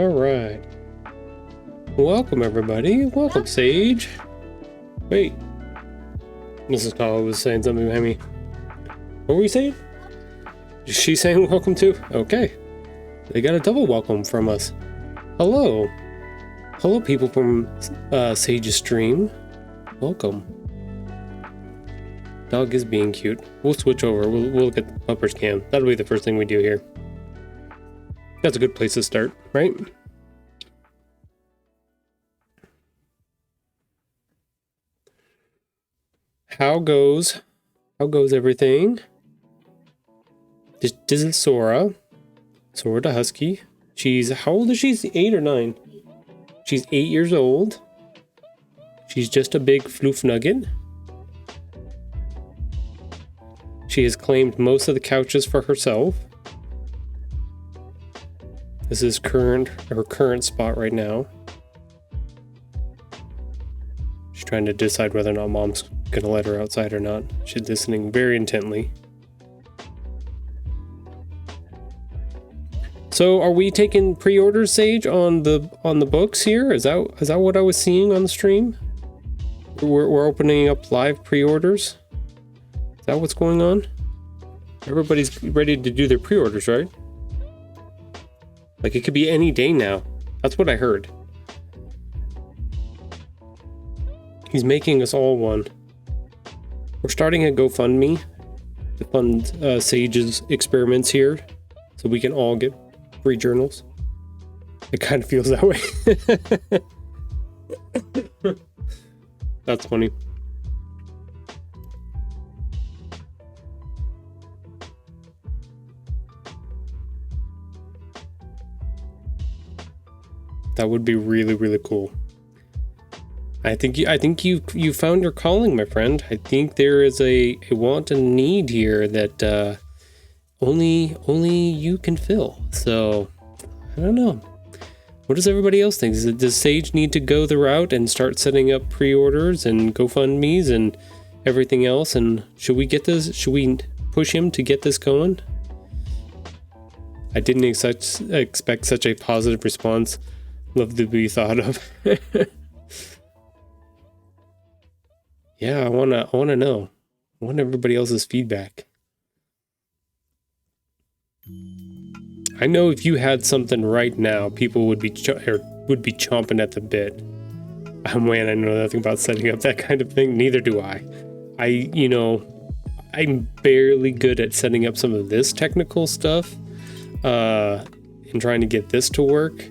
All right. Welcome, everybody. Welcome, Sage. Wait. Mrs. Tahoe was saying something behind me. What were we saying? Is she saying welcome too? Okay. They got a double welcome from us. Hello. Hello, people from Sage's stream. Welcome. Dog is being cute. We'll switch over. We'll look at the Pupper's Cam. That'll be the first thing we do here. That's a good place to start, right? How goes everything? This is Sora. Sora the Husky. How old is she? 8 or 9? She's 8 years old. She's just a big floof nugget. She has claimed most of the couches for herself. This is her current spot right now. She's trying to decide whether or not mom's gonna let her outside or not. She's listening very intently. So are we taking pre-orders, Sage, on the books here? Is that what I was seeing on the stream? We're opening up live pre-orders? Is that what's going on? Everybody's ready to do their pre-orders, right? Like, it could be any day now. That's what I heard. He's making us all one. We're starting a GoFundMe to fund Sage's experiments here, so we can all get free journals. It kind of feels that way. That's funny. That would be really, really cool. I think you found your calling, my friend. I think there is a want and need here that only you can fill. So I don't know. What does everybody else think? Does Sage need to go the route and start setting up pre-orders and GoFundMes and everything else? And should we push him to get this going? I didn't expect such a positive response. Love to be thought of. Yeah, I wanna know. I want everybody else's feedback. I know if you had something right now, people would be chomping at the bit. Oh man, I know nothing about setting up that kind of thing. Neither do I. I'm barely good at setting up some of this technical stuff, and trying to get this to work.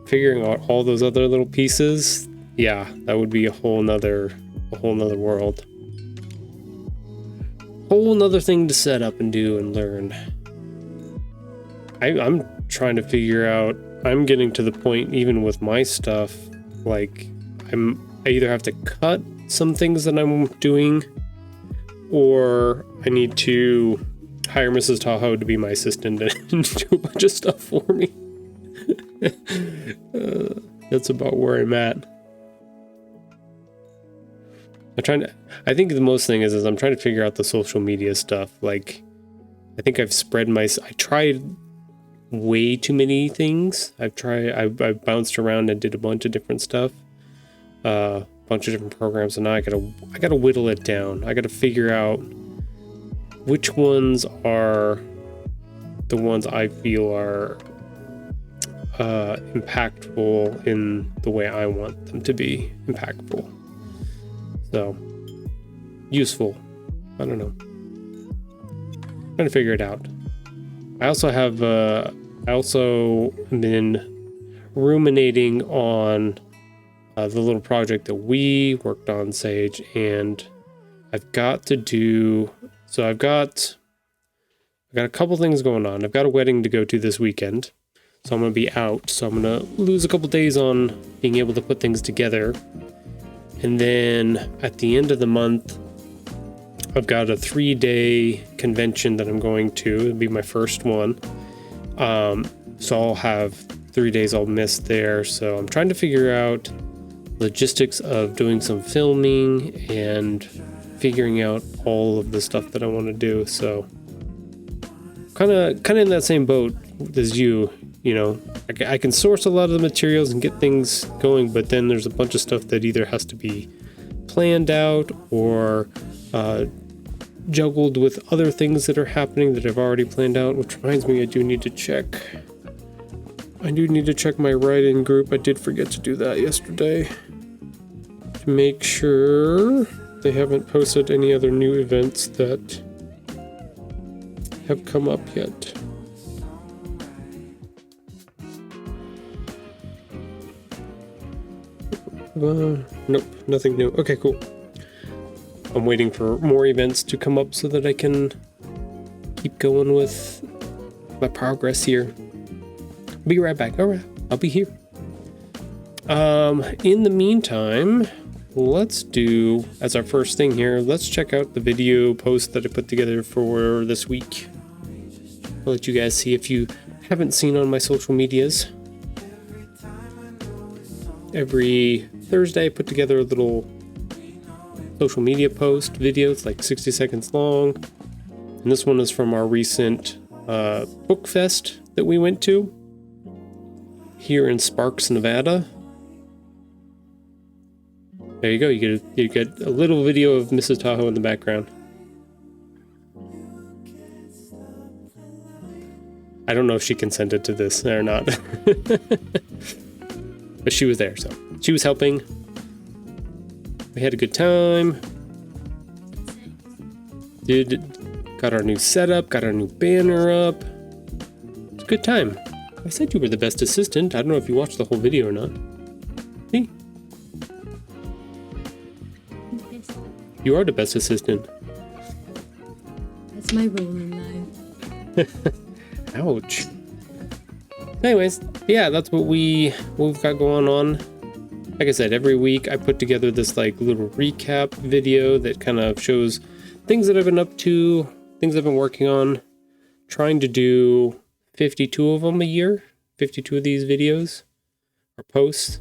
Figuring out all those other little pieces, yeah, that would be a whole nother world. Whole nother thing to set up and do and learn. I'm trying to figure out, I'm getting to the point even with my stuff, like I either have to cut some things that I'm doing, or I need to hire Mrs. Tahoe to be my assistant and do a bunch of stuff for me. That's about where I'm at. I think the most thing is I'm trying to figure out the social media stuff. Like, I think I've I tried way too many things. I've bounced around and did a bunch of different stuff, a bunch of different programs, and now I gotta whittle it down. I gotta figure out which ones are the ones I feel are impactful in the way I want them to be impactful. So, useful. I don't know. Trying to figure it out. I also been ruminating on the little project that we worked on, Sage, and I've got a couple things going on. I've got a wedding to go to this weekend. So I'm going to be out. So I'm going to lose a couple days on being able to put things together. And then at the end of the month, I've got a 3-day convention that I'm going to. It'll be my first one. So I'll have 3 days I'll miss there. So I'm trying to figure out logistics of doing some filming and figuring out all of the stuff that I want to do. So kind of in that same boat as you know, I can source a lot of the materials and get things going, but then there's a bunch of stuff that either has to be planned out or juggled with other things that are happening that I've already planned out, which reminds me I do need to check my write-in group. I did forget to do that yesterday to make sure they haven't posted any other new events that have come up yet. Nope, nothing new. Okay, cool. I'm waiting for more events to come up so that I can keep going with my progress here. Be right back. All right, I'll be here. In the meantime, let's do, as our first thing here, let's check out the video post that I put together for this week. I'll let you guys see if you haven't seen on my social medias. Every Thursday I put together a little social media post video. It's like 60 seconds long. And this one is from our recent book fest that we went to here in Sparks, Nevada. There you go. You get a little video of Mrs. Tahoe in the background. I don't know if she consented to this or not. But she was there, so she was helping. We had a good time. Got our new setup, got our new banner up. It's a good time. I said you were the best assistant. I don't know if you watched the whole video or not. See? You are the best assistant. That's my role in life. Ouch. Anyways, yeah, that's what we've got going on. Like I said, every week I put together this like little recap video that kind of shows things that I've been up to, things I've been working on, trying to do 52 of them a year, 52 of these videos or posts,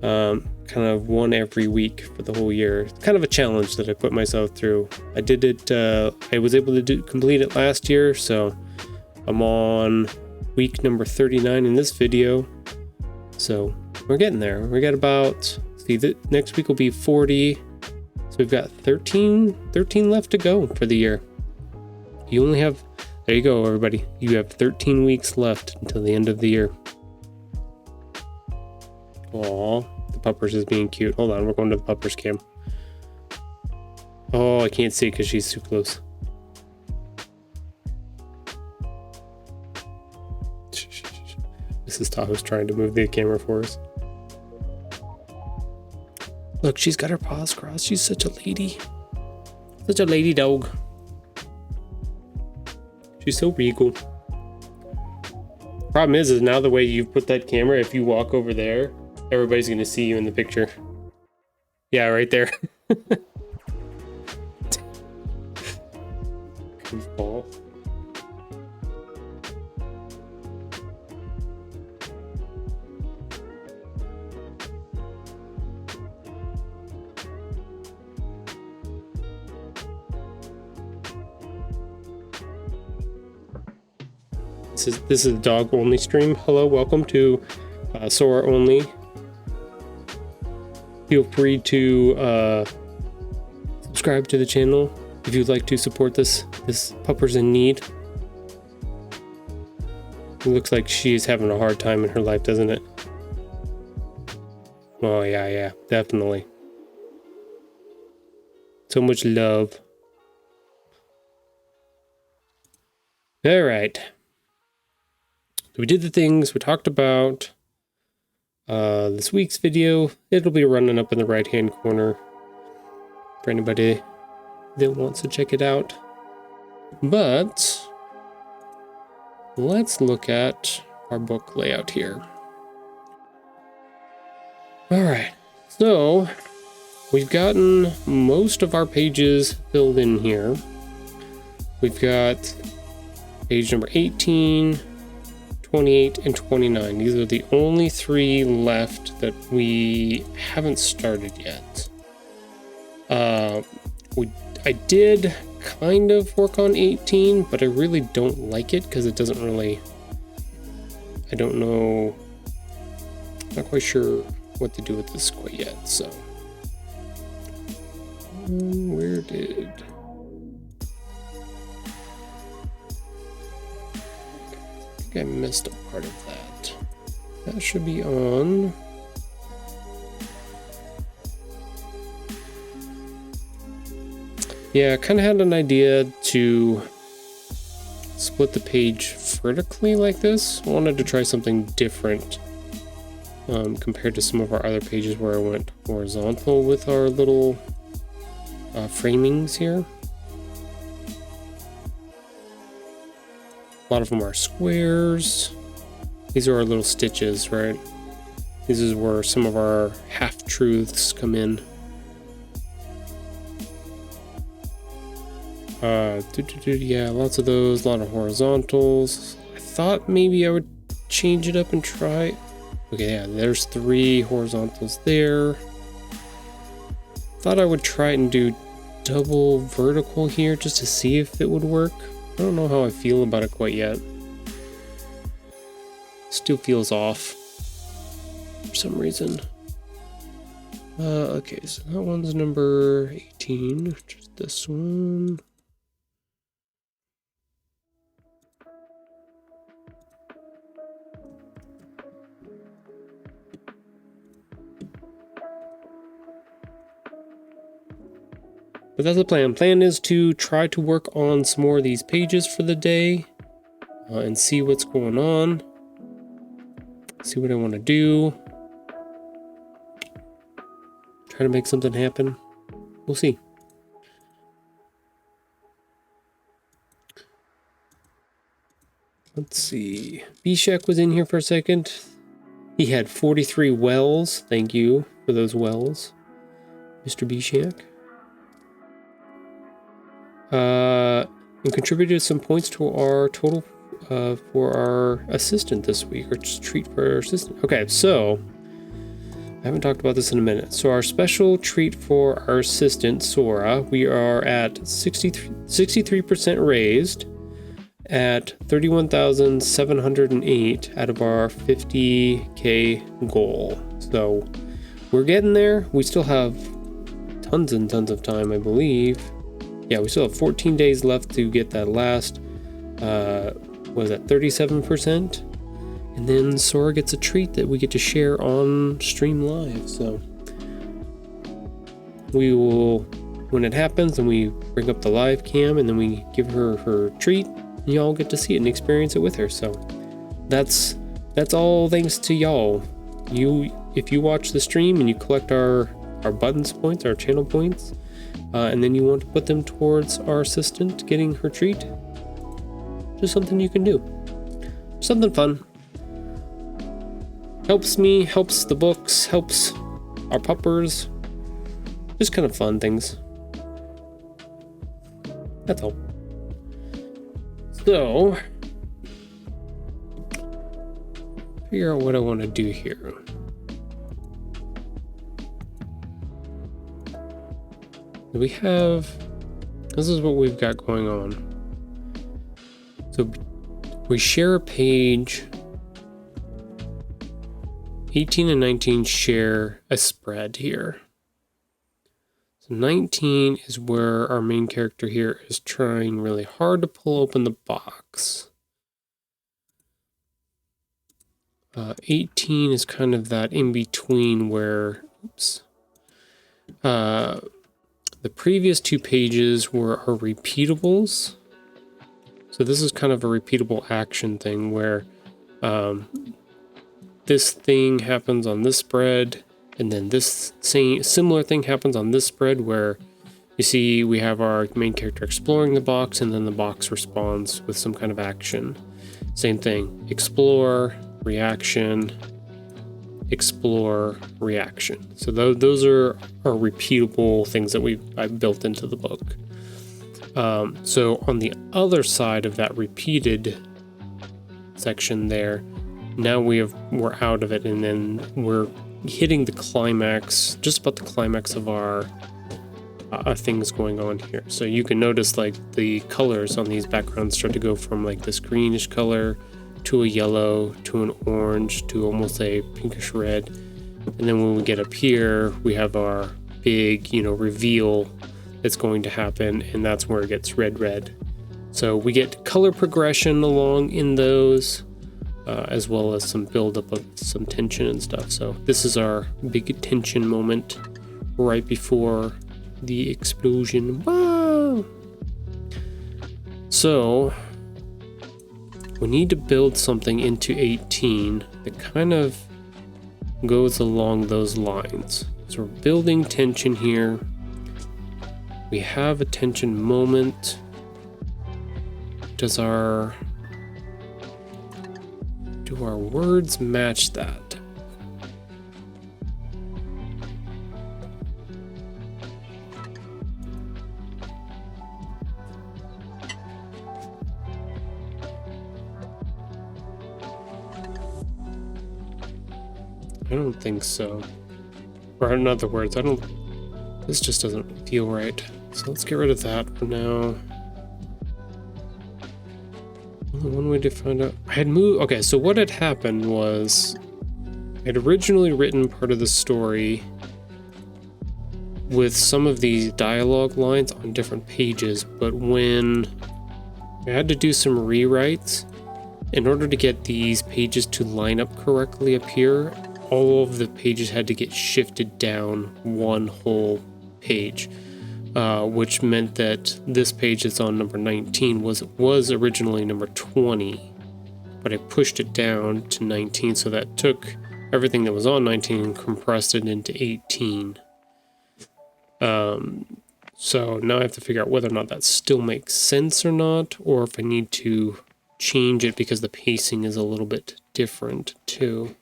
kind of one every week for the whole year. It's kind of a challenge that I put myself through. I did it, I was able to complete it last year, so I'm on week number 39 in this video. So we're getting there. We got about, next week will be 40. So we've got 13 left to go for the year. You only have, there you go, everybody. You have 13 weeks left until the end of the year. Aw, the puppers is being cute. Hold on, we're going to the puppers cam. Oh, I can't see because she's too close. Mrs. Tahoe's trying to move the camera for us. Look, she's got her paws crossed. She's such a lady. Such a lady dog. She's so regal. Problem is now the way you put that camera, if you walk over there, everybody's going to see you in the picture. Yeah, right there. Goofball. This is a dog only stream. Hello, welcome to Sora only. Feel free to subscribe to the channel if you'd like to support this pupper's in need. It looks like she's having a hard time in her life, doesn't it? Oh yeah, definitely. So much love. All right. So we did the things we talked about. This week's video, it'll be running up in the right hand corner for anybody that wants to check it out. But let's look at our book layout here. All right, so we've gotten most of our pages filled in here. We've got page number 18, 28 and 29. These are the only three left that we haven't started yet. I did kind of work on 18, but I really don't like it because it doesn't really, I don't know, not quite sure what to do with this quite yet, so. Where did... I think I missed a part of that. That should be on... Yeah, I kind of had an idea to split the page vertically like this. I wanted to try something different compared to some of our other pages where I went horizontal with our little framings here. A lot of them are squares. These are our little stitches, right? This is where some of our half-truths come in. Yeah, lots of those, a lot of horizontals. I thought maybe I would change it up and try. Okay, yeah, there's 3 horizontals there. Thought I would try and do double vertical here just to see if it would work. I don't know how I feel about it quite yet. Still feels off for some reason. Okay, so that one's number 18, just this one. But that's the plan. Plan is to try to work on some more of these pages for the day and see what's going on. See what I want to do. Try to make something happen. We'll see. Let's see. Bishak was in here for a second. He had 43 wells. Thank you for those wells, Mr. Bishak. And contributed some points to our total for our assistant this week, or just treat for our assistant. Okay, so I haven't talked about this in a minute. So our special treat for our assistant, Sora, we are at 63% raised at 31,708 out of our 50K goal. So we're getting there. We still have tons and tons of time, I believe. Yeah, we still have 14 days left to get that last, what is that, 37%? And then Sora gets a treat that we get to share on stream live. So we will, when it happens, and we bring up the live cam and then we give her her treat, and y'all get to see it and experience it with her. So that's all thanks to y'all. If you watch the stream and you collect our buttons points, our channel points, and then you want to put them towards our assistant getting her treat, just something you can do. Something fun. Helps me, helps the books, helps our puppers. Just kind of fun things. That's all. So, figure out what I want to do here. We have, this is what we've got going on. So we share a page. 18 and 19 share a spread here. So 19 is where our main character here is trying really hard to pull open the box. 18 is kind of that in between where, the previous 2 pages were our repeatables. So this is kind of a repeatable action thing where this thing happens on this spread, and then this similar thing happens on this spread where you see we have our main character exploring the box, and then the box responds with some kind of action. Same thing, explore, reaction, explore, reaction. So those are our repeatable things that I've built into the book. So on the other side of that repeated section there, now we're out of it, and then we're hitting the climax, just about the climax of our things going on here. So you can notice like the colors on these backgrounds start to go from like this greenish color to a yellow, to an orange, to almost a pinkish red. And then when we get up here, we have our big, reveal that's going to happen, and that's where it gets red. So we get color progression along in those, as well as some buildup of some tension and stuff. So this is our big tension moment right before the explosion. Wow! So we need to build something into 18 that kind of goes along those lines. So we're building tension here. We have a tension moment. Do our words match that? I don't think so. Or in other words, this just doesn't feel right. So let's get rid of that for now. Only one way to find out. I had moved. Okay, so what had happened was I had originally written part of the story with some of these dialogue lines on different pages, but when I had to do some rewrites in order to get these pages to line up correctly up here, all of the pages had to get shifted down one whole page, which meant that this page that's on number 19 was originally number 20, but I pushed it down to 19, so that took everything that was on 19 and compressed it into 18. So now I have to figure out whether or not that still makes sense or not, or if I need to change it because the pacing is a little bit different too.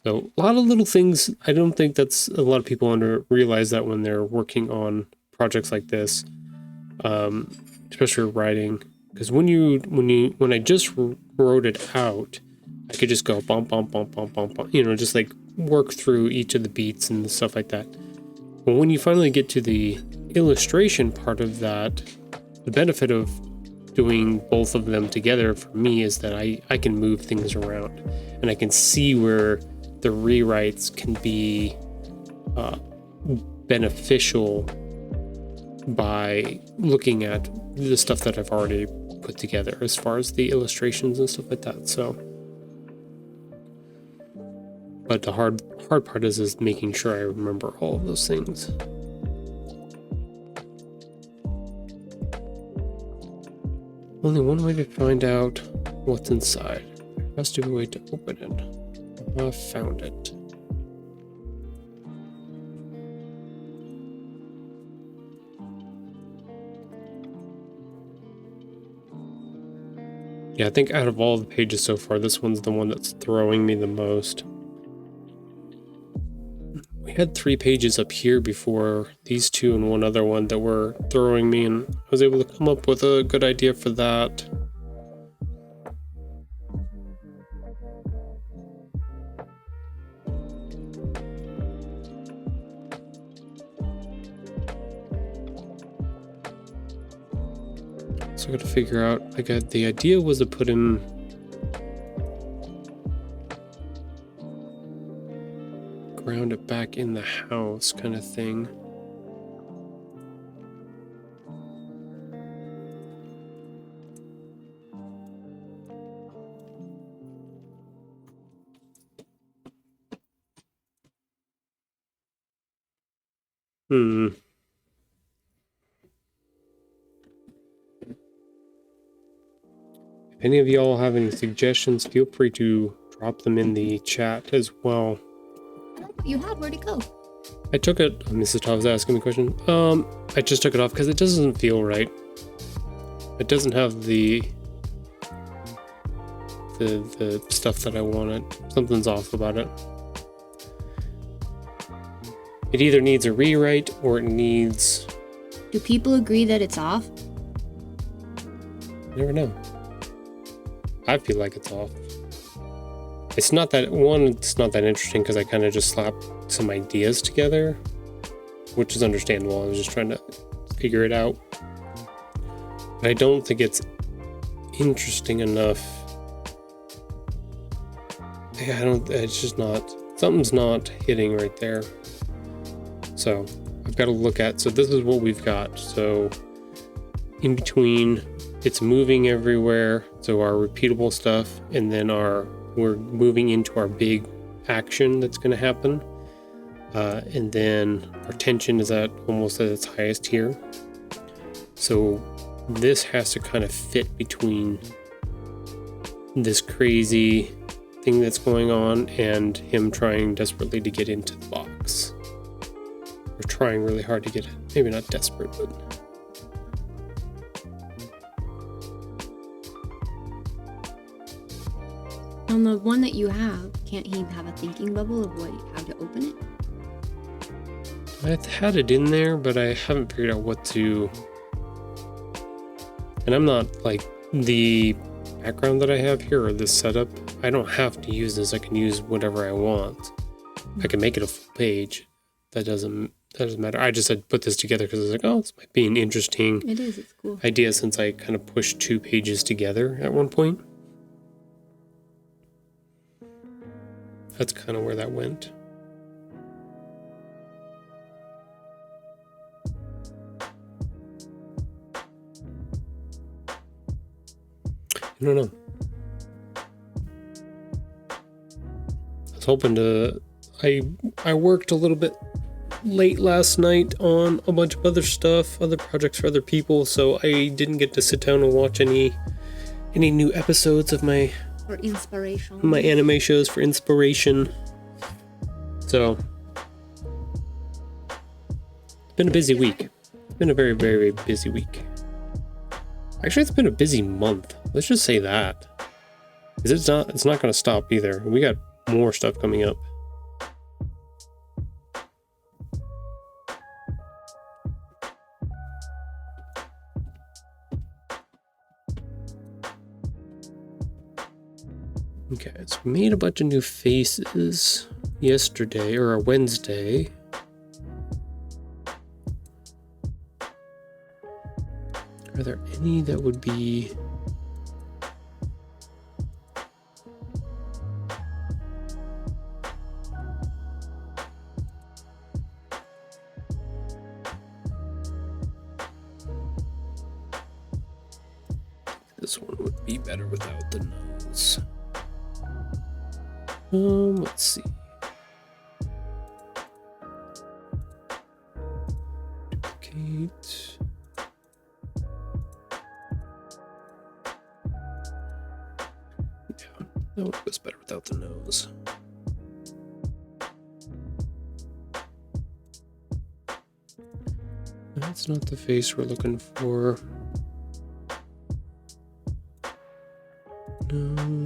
So a lot of little things. I don't think that's a lot of people realize that when they're working on projects like this, especially writing. Because when I just wrote it out, I could just go bump, bump, bump, bump, bump, bump, just like work through each of the beats and stuff like that. But when you finally get to the illustration part of that, the benefit of doing both of them together for me is that I can move things around and I can see where the rewrites can be beneficial by looking at the stuff that I've already put together as far as the illustrations and stuff like that. So, but the hard part is making sure I remember all of those things. Only one way to find out what's inside. There has to be a way to open it. I found it. Yeah, I think out of all the pages so far, this one's the one that's throwing me the most. We had 3 pages up here before, these 2 and one other one that were throwing me, and I was able to come up with a good idea for that. So I gotta figure out, the idea was to put him ground it back in the house kind of thing. If any of y'all have any suggestions, feel free to drop them in the chat as well. You had, where'd it go? I took it. Mrs. Tav was asking the question. I just took it off because it doesn't feel right. It doesn't have the stuff that I wanted. Something's off about it. It either needs a rewrite or it needs... Do people agree that it's off? I never know. I feel like it's off. It's not that interesting because I kind of just slapped some ideas together, which is understandable. I was just trying to figure it out. But I don't think it's interesting enough I don't, it's just not, something's not hitting right there. So I've got to look at, so this is what we've got. So in between, it's moving everywhere. So our repeatable stuff, and then we're moving into our big action that's going to happen. And then our tension is almost at its highest here. So this has to kind of fit between this crazy thing that's going on and him trying desperately to get into the box. Or trying really hard to get it. Maybe not desperate, but... On the one that you have, can't he have a thinking bubble of how to open it? I had it in there, but I haven't figured out what to... And I'm not, like, the background that I have here, or this setup, I don't have to use this. I can use whatever I want. I can make it a full page. That doesn't matter. I just had put this together because I was like, oh, this might be an interesting It's cool. idea, since I kind of pushed 2 pages together at one point. That's kind of where that went. I don't know. I was hoping to... I worked a little bit late last night on a bunch of other stuff, other projects for other people, so I didn't get to sit down and watch any new episodes of my For inspiration. anime shows for inspiration. So it's been a busy week. It's been a very, very busy week. Actually, it's been a busy month. Let's just say that. Because it's not going to stop either. We got more stuff coming up. Okay, so we made a bunch of new faces yesterday, or Wednesday. Are there any that would be... This one would be better without the nose. Let's see. Duplicate. Yeah, that one goes better without the nose. That's not the face we're looking for. No.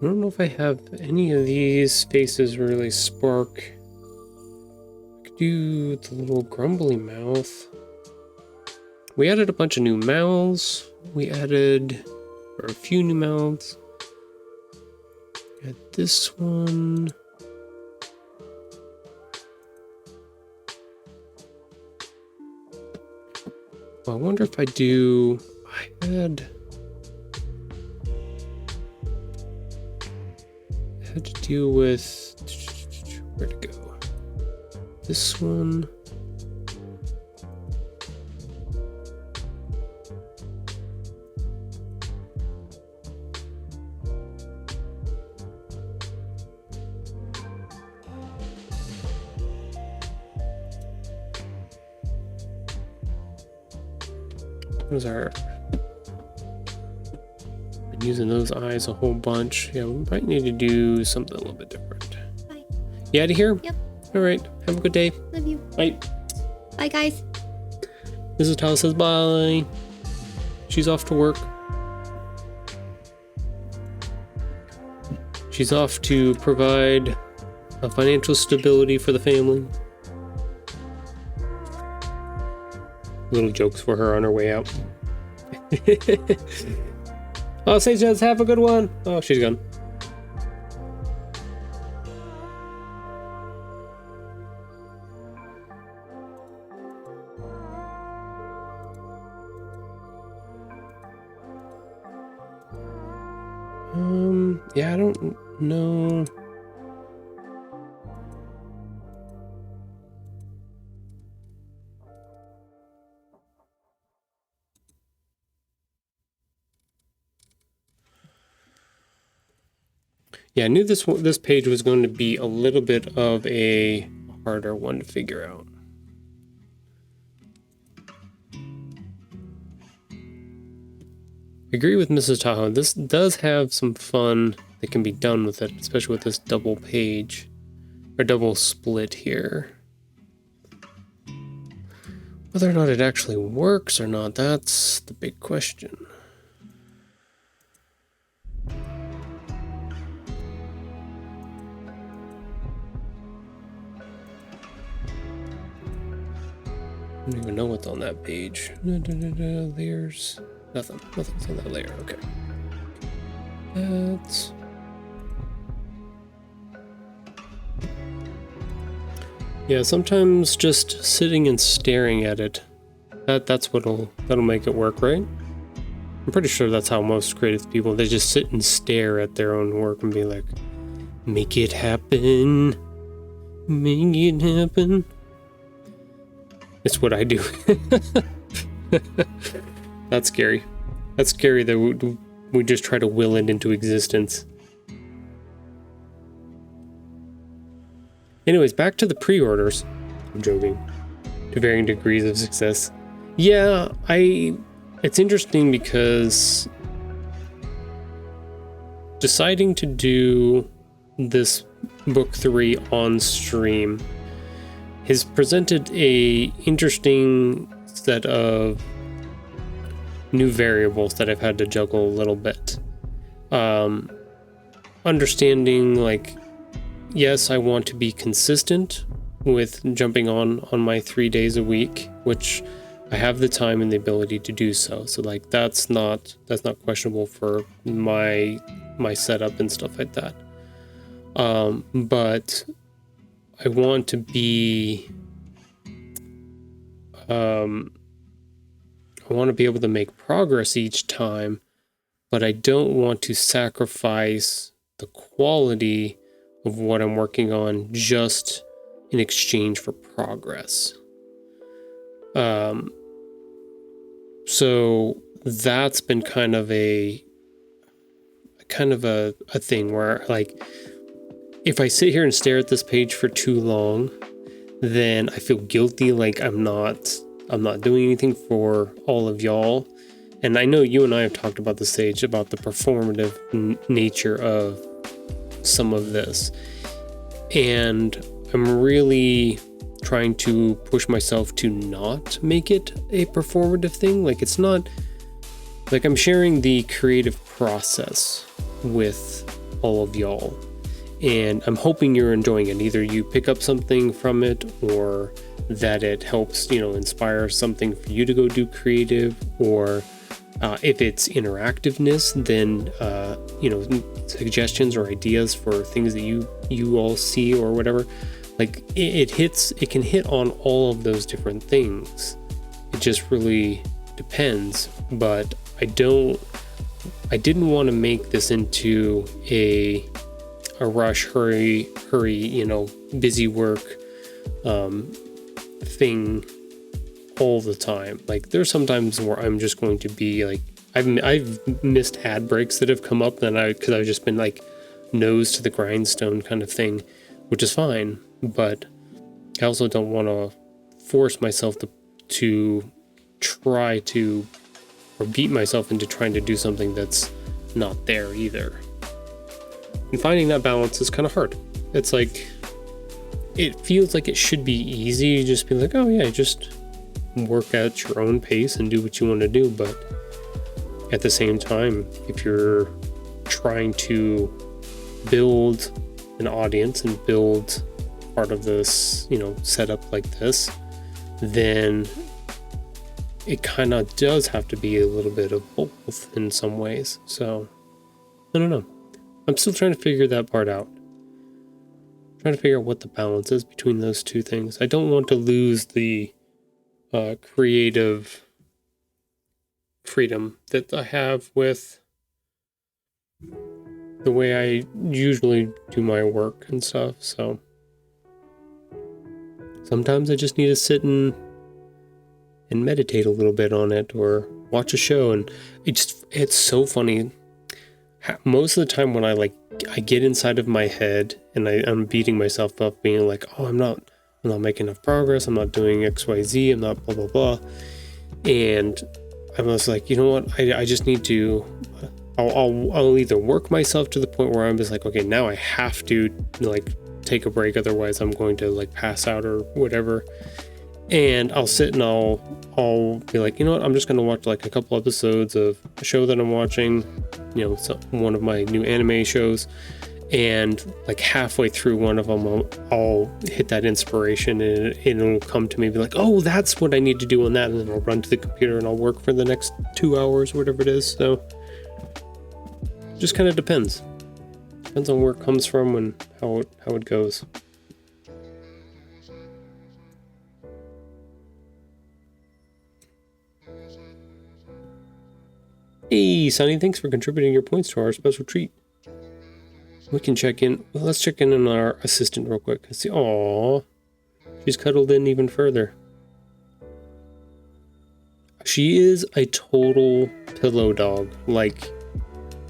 I don't know if I have any of these faces really spark. I could do the little grumbly mouth. We added a bunch of new mouths. We added a few new mouths. Add this one. Well, I wonder if I do... I had to deal with... Where to go? This one. What is our I'm using those eyes a whole bunch. Yeah, we might need to do something a little bit different. Bye. You out of here? Yep. All right. Have a good day. Love you. Bye. Bye, guys. Mrs. Tao says bye. She's off to work. She's off to provide a financial stability for the family. Little jokes for her on her way out. Oh, say just have a good one. Oh, she's gone. Yeah, I don't know. Yeah, I knew this page was going to be a little bit of a harder one to figure out. I agree with Mrs. Tahoe. This does have some fun that can be done with it, especially with this double page or double split here. Whether or not it actually works or not, that's the big question. I don't even know what's on that page. Layers. Nothing's on that layer. Okay. That's... Yeah, sometimes just sitting and staring at it, that'll make it work, right? I'm pretty sure that's how most creative people, they just sit and stare at their own work and be like, make it happen. Make it happen. It's what I do. That's scary. That's scary that we just try to will it into existence. Anyways, back to the pre-orders. I'm joking. To varying degrees of success. Yeah, it's interesting because deciding to do this book 3 on stream has presented a interesting set of new variables that I've had to juggle a little bit. Understanding, like, yes, I want to be consistent with jumping on my 3 days a week, which I have the time and the ability to do so. So like that's not questionable for my setup and stuff like that. But I want to be I want to be able to make progress each time, but I don't want to sacrifice the quality of what I'm working on just in exchange for progress. So that's been kind of a thing where, like, if I sit here and stare at this page for too long, then I feel guilty, like I'm not doing anything for all of y'all. And I know you and I have talked about this, Sage, about the performative nature of some of this. And I'm really trying to push myself to not make it a performative thing. Like, it's not like I'm sharing the creative process with all of y'all, and I'm hoping you're enjoying it. Either you pick up something from it, or that it helps, inspire something for you to go do creative, or if it's interactiveness, then suggestions or ideas for things that you all see or whatever. Like, it can hit on all of those different things. It just really depends. But I didn't want to make this into a rush, hurry, busy work thing all the time. Like, there's sometimes where I'm just going to be like, I've missed ad breaks that have come up, because I've just been like nose to the grindstone kind of thing, which is fine. But I also don't want to force myself to try to, or beat myself into trying to do something that's not there either. And finding that balance is kind of hard. It's like, it feels like it should be easy. You just be like, oh yeah, just work at your own pace and do what you want to do. But at the same time, if you're trying to build an audience and build part of this, setup like this, then it kind of does have to be a little bit of both in some ways. So I don't know. I'm still trying to figure that part out. Trying to figure out what the balance is between those two things. I don't want to lose the creative freedom that I have with the way I usually do my work and stuff. So sometimes I just need to sit and meditate a little bit on it, or watch a show. And it's so funny. Most of the time when I get inside of my head and I'm beating myself up, being like, oh, I'm not making enough progress, I'm not doing XYZ, I'm not blah blah blah. And I was like, you know what, I just need to I'll either work myself to the point where I'm just like, okay, now I have to take a break, otherwise I'm going to pass out or whatever. And I'll sit and I'll be like, you know what, I'm just going to watch a couple episodes of a show that I'm watching, one of my new anime shows. And halfway through one of them, I'll hit that inspiration and it'll come to me and be like, oh, that's what I need to do on that. And then I'll run to the computer and I'll work for the next 2 hours, whatever it is. So just kind of depends. Depends on where it comes from and how it goes. Hey, Sonny, thanks for contributing your points to our special treat. We can check in. Well, let's check in on our assistant real quick. See, aww, she's cuddled in even further. She is a total pillow dog.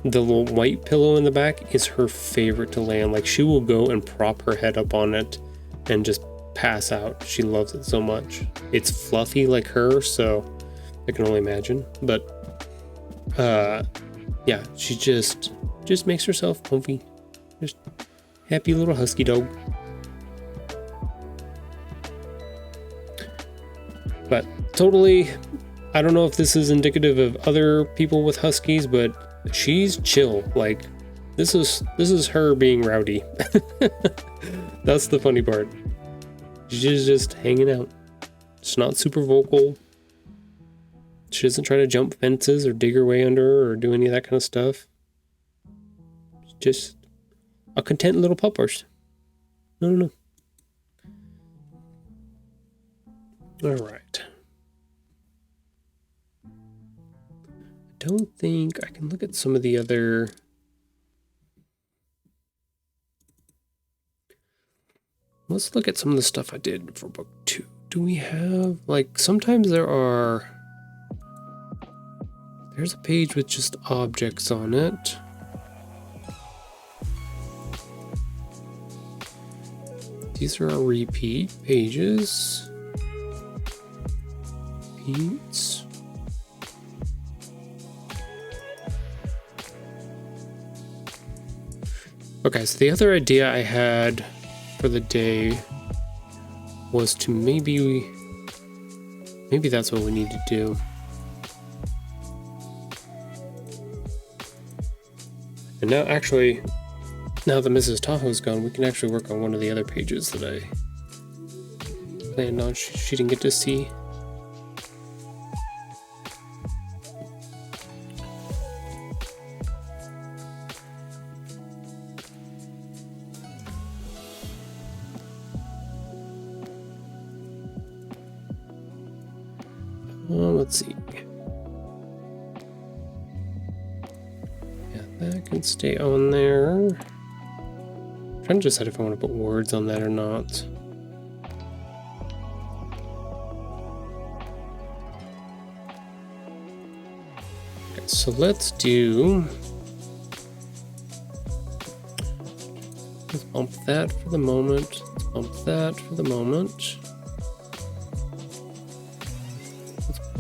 The little white pillow in the back is her favorite to lay on. She will go and prop her head up on it and just pass out. She loves it so much. It's fluffy like her, so I can only imagine. But yeah, she just makes herself comfy. Just happy little husky dog. But totally, I don't know if this is indicative of other people with huskies, but she's chill. This is her being rowdy. That's the funny part. She's just hanging out. She's not super vocal. She doesn't try to jump fences or dig her way under or do any of that kind of stuff. Just a content little puppers. I don't know. All right. I don't think I can look at some of the other. Let's look at some of the stuff I did for book 2. Do we have sometimes there's a page with just objects on it. These are our repeat pages. Paints. Okay, so the other idea I had for the day was to maybe that's what we need to do. And now that Mrs. Tahoe's gone, we can actually work on one of the other pages that I planned on. She didn't get to see. Let's see. Yeah, that can stay on there. I'm trying to decide if I want to put words on that or not. Okay, so let's bump that for the moment. Let's bump that for the moment.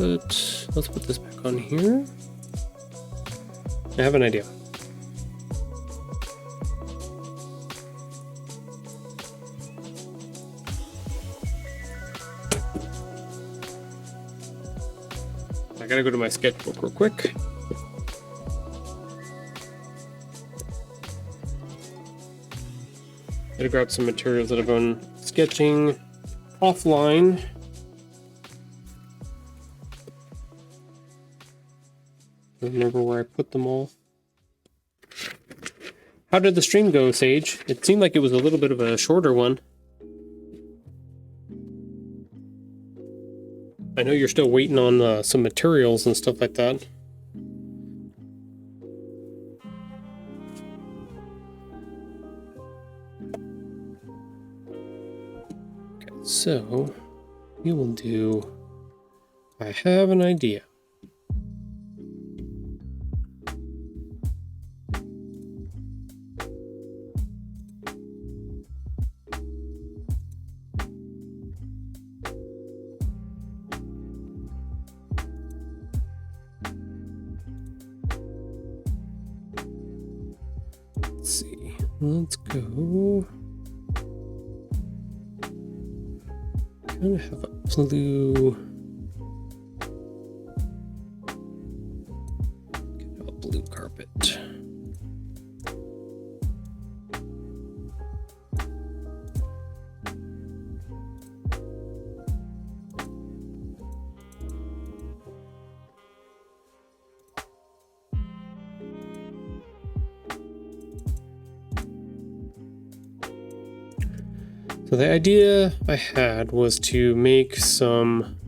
Let's put this back on here. I have an idea. I gotta go to my sketchbook real quick. Gotta grab some materials that I've been sketching offline. Don't remember where I put them all. How did the stream go, Sage? It seemed like it was a little bit of a shorter one. I know you're still waiting on some materials and stuff like that. Okay, so we will do... I have an idea. Let's go. Kind of have a blue. Kind of a blue carpet. So the idea I had was to make some...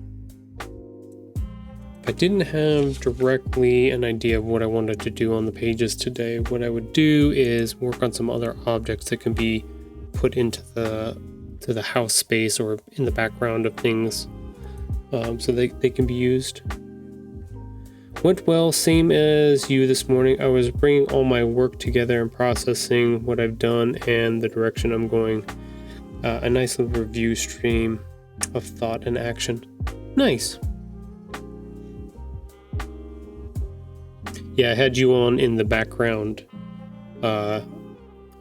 I didn't have directly an idea of what I wanted to do on the pages today. What I would do is work on some other objects that can be put into the house space or in the background of things, so they can be used. Went well, same as you this morning. I was bringing all my work together and processing what I've done and the direction I'm going. A nice little review stream of thought and action. Nice. Yeah, I had you on in the background while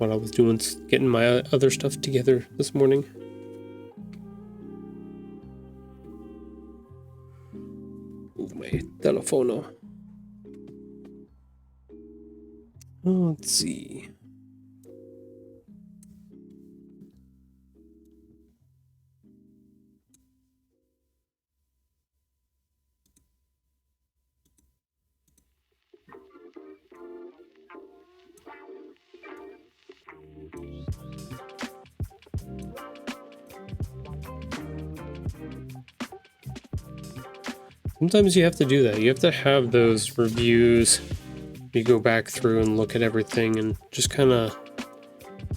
I was getting my other stuff together this morning. Move my telefono. Let's see. Sometimes you have to do that. You have to have those reviews. You go back through and look at everything and just kind of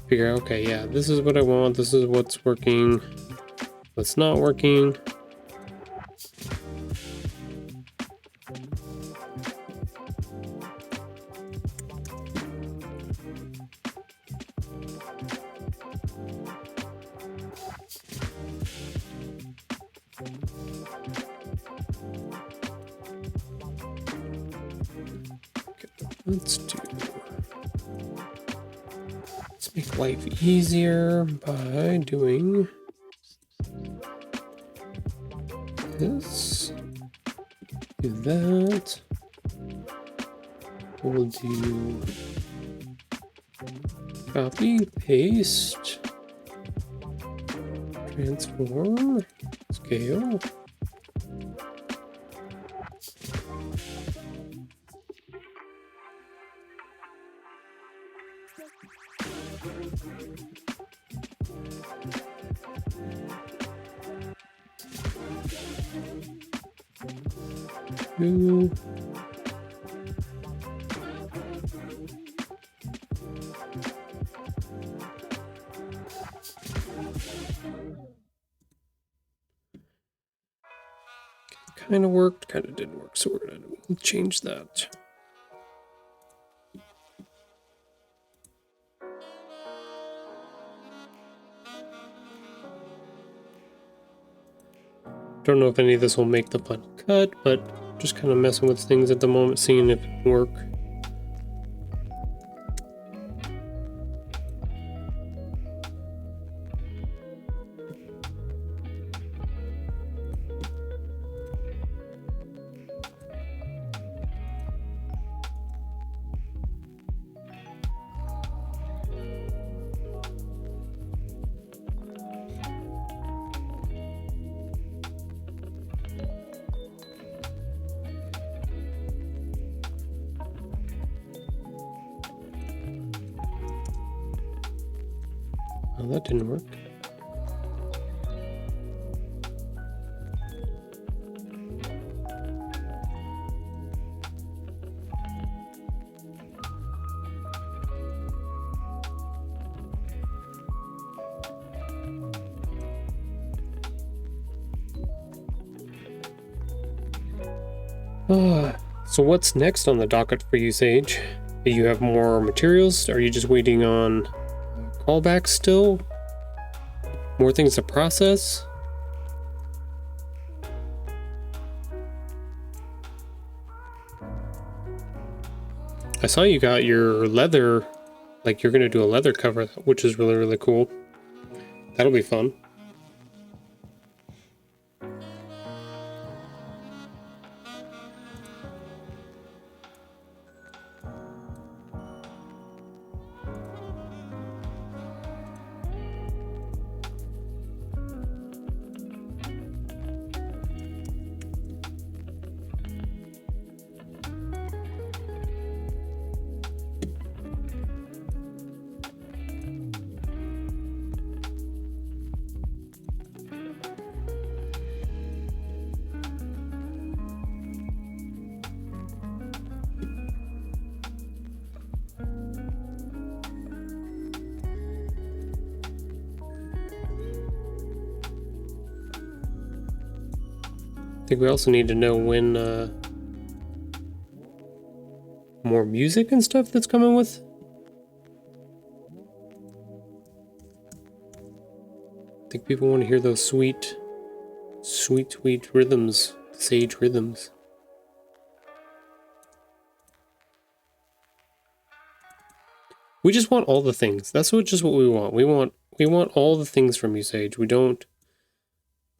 figure out, okay, yeah, this is what I want. This is what's working. What's not working. Let's make life easier by doing this. Do that. We'll do copy, paste, transform, scale. Kind of worked, kind of didn't work, so we're gonna change that. Don't know if any of this will make the final cut, but just kind of messing with things at the moment, seeing if it can work. Oh, that didn't work. So what's next on the docket for you, Sage? Do you have more materials? Are you just waiting on callbacks still? More things to process? I saw you got your leather, like you're gonna do a leather cover, which is really, really cool. That'll be fun. I think we also need to know when more music and stuff that's coming with. I think people want to hear those sweet rhythms, Sage rhythms. We just want all the things. That's just what we want. We want all the things from you, Sage. We don't,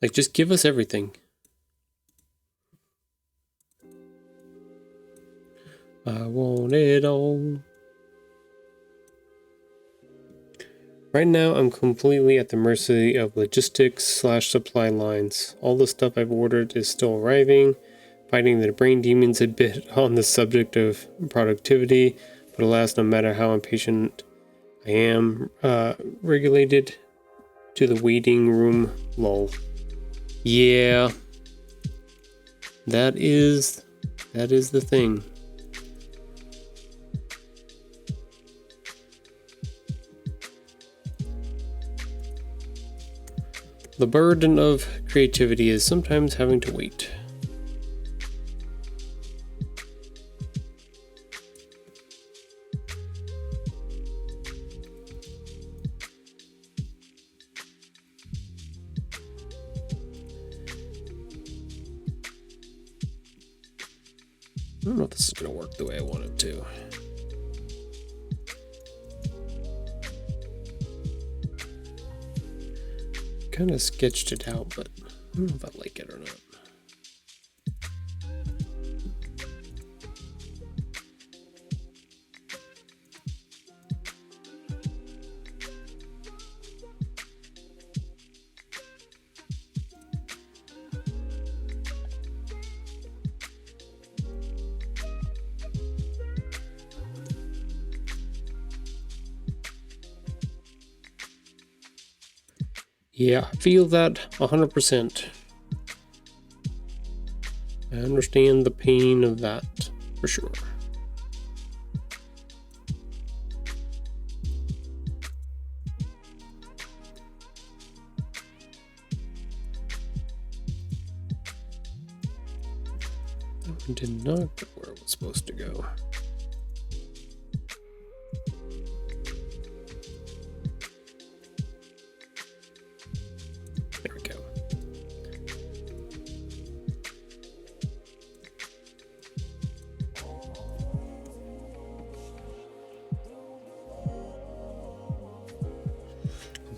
like, just give us everything. I want it all. Right now, I'm completely at the mercy of logistics/supply lines. All the stuff I've ordered is still arriving. Fighting the brain demons a bit on the subject of productivity, but alas, no matter how impatient I am, regulated to the waiting room lull. Yeah, that is the thing. The burden of creativity is sometimes having to wait. I don't know if this is going to work the way I want it to. Kind of sketched it out, but I don't know if I like it or not. Yeah, I feel that 100%. I understand the pain of that, for sure. That one did not go where it was supposed to go. There we go.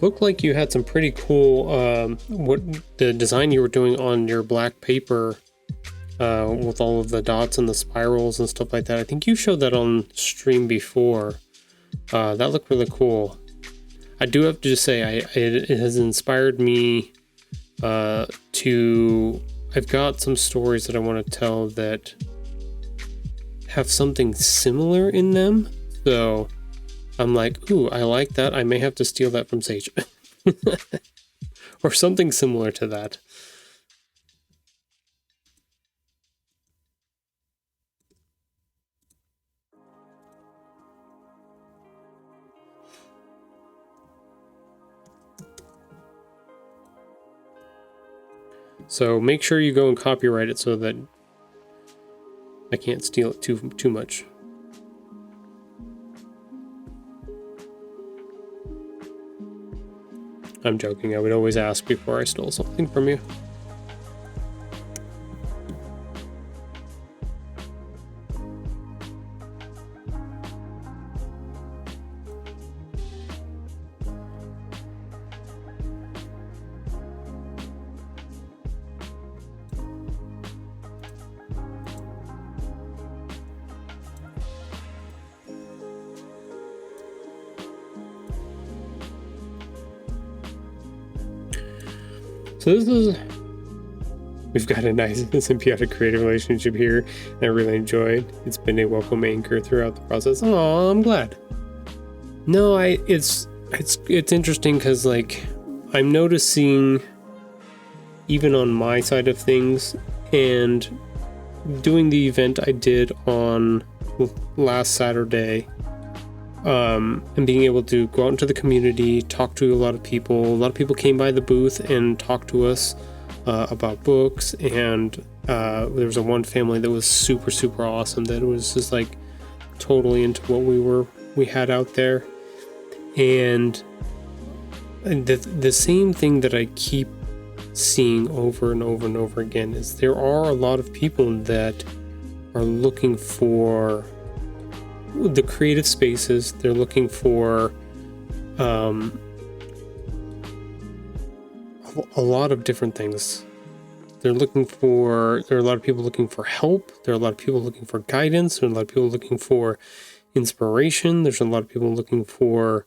Looked like you had some pretty cool, what the design you were doing on your black paper, with all of the dots and the spirals and stuff like that. I think you showed that on stream before. That looked really cool. I do have to just say, it has inspired me to. I've got some stories that I want to tell that have something similar in them. So I'm like, ooh, I like that. I may have to steal that from Sage. Or something similar to that. So make sure you go and copyright it so that I can't steal it too much. I'm joking. I would always ask before I stole something from you. So we've got a nice symbiotic creative relationship here, and I really enjoy it. It's been a welcome anchor throughout the process. Oh, I'm glad. No, it's interesting because like I'm noticing even on my side of things, and doing the event I did on last Saturday, and being able to go out into the community, talk to a lot of people. A lot of people came by the booth and talked to us about books, and there was one family that was super awesome, that was just like totally into what we had out there. And the same thing that I keep seeing over and over and over again is there are a lot of people that are looking for the creative spaces. They're looking for a lot of different things. There are a lot of people looking for help. There are a lot of people looking for guidance. There are a lot of people looking for inspiration. There's a lot of people looking for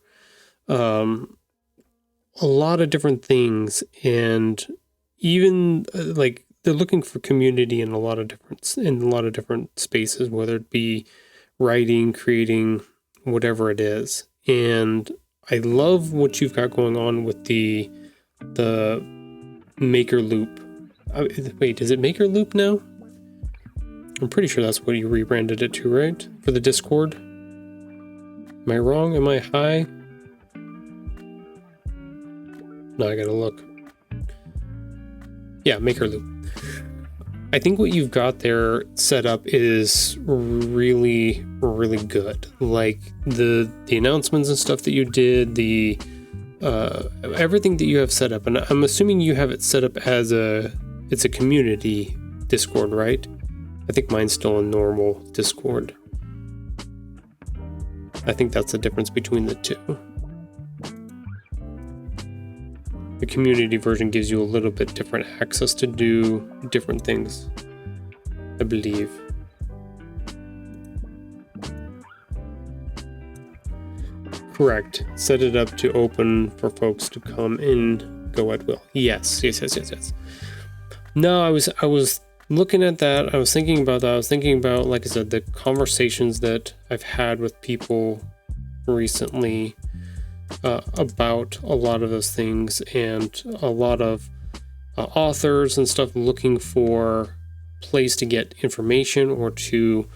a lot of different things, and even like they're looking for community in a lot of different spaces, whether it be writing, creating, whatever it is. And I love what you've got going on with the Maker Loop. Wait, is it Maker Loop now? I'm pretty sure that's what you rebranded it to, right? For the Discord? Am I wrong? Am I high? No, I gotta look. Yeah, Maker Loop. I think what you've got there set up is really good. Like the announcements and stuff that you did, the everything that you have set up, and I'm assuming you have it set up as it's a community Discord, right? I think mine's still a normal Discord. I think that's the difference between the two. The community version gives you a little bit different access to do different things, I believe. Correct. Set it up to open for folks to come and go at will. Yes. No, I was looking at that. I was thinking about that. I was thinking about, like I said, the conversations that I've had with people recently about a lot of those things, and a lot of authors and stuff looking for place to get information or to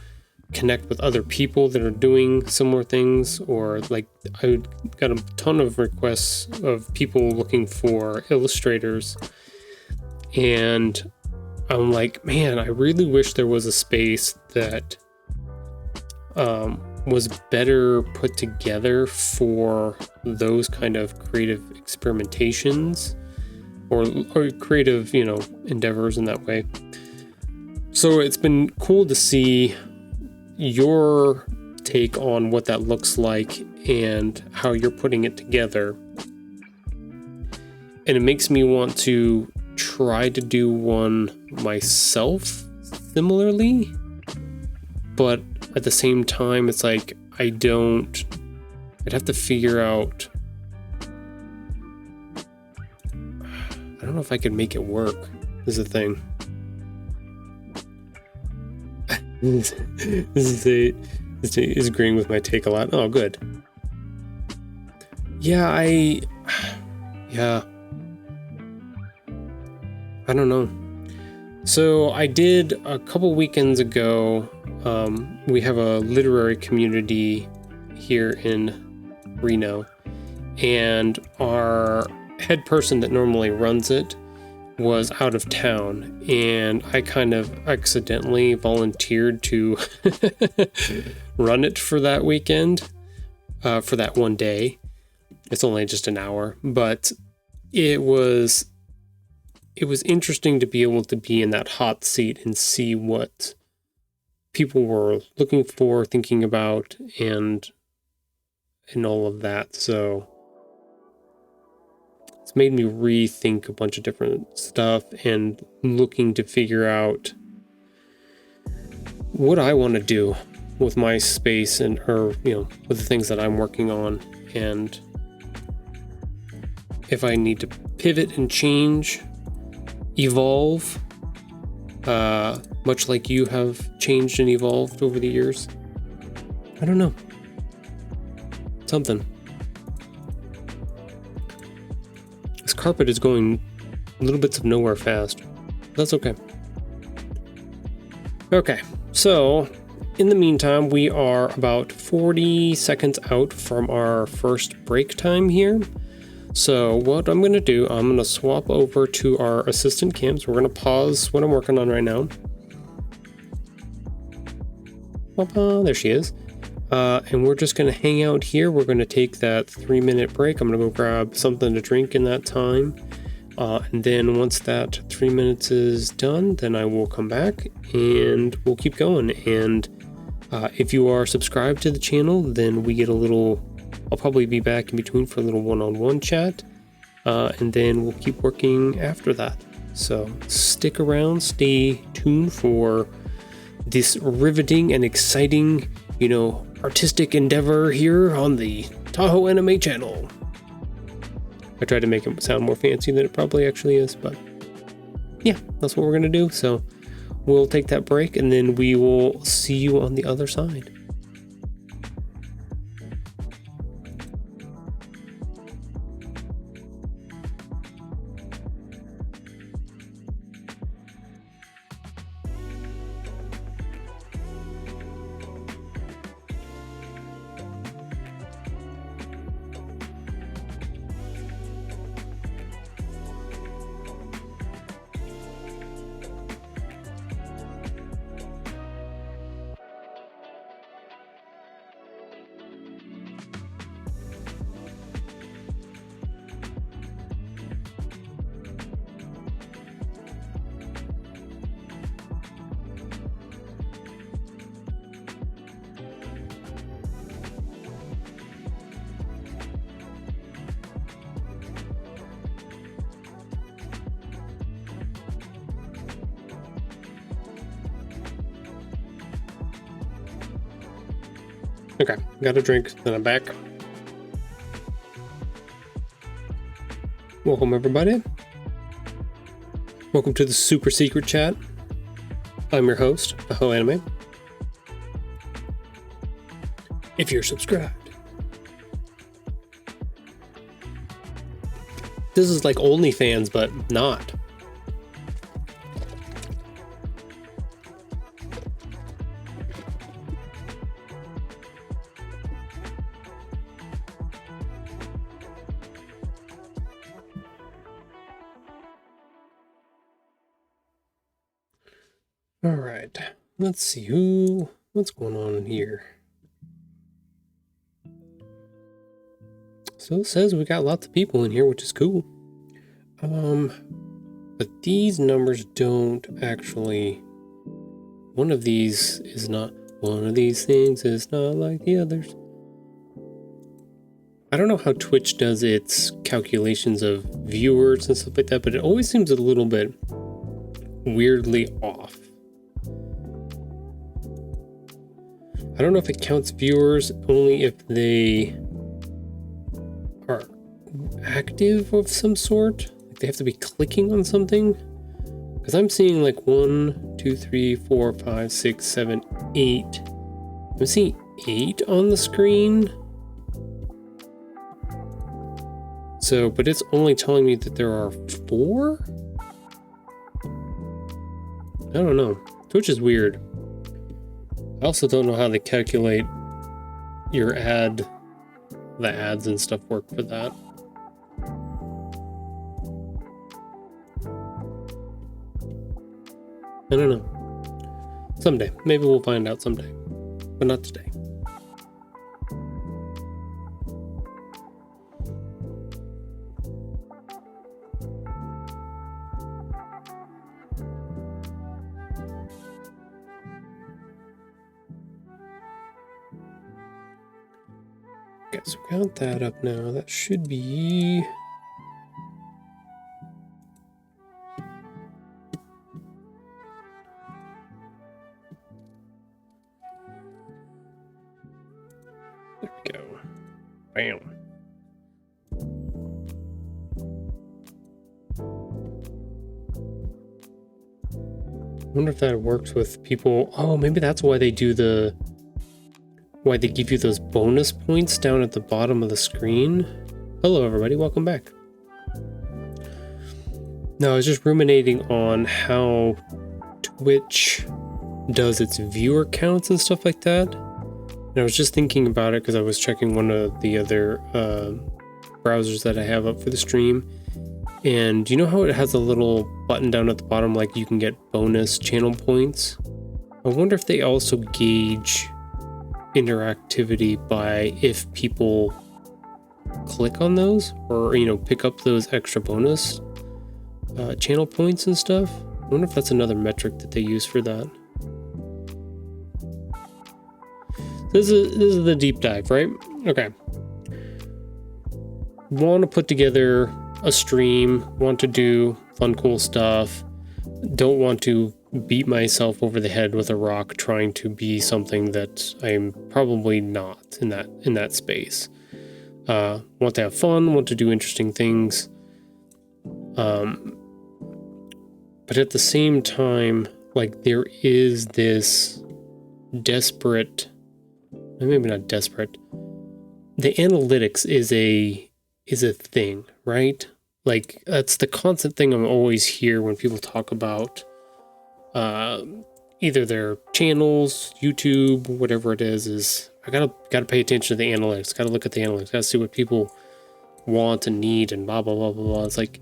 connect with other people that are doing similar things. Or like I got a ton of requests of people looking for illustrators, and I'm like, man, I really wish there was a space that was better put together for those kind of creative experimentations or creative, endeavors in that way. So it's been cool to see your take on what that looks like and how you're putting it together. And it makes me want to try to do one myself similarly, but at the same time, it's like I'd have to figure out, I don't know if I could make it work, is the thing. This is agreeing with my take a lot. Oh, good. Yeah, I don't know. So I did a couple weekends ago. We have a literary community here in Reno, and our head person that normally runs it was out of town, and I kind of accidentally volunteered to run it for that weekend, for that one day. It's only just an hour, but it was interesting to be able to be in that hot seat and see what people were looking for, thinking about, and all of that. So it's made me rethink a bunch of different stuff and looking to figure out what I want to do with my space or with the things that I'm working on, and if I need to pivot and change, evolve, much like you have changed and evolved over the years. I don't know. Something. This carpet is going little bits of nowhere fast. That's okay. Okay, so in the meantime, we are about 40 seconds out from our first break time here. So what I'm going to do, I'm going to swap over to our assistant cams. We're going to pause what I'm working on right now. There she is. And we're just going to hang out here. We're going to take that 3-minute break. I'm going to go grab something to drink in that time. And then once that 3 minutes is done, then I will come back and we'll keep going. And if you are subscribed to the channel, then we get a little... I'll probably be back in between for a little one-on-one chat, and then we'll keep working after that. So stick around, stay tuned for this riveting and exciting, artistic endeavor here on the Tahoe Anime channel. I tried to make it sound more fancy than it probably actually is, but yeah, that's what we're going to do. So we'll take that break, and then we will see you on the other side. Okay, got a drink, then I'm back. Welcome, everybody. Welcome to the super secret chat. I'm your host, Tahoe Anime. If you're subscribed. This is like OnlyFans, but not. All right, let's see what's going on in here. So it says we got lots of people in here, which is cool. But these numbers don't actually, one of these things is not like the others. I don't know how Twitch does its calculations of viewers and stuff like that, but it always seems a little bit weirdly off. I don't know if it counts viewers only if they are active of some sort. Like they have to be clicking on something. Because I'm seeing like 1, 2, 3, 4, 5, 6, 7, 8. I'm seeing 8 on the screen. So, but it's only telling me that there are 4? I don't know. Twitch is weird. I also don't know how they calculate your the ads and stuff work for that. I don't know. Someday. Maybe we'll find out someday. But not today. Okay, so we got that up now. That should be... There we go. Bam. I wonder if that works with people. Oh, maybe that's why they do why they give you those bonus points down at the bottom of the screen. Hello, everybody. Welcome back. Now, I was just ruminating on how Twitch does its viewer counts and stuff like that. And I was just thinking about it because I was checking one of the other browsers that I have up for the stream. And you know how it has a little button down at the bottom, like you can get bonus channel points? I wonder if they also gauge interactivity by if people click on those or, you know, pick up those extra bonus channel points and stuff. I wonder if that's another metric that they use for that. This is the deep dive, right? Okay. Want to put together a stream, want to do fun, cool stuff, don't want to beat myself over the head with a rock trying to be something that I'm probably not in that space. Want to have fun, want to do interesting things. But at the same time, like there is this desperate, maybe not desperate. The analytics is a thing, right? Like that's the constant thing I'm always hear when people talk about either their channels, YouTube, whatever it is I gotta pay attention to the analytics, gotta look at the analytics, gotta see what people want and need and blah blah blah blah blah. It's like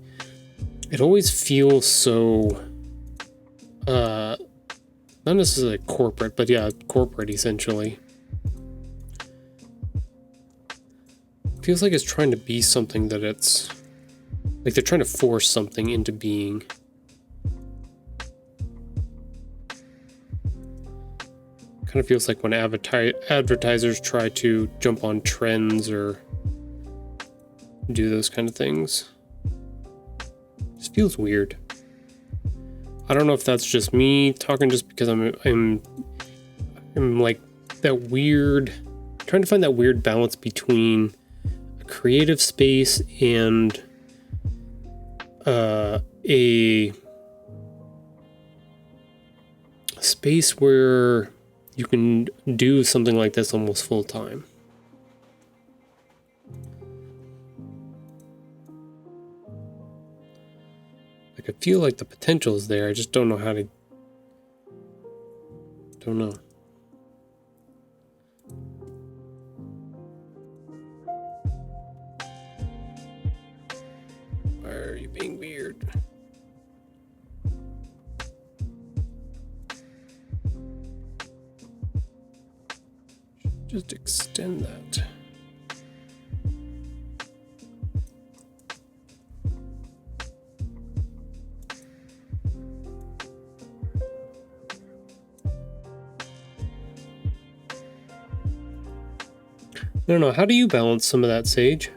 it always feels so not necessarily corporate, but yeah, corporate essentially. It feels like it's trying to be something that it's like they're trying to force something into being. Kind of feels like when advertisers try to jump on trends or do those kind of things. It just feels weird. I don't know if that's just me talking just because I'm like that weird, trying to find that weird balance between a creative space and a space where you can do something like this almost full time. Like I feel like the potential is there. I just don't know how to. Don't know. Why are you being weird? Just extend that. I don't know. How do you balance some of that, Sage?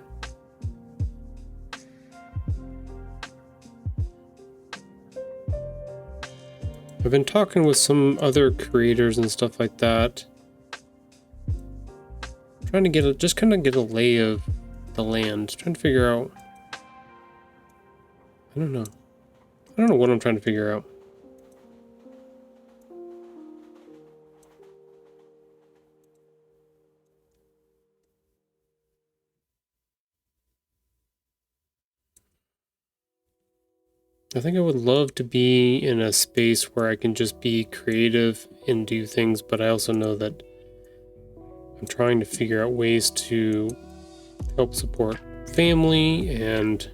I've been talking with some other creators and stuff like that. Trying to get just kind of get a lay of the land. Trying to figure out. I don't know. I don't know what I'm trying to figure out. I think I would love to be in a space where I can just be creative and do things, but I also know that I'm trying to figure out ways to help support family and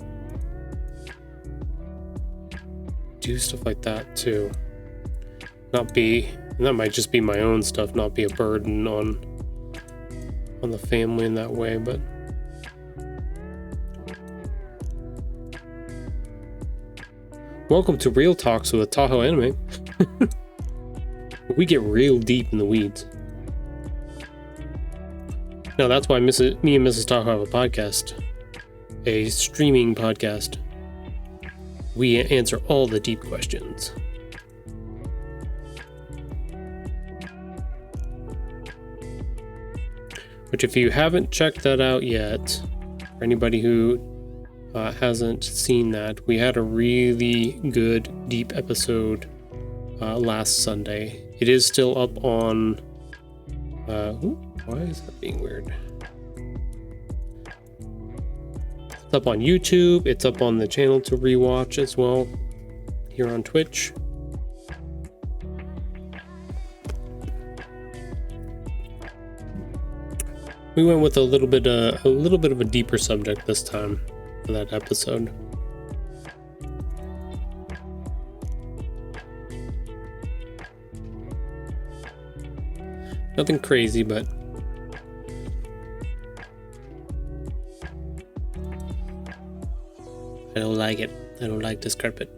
do stuff like that too. And that might just be my own stuff, not be a burden on the family in that way, but welcome to Real Talks with Tahoe Anime. We get real deep in the weeds. Now that's why me and Mrs. Tahoe have a podcast, a streaming podcast. We answer all the deep questions. Which, if you haven't checked that out yet, for anybody who hasn't seen that, we had a really good deep episode last Sunday. It is still up on why is that being weird? It's up on YouTube, it's up on the channel to rewatch as well here on Twitch. We went with a little bit of a deeper subject this time for that episode. Nothing crazy, but I don't like it. I don't like this carpet.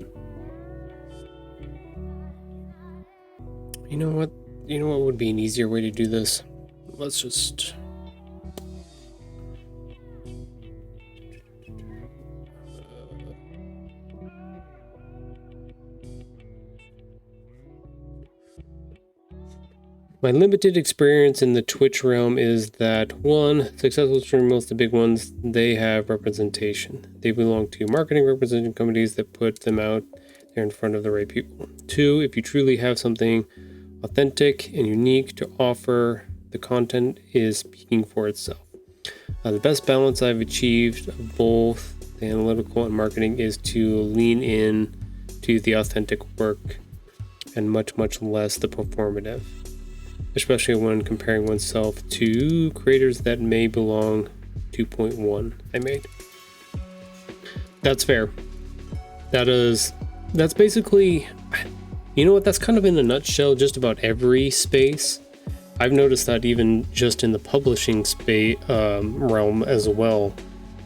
You know what? You know what would be an easier way to do this? Let's just... My limited experience in the Twitch realm is that, one, successful streamers, the big ones, they have representation. They belong to marketing representation companies that put them out there in front of the right people. Two, if you truly have something authentic and unique to offer, the content is speaking for itself. The best balance I've achieved of both the analytical and marketing is to lean in to the authentic work and much, much less the performative, especially when comparing oneself to creators that may belong 2.1 I made. That's fair. That's basically, you know what, that's kind of in a nutshell just about every space. I've noticed that even just in the publishing space realm as well,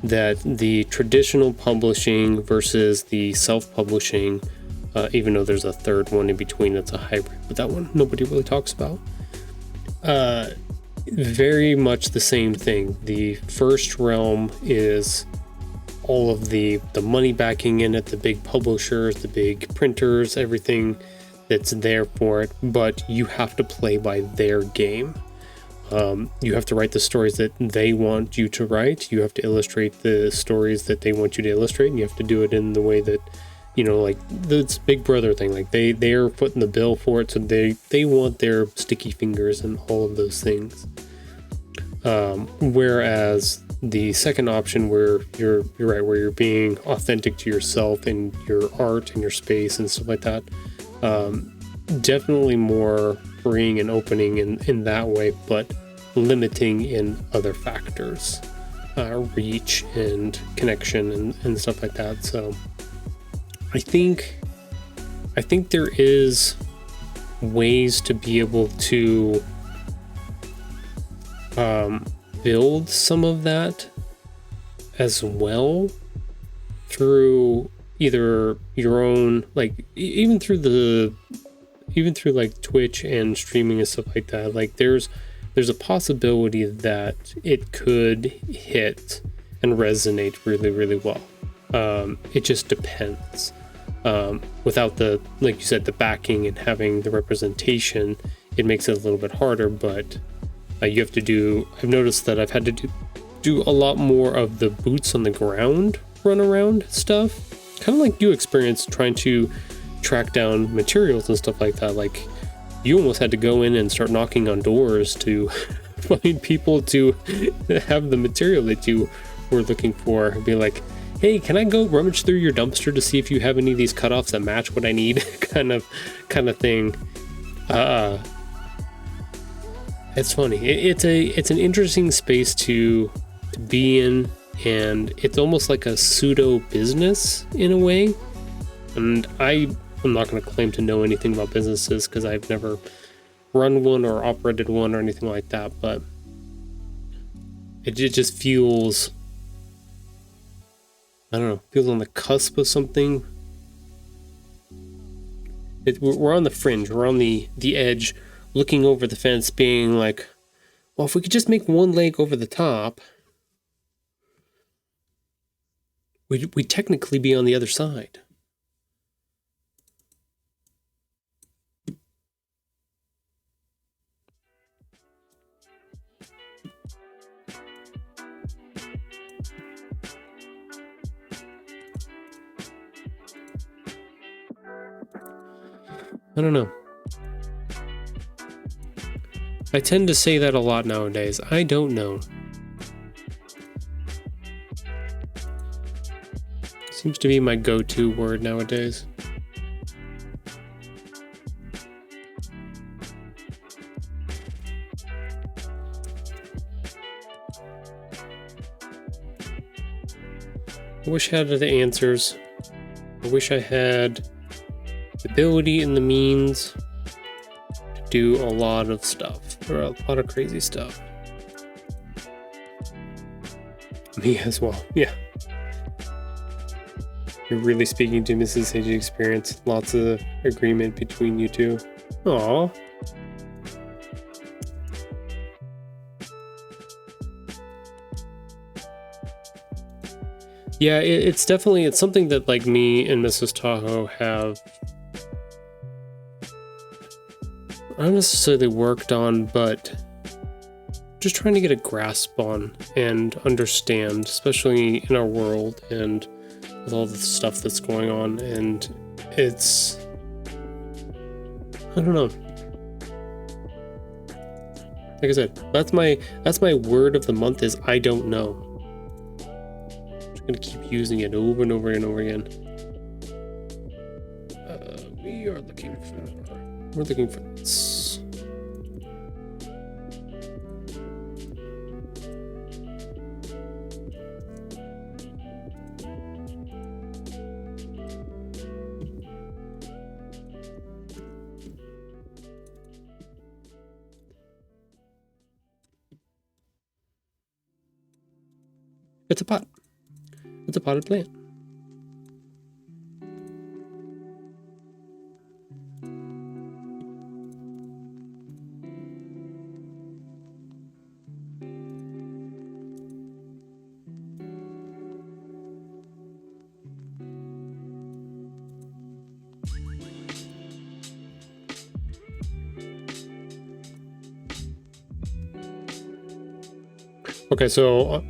that the traditional publishing versus the self-publishing, even though there's a third one in between that's a hybrid, but that one nobody really talks about. Very much the same thing. The first realm is all of the money backing in it, the big publishers, the big printers, everything that's there for it, but you have to play by their game. You have to write the stories that they want you to write. You have to illustrate the stories that they want you to illustrate, and you have to do it in the way that, you know, like this Big Brother thing, like they're footing the bill for it, so they want their sticky fingers and all of those things. Whereas the second option, where you're right, where you're being authentic to yourself and your art and your space and stuff like that, definitely more freeing and opening in that way, but limiting in other factors, reach and connection and stuff like that. So I think there is ways to be able to build some of that as well through either your own, like even through like Twitch and streaming and stuff like that. Like there's a possibility that it could hit and resonate really, really well. It just depends. Without the, like you said, the backing and having the representation, it makes it a little bit harder, but you have to do, I've noticed that I've had to do a lot more of the boots on the ground run around stuff, kind of like you experienced trying to track down materials and stuff like that. Like you almost had to go in and start knocking on doors to find people to have the material that you were looking for, and be like, hey, can I go rummage through your dumpster to see if you have any of these cutoffs that match what I need? kind of thing. It's funny. It's an interesting space to be in, and it's almost like a pseudo business in a way. And I'm not going to claim to know anything about businesses because I've never run one or operated one or anything like that, but it just feels, I don't know, feels on the cusp of something. We're on the fringe, we're on the edge, looking over the fence, being like, well, if we could just make one leg over the top, we'd technically be on the other side. I don't know. I tend to say that a lot nowadays. I don't know. Seems to be my go-to word nowadays. I wish I had the answers. I wish I had the ability and the means to do a lot of stuff, or a lot of crazy stuff. Me as well, yeah. You're really speaking to Mrs. Sage experience. Lots of agreement between you two. Aww. Yeah, it's something that like me and Mrs. Tahoe have not necessarily worked on, but just trying to get a grasp on and understand, especially in our world and with all the stuff that's going on. And it's, I don't know. Like I said, that's my word of the month is I don't know. I'm gonna keep using it over and over and over again. We're looking for this. It's a pot. It's a potted plant. Okay, so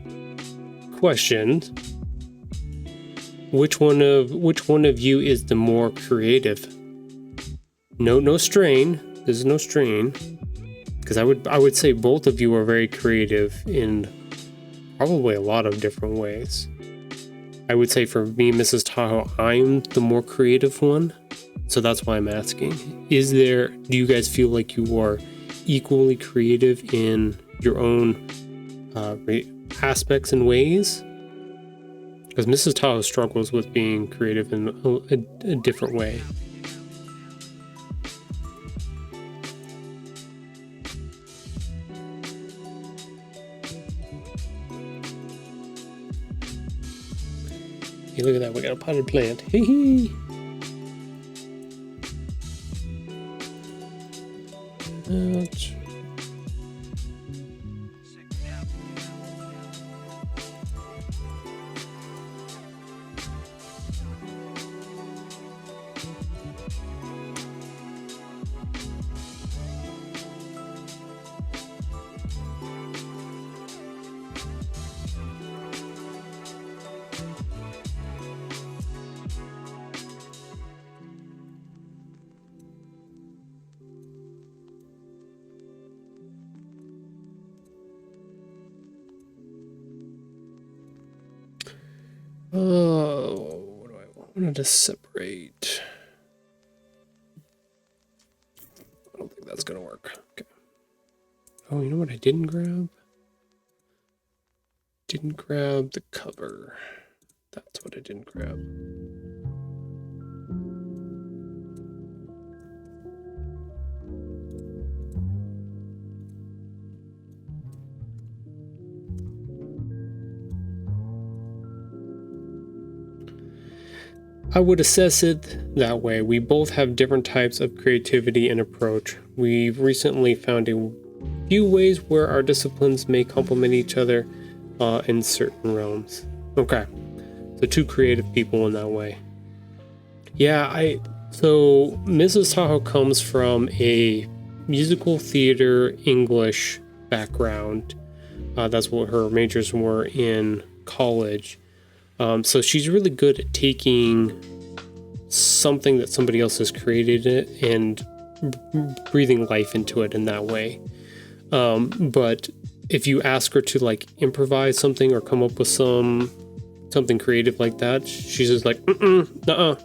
question. Which one of you is the more creative? No strain. There's no strain. Because I would say both of you are very creative in probably a lot of different ways. I would say for me, Mrs. Tahoe, I'm the more creative one. So that's why I'm asking. Do you guys feel like you are equally creative in your own aspects and ways? Because Mrs. Tahoe struggles with being creative in a different way. Hey, look at that, we got a potted plant. Hee hee! Ouch. wanted to separate. I don't think that's gonna work. Okay. Oh, you know what I didn't grab? Didn't grab the cover. That's what I didn't grab. I would assess it that way. We both have different types of creativity and approach. We've recently found a few ways where our disciplines may complement each other in certain realms. Okay, so two creative people in that way. Yeah, so Mrs. Tahoe comes from a musical theater English background. That's what her majors were in college. So she's really good at taking something that somebody else has created and breathing life into it in that way. But if you ask her to like improvise something or come up with something creative like that, she's just like, nope.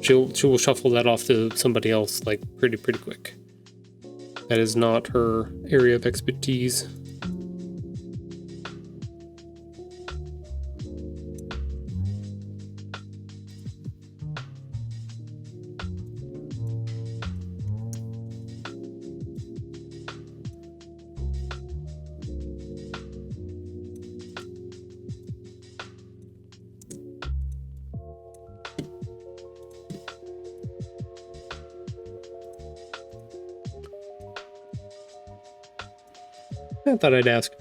She will shuffle that off to somebody else like pretty quick. That is not her area of expertise. I thought I'd ask.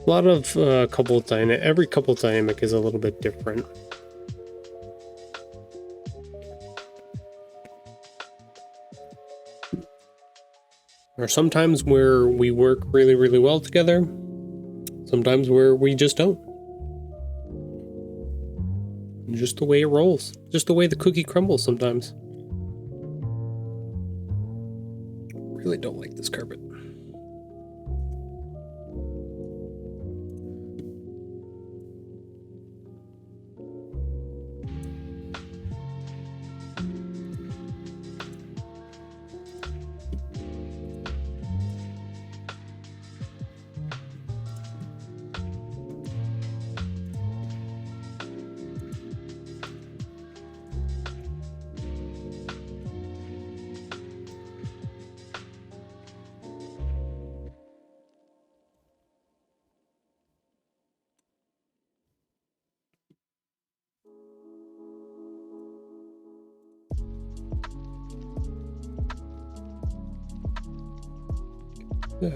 A lot of every couple dynamic is a little bit different. There are sometimes where we work really well together, sometimes where we just don't. Just the way it rolls, just the way the cookie crumbles sometimes. Really don't like this carpet. So,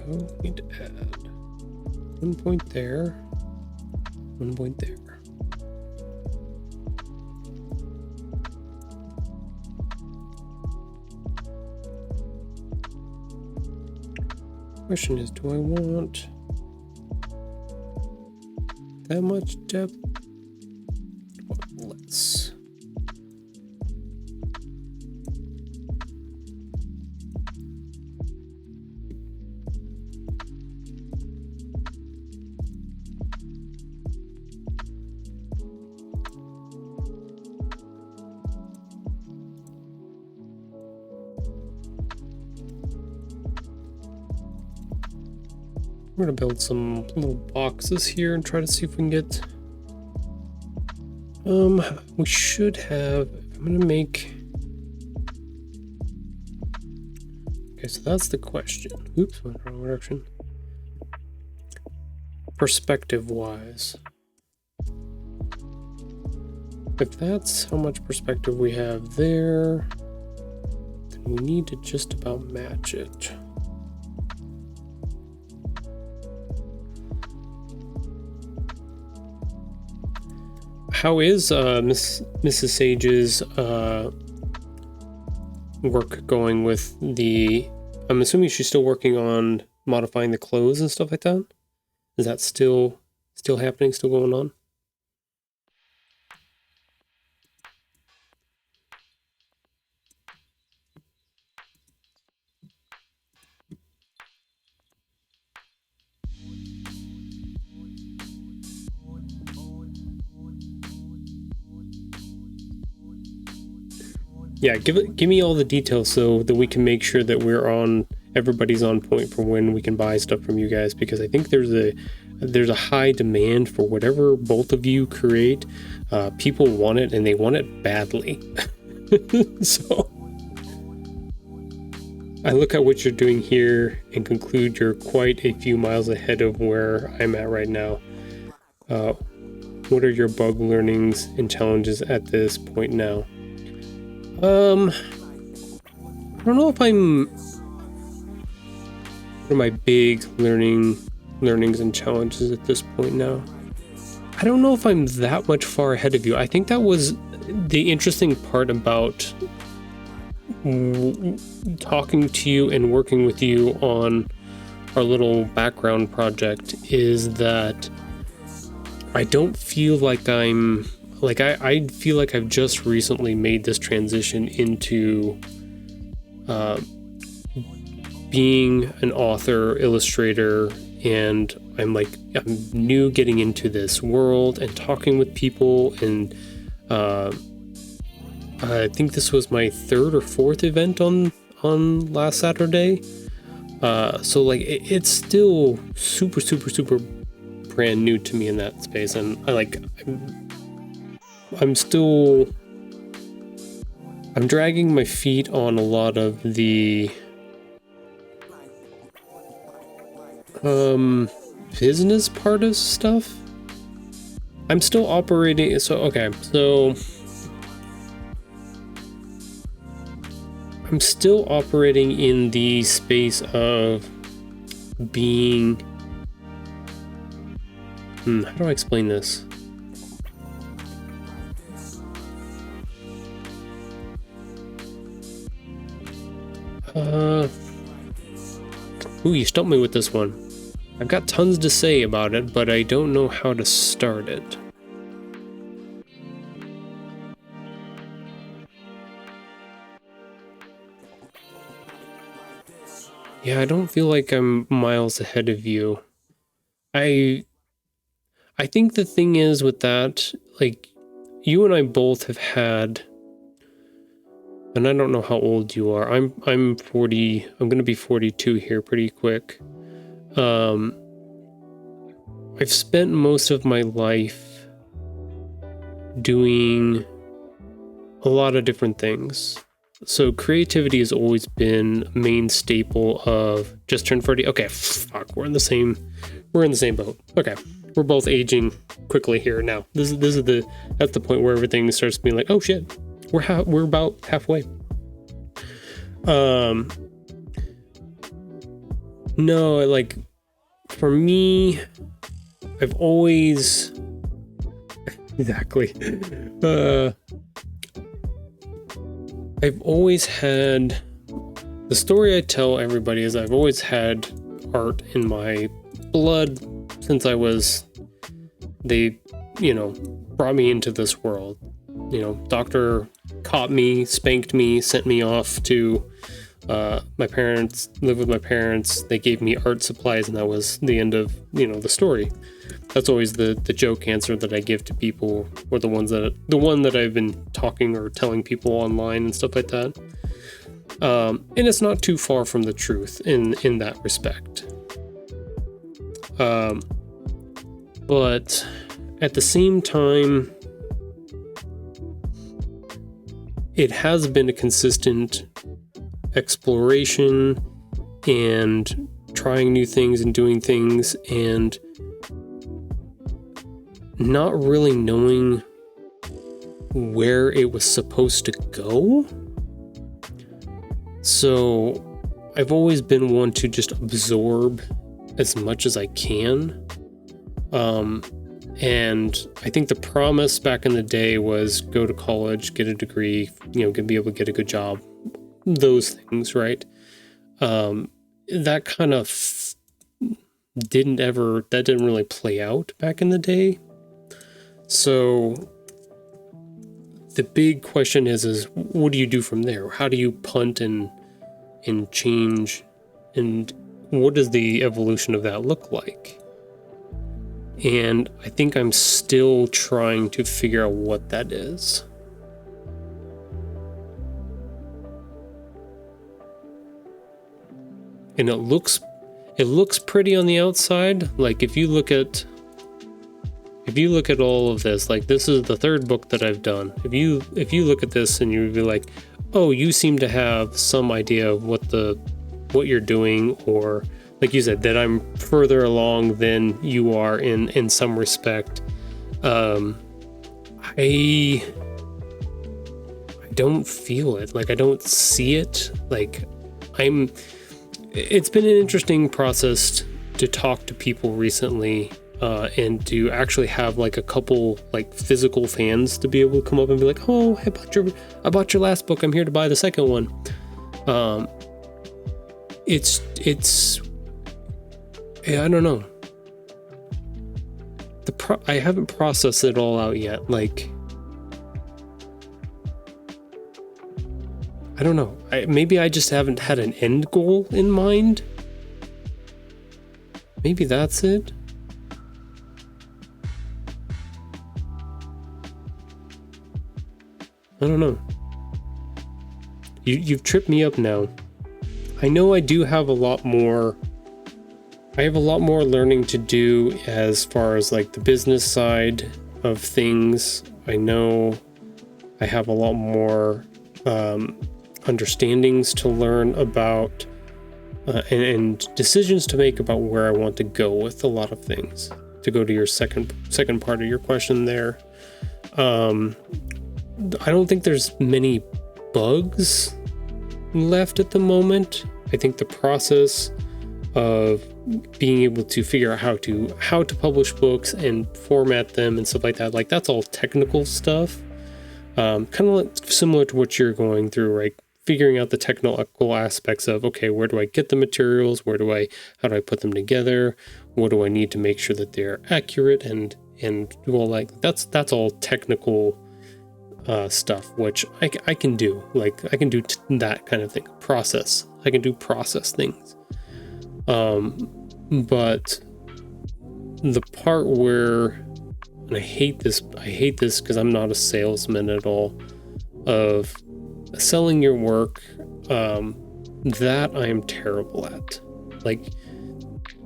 need to add 1 point there, 1 point there. Question is, do I want that much depth? Let's. We're gonna build some little boxes here and try to see if we can get. We should have. I'm gonna make. Okay, so that's the question. Oops, went the wrong direction. Perspective-wise, if that's how much perspective we have there, then we need to just about match it. How is Mrs. Sage's work going with the... I'm assuming she's still working on modifying the clothes and stuff like that? Is that still happening, still going on? yeah, give me all the details so that we can make sure that everybody's on point for when we can buy stuff from you guys, because I think there's a high demand for whatever both of you create. People want it, and they want it badly. So I look at what you're doing here and conclude you're quite a few miles ahead of where I'm at right now. What are your bug learnings and challenges at this point now? I don't know if what are my big learnings and challenges at this point now? I don't know if I'm that much far ahead of you. I think that was the interesting part about talking to you and working with you on our little background project, is that I don't feel like I feel like I've just recently made this transition into being an author, illustrator, and I'm new getting into this world and talking with people, and I think this was my third or fourth event on last Saturday. So like it's still super brand new to me in that space, and I'm dragging my feet on a lot of the business part of stuff. I'm still operating, so I'm still operating in the space of being how do I explain this? Ooh, you stumped me with this one. I've got tons to say about it, but I don't know how to start it. Yeah, I don't feel like I'm miles ahead of you. I think the thing is with that, like, you and I both have had, and I don't know how old you are. I'm 40. I'm gonna be 42 here pretty quick. I've spent most of my life doing a lot of different things. So creativity has always been a main staple of just turned 40. Okay, fuck, we're in the same boat. Okay. We're both aging quickly here now. That's the point where everything starts being like, oh shit, we're about halfway. No, like, for me, I've always exactly. I've always had, the story I tell everybody is I've always had art in my blood since they brought me into this world. Doctor caught me, spanked me, sent me off to my parents, live with my parents. They gave me art supplies, and that was the end of, the story. That's always the joke answer that I give to people, or the one that I've been talking or telling people online and stuff like that. And it's not too far from the truth in that respect. But at the same time, it has been a consistent exploration and trying new things and doing things and not really knowing where it was supposed to go. So I've always been one to just absorb as much as I can. And I think the promise back in the day was go to college, get a degree, be able to get a good job, those things, right? That kind of didn't really play out back in the day. So the big question is what do you do from there? How do you punt and change, and what does the evolution of that look like? And I think I'm still trying to figure out what that is. and it looks pretty on the outside. Like if you look at all of this, like this is the third book that I've done. If you look at this and you'd be like, oh, you seem to have some idea of what you're doing, or like you said, that I'm further along than you are in some respect. I don't feel it. Like I don't see it. Like it's been an interesting process to talk to people recently, and to actually have like a couple like physical fans to be able to come up and be like, oh, I bought your last book, I'm here to buy the second one. It's I don't know. I haven't processed it all out yet. Like, I don't know. Maybe I just haven't had an end goal in mind. Maybe that's it. I don't know. You've tripped me up now. I know I do have a lot more. I have a lot more learning to do as far as like the business side of things. I know I have a lot more understandings to learn about, and decisions to make about where I want to go with a lot of things. To go to your second part of your question there, I don't think there's many bugs left at the moment. I think the process of being able to figure out how to publish books and format them and stuff like that, like that's all technical stuff, kind of like similar to what you're going through, right? Figuring out the technical aspects of, okay, where do I get the materials, how do I put them together, what do I need to make sure that they're accurate, and well, like that's all technical stuff, which I can do. Like I can do that kind of thing. I can do process things. But the part where, and I hate this because I'm not a salesman at all, of selling your work, that I am terrible at. Like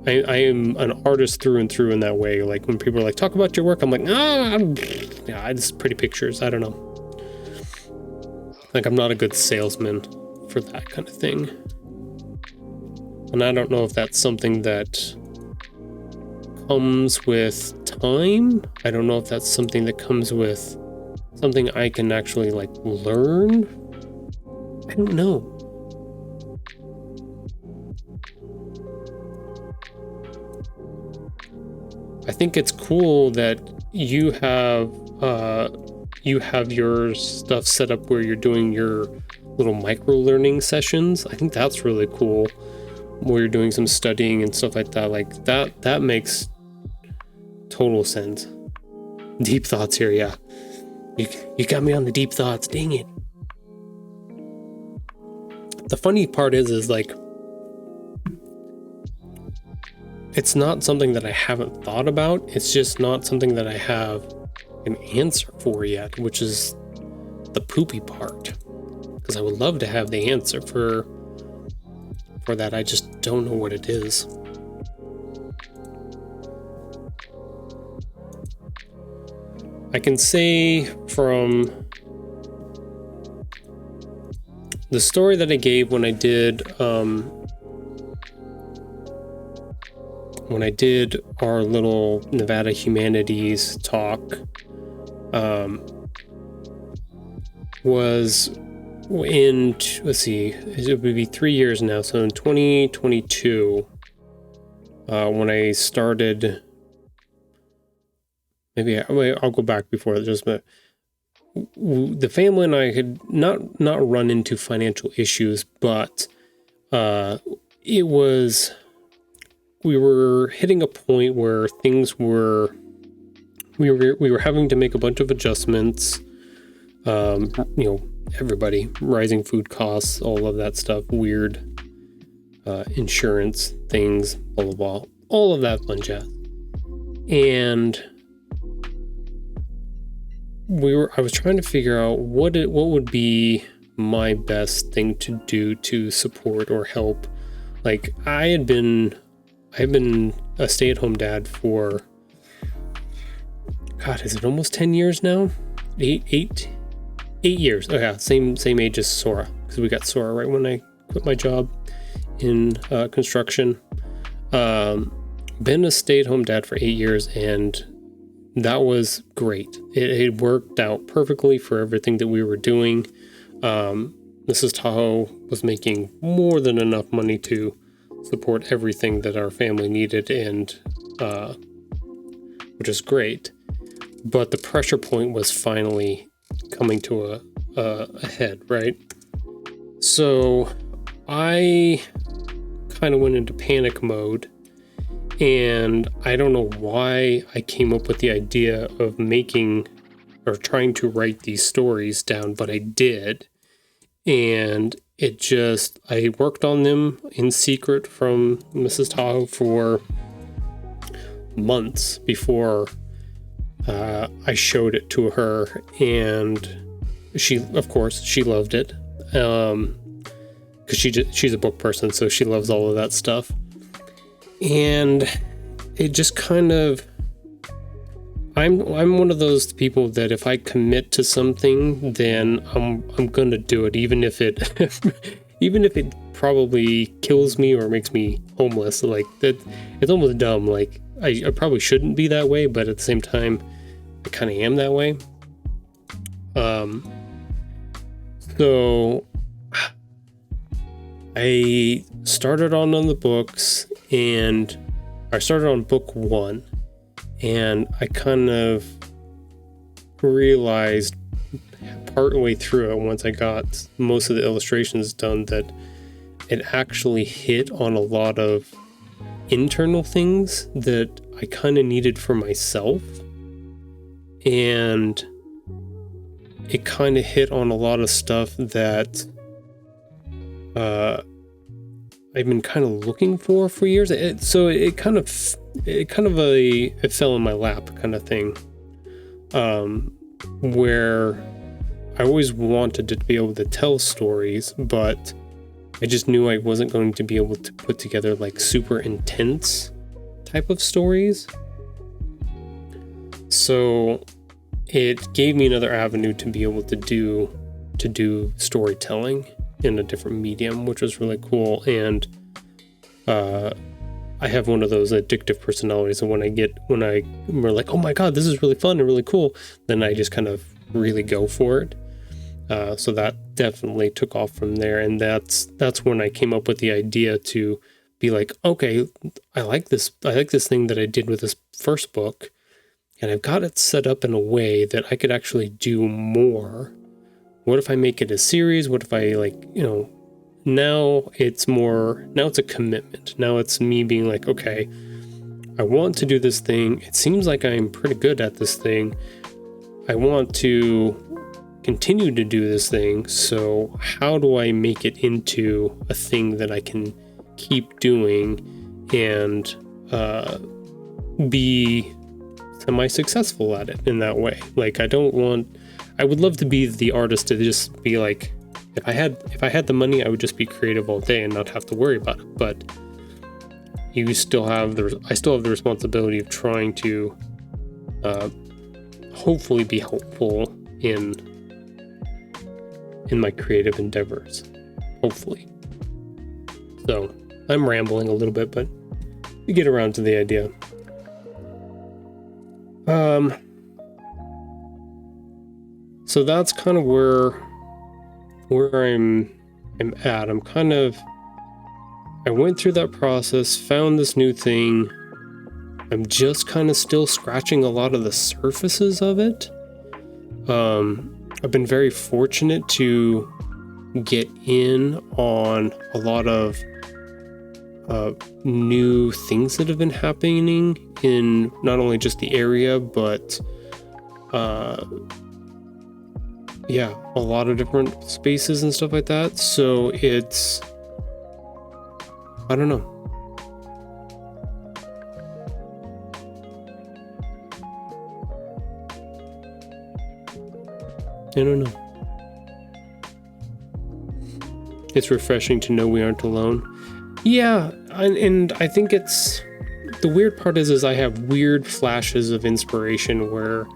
I am an artist through and through in that way. Like when people are like, talk about your work, I'm like, it's pretty pictures. I don't know. Like I'm not a good salesman for that kind of thing. And I don't know if that's something that comes with time. I don't know if that's something that comes with something I can actually like learn. I don't know. I think it's cool that you have your stuff set up where you're doing your little micro learning sessions. I think that's really cool, where you're doing some studying and stuff like that. Like that makes total sense. Deep thoughts here, yeah. You got me on the deep thoughts, dang it. The funny part is like, it's not something that I haven't thought about. It's just not something that I have an answer for yet, which is the poopy part. Because I would love to have the answer for that. I just don't know what it is. I can say from the story that I gave when I did our little Nevada Humanities talk, was in, let's see, it would be 3 years now. So in 2022, when I started, maybe I'll go back before that just a minute. The family and I had not run into financial issues, but we were hitting a point where things were, we were having to make a bunch of adjustments. Everybody, rising food costs, all of that stuff, weird insurance things, blah blah blah, all of that fun jazz. And I was trying to figure out what would be my best thing to do to support or help Like I've been a stay-at-home dad for, God, is it almost 10 years now? Eight years. Oh yeah, same age as Sora, because we got Sora right when I quit my job in construction. Been a stay-at-home dad for 8 years, and that was great. It worked out perfectly for everything that we were doing. Mrs. Tahoe was making more than enough money to support everything that our family needed, and which is great. But the pressure point was finally coming to a head, right? So I kind of went into panic mode, and I don't know why I came up with the idea of making or trying to write these stories down, but I did. And I worked on them in secret from Mrs. Tahoe for months before I showed it to her, and she loved it, because she's a book person, so she loves all of that stuff. And it just kind of, I'm one of those people that if I commit to something, then I'm gonna do it, even if it probably kills me or makes me homeless. Like that, it's almost dumb. Like I probably shouldn't be that way, but at the same time, I kind of am that way. So I started on the books, and I started on book 1, and I kind of realized partway through it, once I got most of the illustrations done, that it actually hit on a lot of internal things that I kind of needed for myself. And it kind of hit on a lot of stuff that I've been kind of looking for years. It fell in my lap kind of thing, where I always wanted to be able to tell stories, but I just knew I wasn't going to be able to put together like super intense type of stories. So it gave me another avenue to be able to do storytelling in a different medium, which was really cool. And I have one of those addictive personalities, and when we're like, oh my god, this is really fun and really cool, then I just kind of really go for it. So that definitely took off from there, and that's when I came up with the idea to be like, okay, I like this thing that I did with this first book, and I've got it set up in a way that I could actually do more. What if I make it a series? What if I now it's a commitment. Now it's me being like, okay, I want to do this thing. It seems like I'm pretty good at this thing. I want to continue to do this thing. So how do I make it into a thing that I can keep doing and be semi-successful at it in that way? Like, I would love to be the artist to just be like, if I had the money, I would just be creative all day and not have to worry about it. But I still have the responsibility of trying to hopefully be helpful in my creative endeavors. Hopefully. So I'm rambling a little bit, but you get around to the idea. So that's kind of where I'm at. I went through that process, found this new thing. I'm just kind of still scratching a lot of the surfaces of it. I've been very fortunate to get in on a lot of new things that have been happening in not only just the area, but a lot of different spaces and stuff like that. So it's, I don't know. I don't know. It's refreshing to know we aren't alone. Yeah, and I think it's the weird part is I have weird flashes of inspiration where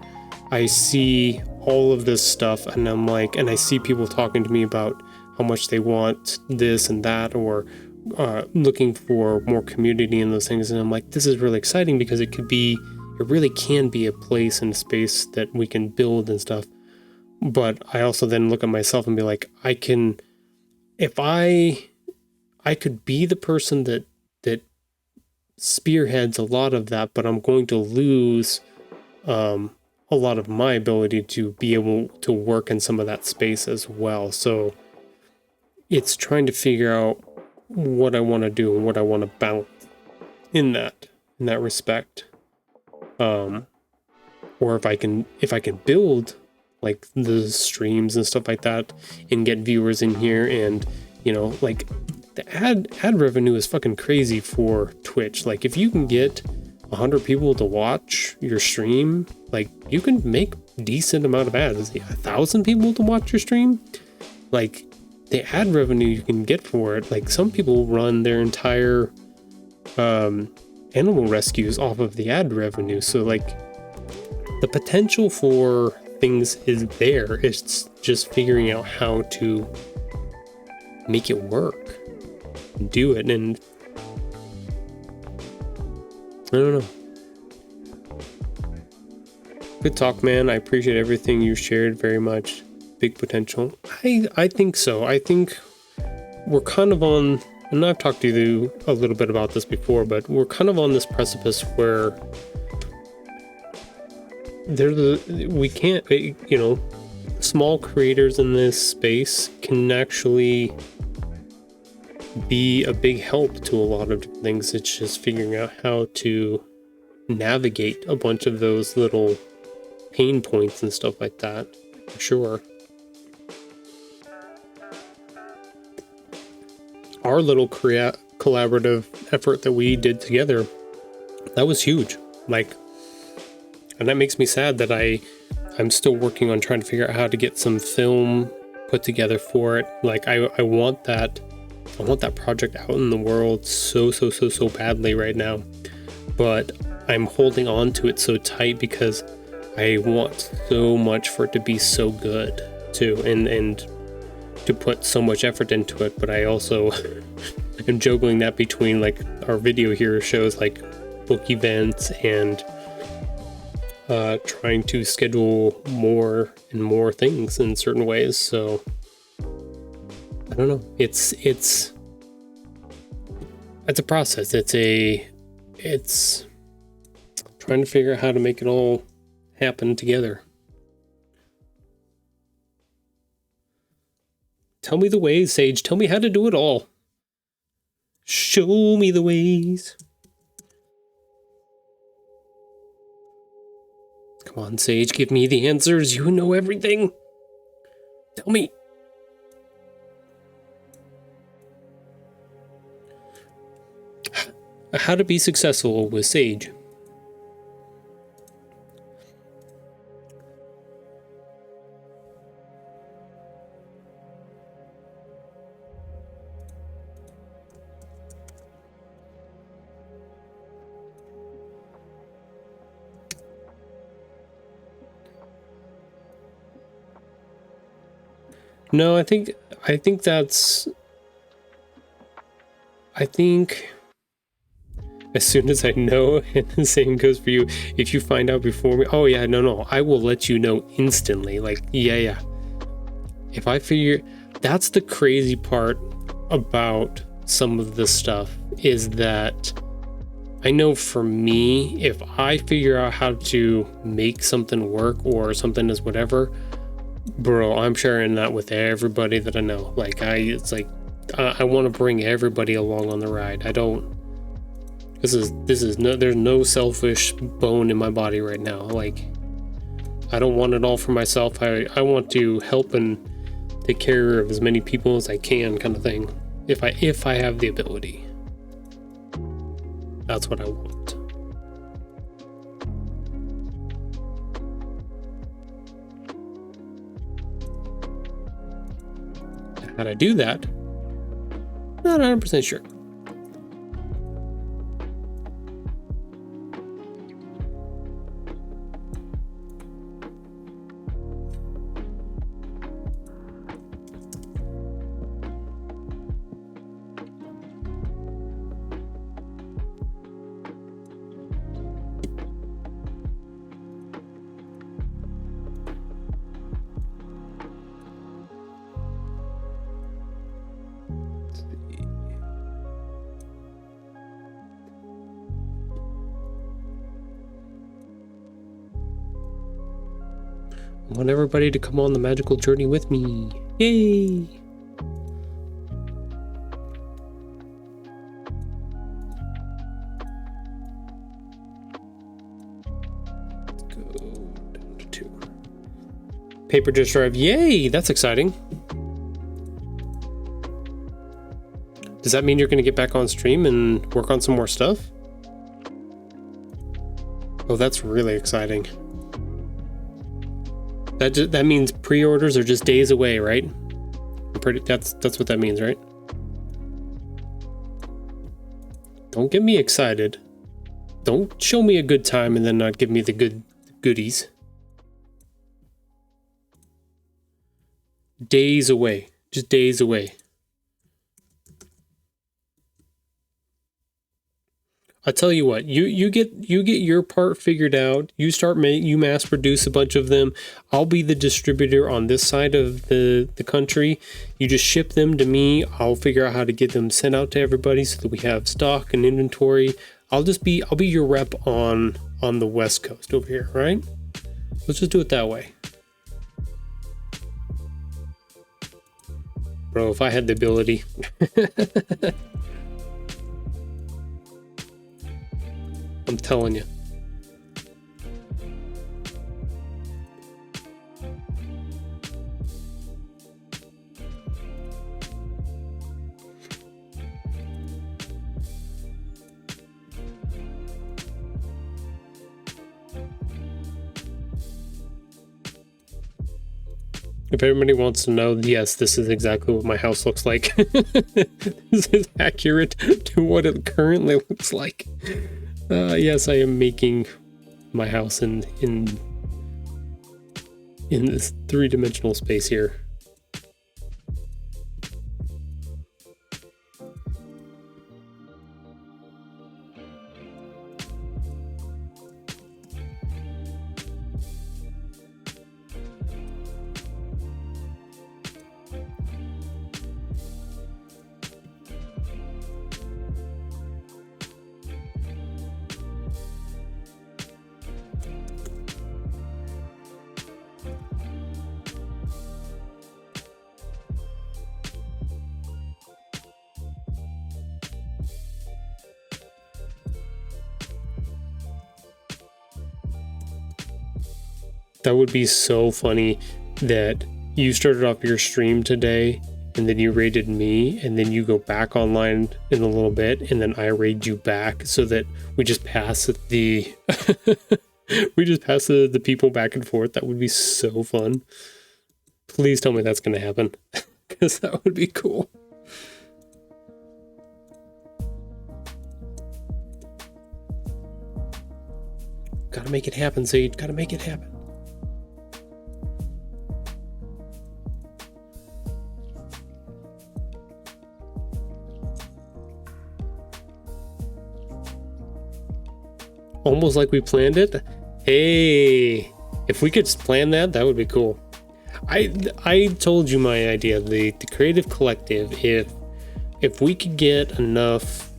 I see all of this stuff and I'm like, and I see people talking to me about how much they want this and that, or looking for more community in those things, and I'm like, this is really exciting because it really can be a place and a space that we can build and stuff. But I also then look at myself and be like, if I could be the person that spearheads a lot of that, but I'm going to lose a lot of my ability to be able to work in some of that space as well. So it's trying to figure out what I want to do and what I want to balance in that respect. Or if I can build like the streams and stuff like that and get viewers in here, and like the ad revenue is fucking crazy for Twitch. Like if you can get 100 people to watch your stream, like you can make decent amount of ads. 1,000 people to watch your stream, like the ad revenue you can get for it. Like some people run their entire animal rescues off of the ad revenue. So like the potential for things is there. It's just figuring out how to make it work, do it. And I don't know. Good talk, man. I appreciate everything you shared very much. Big potential. I think so. I think we're kind of on, and I've talked to you a little bit about this before, but we're kind of on this precipice where we can't, small creators in this space can actually be a big help to a lot of different things. It's just figuring out how to navigate a bunch of those little pain points and stuff like that, for sure. Our little collaborative effort that we did together, that was huge. Like, and that makes me sad that I'm still working on trying to figure out how to get some film put together for it. Like I want that project out in the world so badly right now, but I'm holding on to it so tight because I want so much for it to be so good too, and to put so much effort into it. But I also am juggling that between like our video here shows like book events and trying to schedule more and more things in certain ways. So I don't know. It's a process. It's trying to figure out how to make it all happen together. Tell me the ways, Sage. Tell me how to do it all. Show me the ways. Come on, Sage, give me the answers. You know everything. Tell me. How to be successful with Sage. No, I think as soon as I know, and the same goes for you, if you find out before me, oh yeah, no, I will let you know instantly. Like, yeah. If I figure, that's the crazy part about some of this stuff, is that I know for me, if I figure out how to make something work or something is whatever, bro, I'm sharing that with everybody that I know. Like, I want to bring everybody along on the ride. There's no selfish bone in my body right now. Like, I don't want it all for myself. I want to help and take care of as many people as I can, kind of thing. If I have the ability. That's what I want. How to do that? Not 100% sure. I want everybody to come on the magical journey with me. Yay! Let's go down to 2. Paper disk drive. Yay! That's exciting. Does that mean you're going to get back on stream and work on some more stuff? Oh, that's really exciting. That means pre-orders are just days away, right? That's what that means, right? Don't get me excited. Don't show me a good time and then not give me the goodies. Days away. Just days away. I tell you what, you get your part figured out. You you mass produce a bunch of them. I'll be the distributor on this side of the country. You just ship them to me. I'll figure out how to get them sent out to everybody so that we have stock and inventory. I'll be your rep on the West Coast over here, right? Let's just do it that way. Bro, if I had the ability. I'm telling you. If everybody wants to know, yes, this is exactly what my house looks like. This is accurate to what it currently looks like. Yes, I am making my house in this 3-dimensional space here. That would be so funny that you started off your stream today and then you raided me and then you go back online in a little bit and then I raid you back so that we just pass the the people back and forth. That would be so fun. Please tell me that's going to happen because that would be cool. Gotta make it happen, Zaid. Gotta make it happen. Almost like we planned it. Hey, if we could plan that, that would be cool. I told you my idea, the creative collective. If we could get enough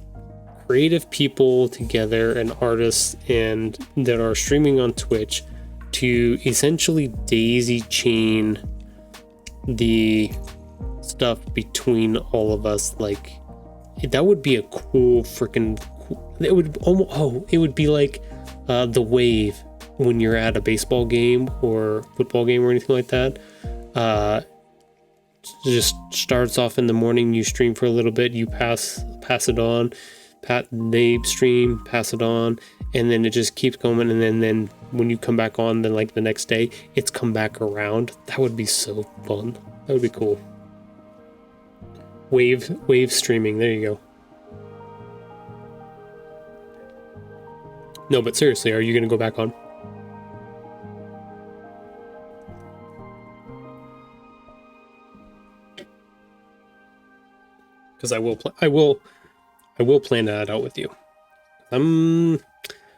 creative people together and artists and that are streaming on Twitch to essentially daisy chain the stuff between all of us, like that would be a cool freaking. It would almost, it would be like the wave when you're at a baseball game or football game or anything like that. Just starts off in the morning, you stream for a little bit, you pass it on, they stream, pass it on, and then it just keeps going, and then when you come back on, then like the next day, it's come back around. That would be so fun. That would be cool. Wave streaming, there you go. No, but seriously, are you going to go back on? Because I will plan that out with you. I'm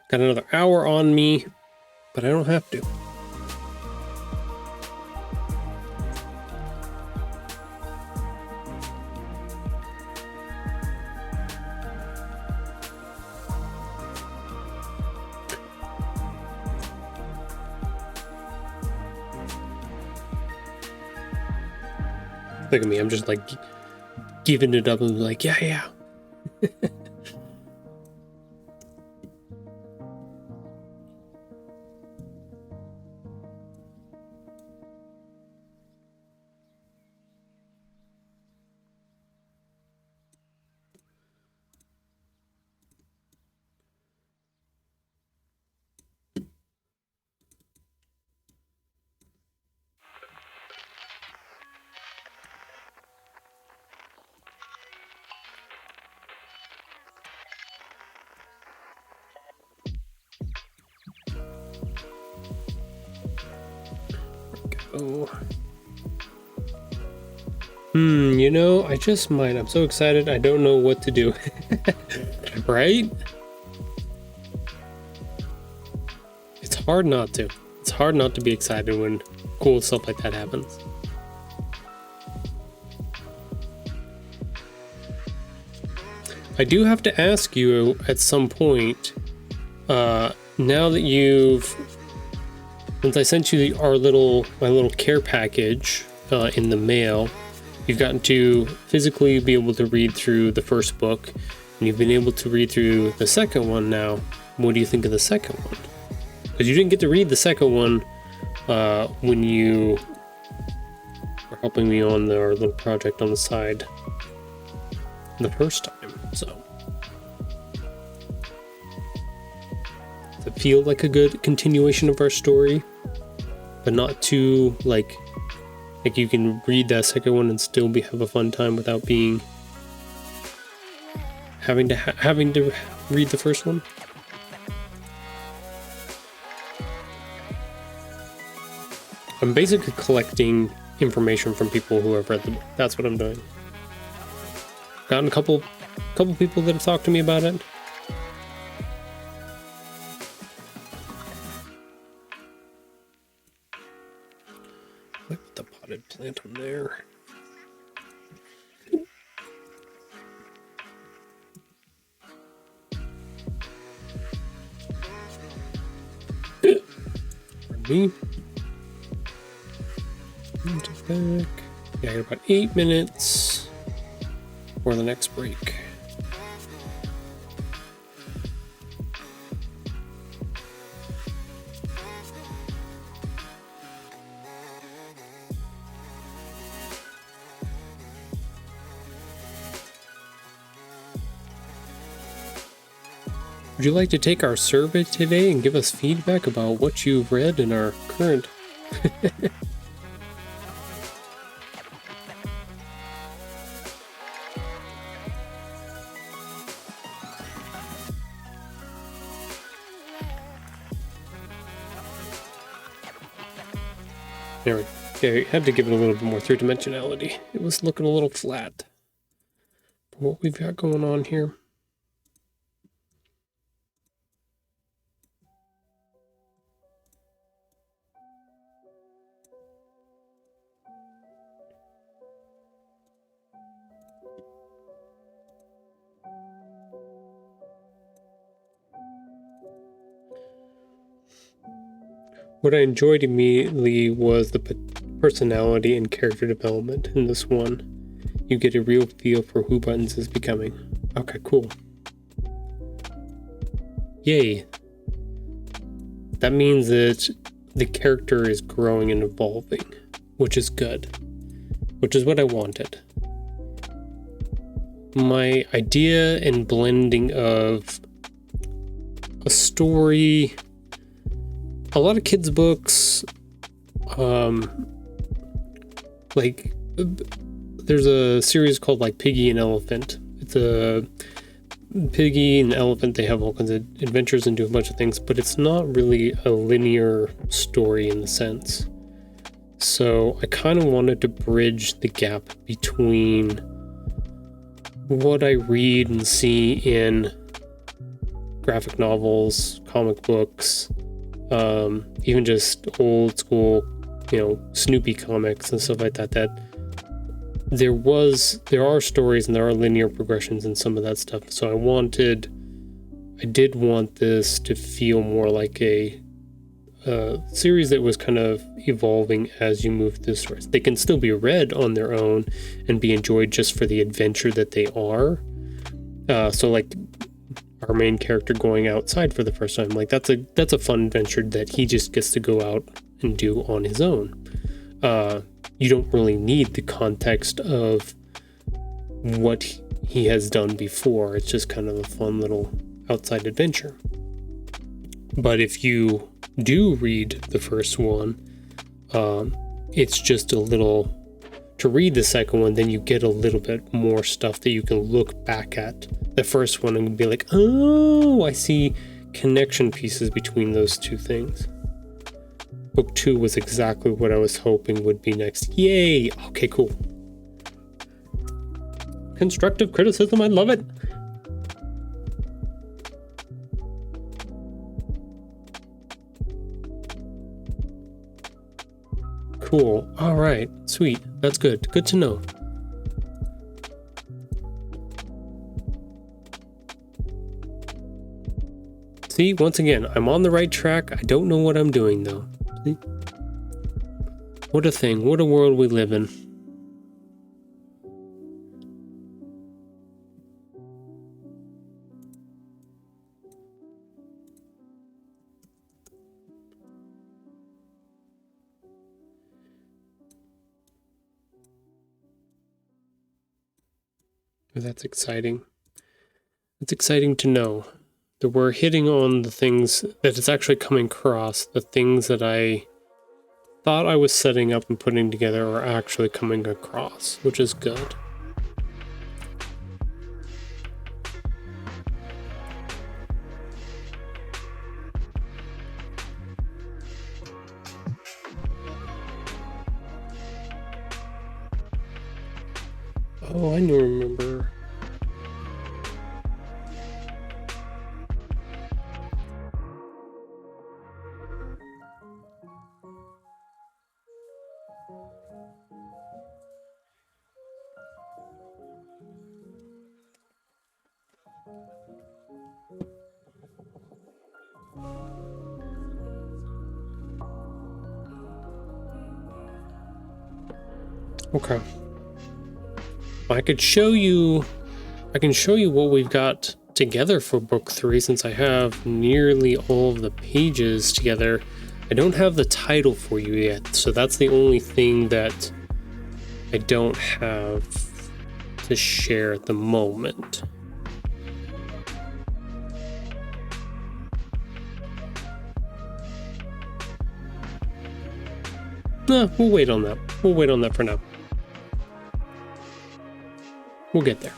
got another hour on me, but I don't have to. Look at me, I'm just like giving it up and like, yeah. Oh. You know, I just might. I'm so excited. I don't know what to do. Right? It's hard not to. It's hard not to be excited when cool stuff like that happens. I do have to ask you at some point, now that since I sent you my little care package in the mail, you've gotten to physically be able to read through the first book, and you've been able to read through the second one now. What do you think of the second one? Because you didn't get to read the second one when you were helping me on our little project on the side the first time, so. Does it feel like a good continuation of our story? But not too, like you can read that second one and still have a fun time without having to read the first one? I'm basically collecting information from people who have read the book. That's what I'm doing. Gotten a couple people that have talked to me about it. Look at the potted plant on there. Pardon me. Back. Yeah, I got about 8 minutes for the next break. Would you like to take our survey today and give us feedback about what you've read in our current... There we go. Okay, had to give it a little bit more three-dimensionality. It was looking a little flat. For what we've got going on here. What I enjoyed immediately was the personality and character development in this one. You get a real feel for who Buttons is becoming. Okay, cool. Yay. That means that the character is growing and evolving, which is good. Which is what I wanted. My idea and blending of a story... A lot of kids' books, like, there's a series called, like, Piggy and Elephant. It's a Piggy and Elephant, they have all kinds of adventures and do a bunch of things, but it's not really a linear story in the sense. So I kind of wanted to bridge the gap between what I read and see in graphic novels, comic books, even just old school, Snoopy comics and stuff like that, there are stories and there are linear progressions in some of that stuff. So I did want this to feel more like a a series that was kind of evolving as you move through the stories. They can still be read on their own and be enjoyed just for the adventure that they are. So like our main character going outside for the first time, like that's a fun adventure that he just gets to go out and do on his own. You don't really need the context of what he has done before. It's just kind of a fun little outside adventure. But if you do read the first one, it's just a little, to read the second one, then you get a little bit more stuff that you can look back at the first one and be like, oh, I see connection pieces between those two things. Book 2 was exactly what I was hoping would be next. Yay! Okay, cool. Constructive criticism, I love it. Cool. All right. Sweet. That's good. Good to know. See, once again, I'm on the right track. I don't know what I'm doing, though. See? What a thing. What a world we live in. That's exciting. It's exciting to know that we're hitting on the things that it's actually coming across. The things that I thought I was setting up and putting together are actually coming across, which is good. Oh, I remember. Okay. I can show you what we've got together for book 3 since I have nearly all of the pages together. I don't have the title for you yet, so that's the only thing that I don't have to share at the moment. No, we'll wait on that. We'll wait on that for now. We'll get there.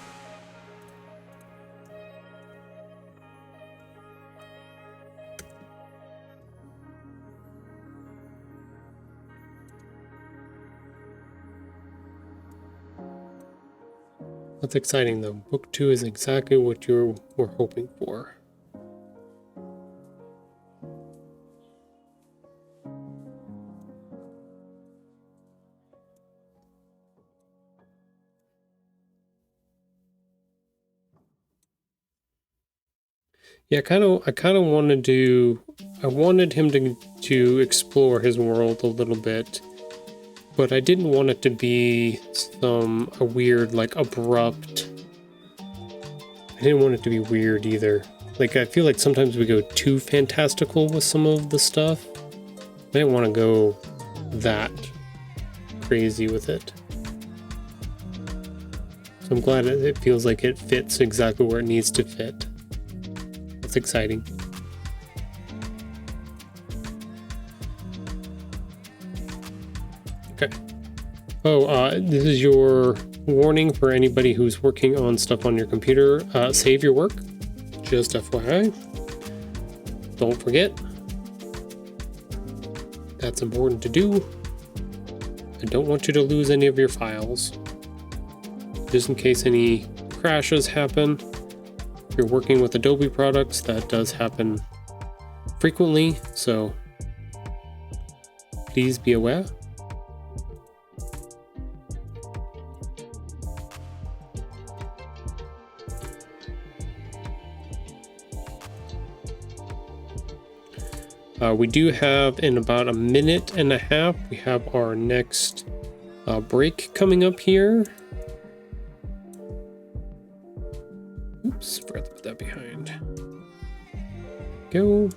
That's exciting though. Book 2 is exactly what you were hoping for. Yeah, I kind of wanted him to explore his world a little bit, but I didn't want it to be a weird, like, abrupt. I didn't want it to be weird either. Like, I feel like sometimes we go too fantastical with some of the stuff. I didn't want to go that crazy with it. So I'm glad it feels like it fits exactly where it needs to fit. That's exciting. Okay. Oh, this is your warning for anybody who's working on stuff on your computer. Save your work. Just FYI. Don't forget. That's important to do. I don't want you to lose any of your files. Just in case any crashes happen. If you're working with Adobe products, that does happen frequently, so please be aware. We do have in about a minute and a half, we have our next break coming up here. Oops, forgot to put that behind. Go.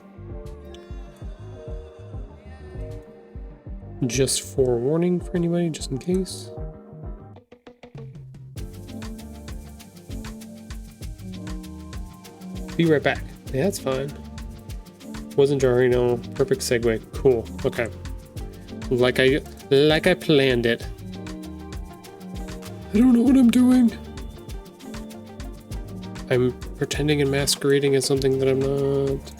Just forewarning for anybody, just in case. Be right back. Yeah, that's fine. Wasn't jarring, no. Perfect segue. Cool. Okay. Like I planned it. I don't know what I'm doing. I'm pretending and masquerading as something that I'm not.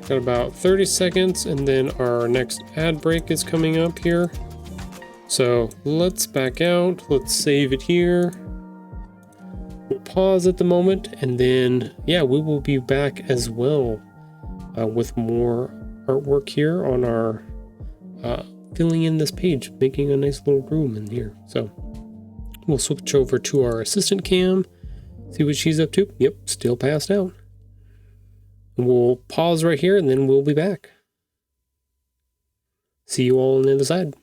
Got about 30 seconds and then our next ad break is coming up here. So let's back out. Let's save it here. We'll pause at the moment and then, yeah, we will be back as well with more artwork here on our filling in this page, making a nice little room in here. So we'll switch over to our assistant cam, see what she's up to. Yep, still passed out. We'll pause right here and then we'll be back. See you all on the other side.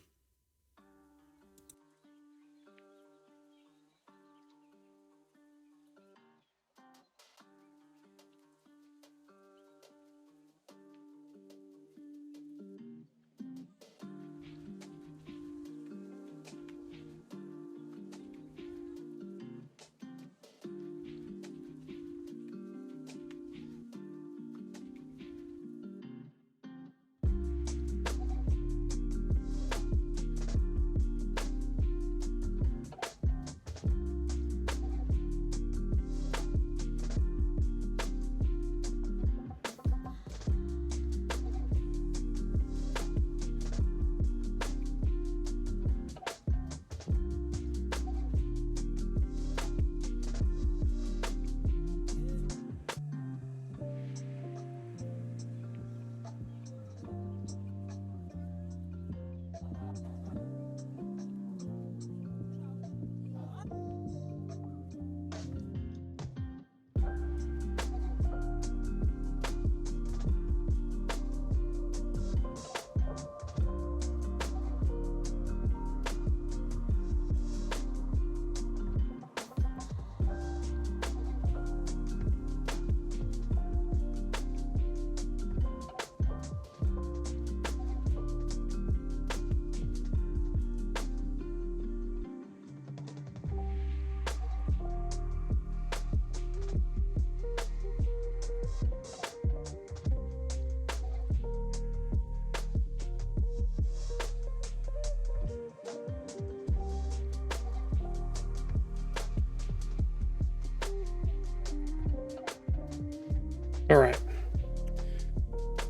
All right.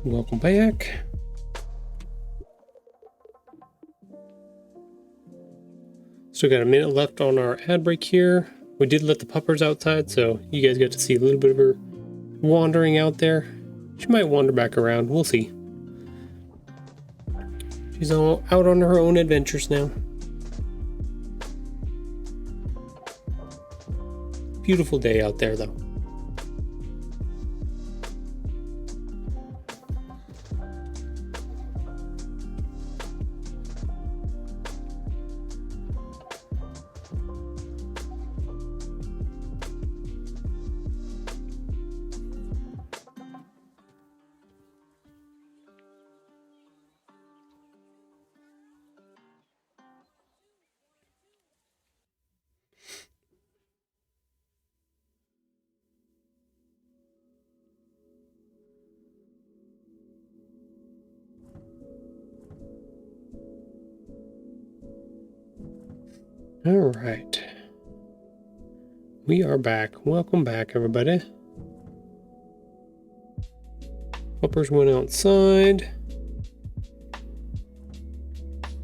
Welcome back. Still got a minute left on our ad break here. We did let the puppers outside, so you guys got to see a little bit of her wandering out there. She might wander back around. We'll see. She's all out on her own adventures now. Beautiful day out there, though. All right. We are back. Welcome back, everybody. Puppers went outside.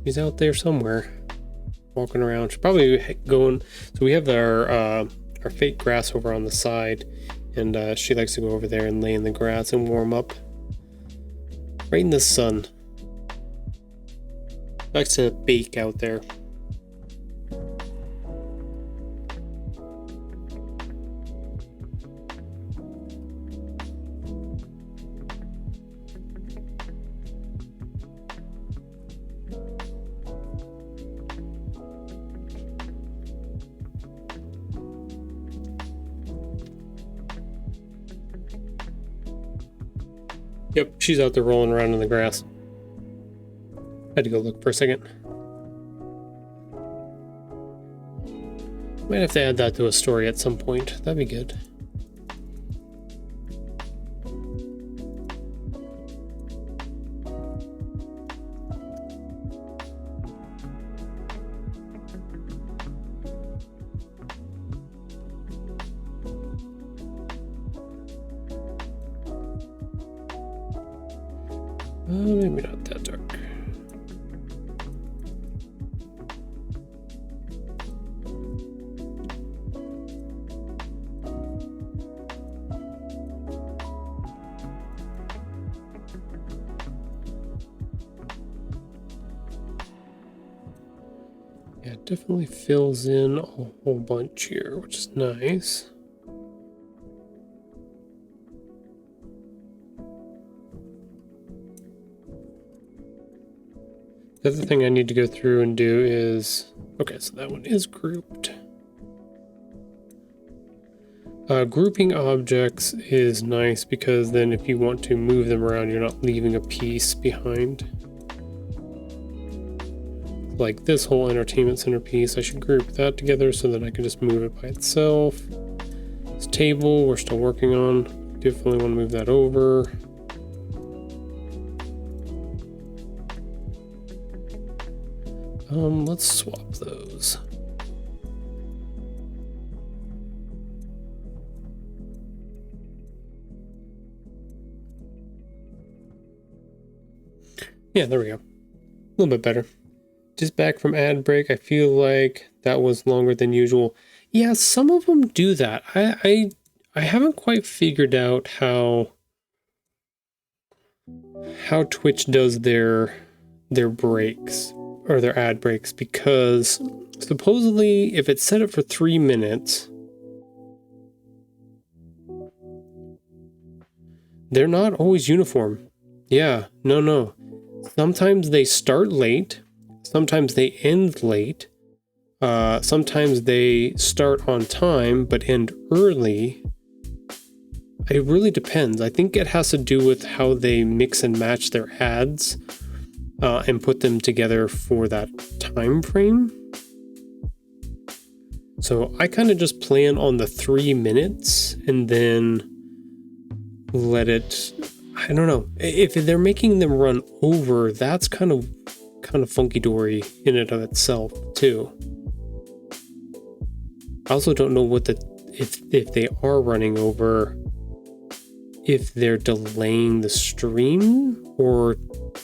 He's out there somewhere, walking around. She's probably going. So we have our fake grass over on the side, and she likes to go over there and lay in the grass and warm up, right in the sun. Likes to bake out there. Yep, she's out there rolling around in the grass. Had to go look for a second. Might have to add that to a story at some point. That'd be good. Maybe not that dark. Yeah, it definitely fills in a whole bunch here, which is nice. The other thing I need to go through and do is, okay, so that one is grouped. Grouping objects is nice because then if you want to move them around, you're not leaving a piece behind. Like this whole entertainment center piece, I should group that together so that I can just move it by itself. This table, we're still working on. Definitely want to move that over. Let's swap those. Yeah, there we go. A little bit better. Just back from ad break. I feel like that was longer than usual. Yeah, some of them do that. I haven't quite figured out how Twitch does their breaks. Or their ad breaks, because supposedly if it's set up for 3 minutes, they're not always uniform. Yeah, no. Sometimes they start late, sometimes they end late, sometimes they start on time but end early. It really depends. I think it has to do with how they mix and match their ads. And put them together for that time frame. So I kind of just plan on the 3 minutes and then let it, I don't know. If they're making them run over, that's kind of funky dory in and of itself too. I also don't know what if they are running over, if they're delaying the stream or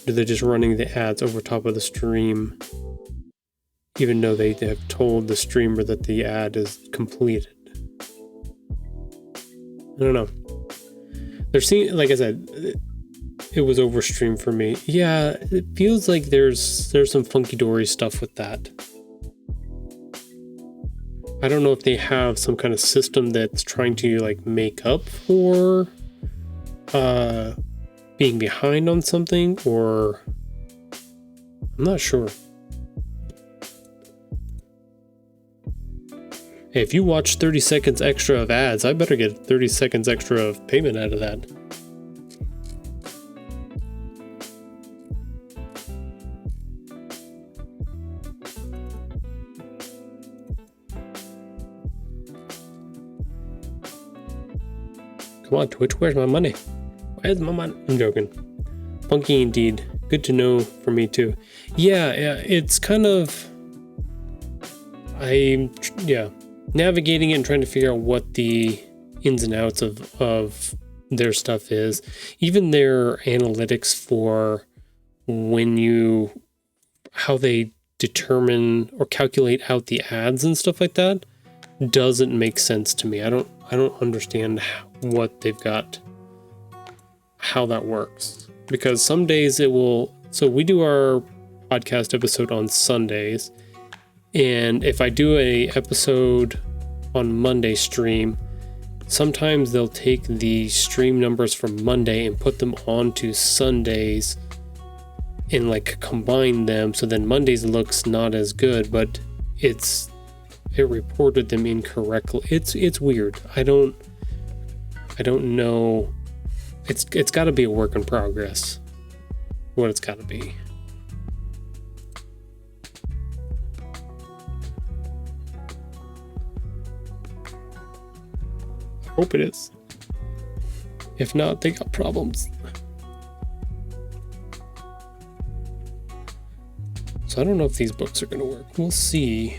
they're just running the ads over top of the stream, even though they have told the streamer that the ad is completed. I don't know. They're seeing, like I said, it was overstreamed for me. Yeah, it feels like there's some funky dory stuff with that. I don't know if they have some kind of system that's trying to like make up for being behind on something, or I'm not sure. Hey, if you watch 30 seconds extra of ads, I better get 30 seconds extra of payment out of that. Come on, Twitch, where's my money? Where's my money? I'm joking. Funky indeed. Good to know for me too. Yeah, it's kind of... navigating it and trying to figure out what the ins and outs of their stuff is. Even their analytics for how they determine or calculate out the ads and stuff like that doesn't make sense to me. I don't understand what they've got, how that works, because some days it will. So we do our podcast episode on Sundays. And if I do a episode on Monday stream, sometimes they'll take the stream numbers from Monday and put them onto Sundays and like combine them. So then Mondays looks not as good, but it reported them incorrectly. It's weird. I don't know. It's got to be a work in progress. What it's got to be. I hope it is. If not, they got problems. So I don't know if these books are going to work. We'll see.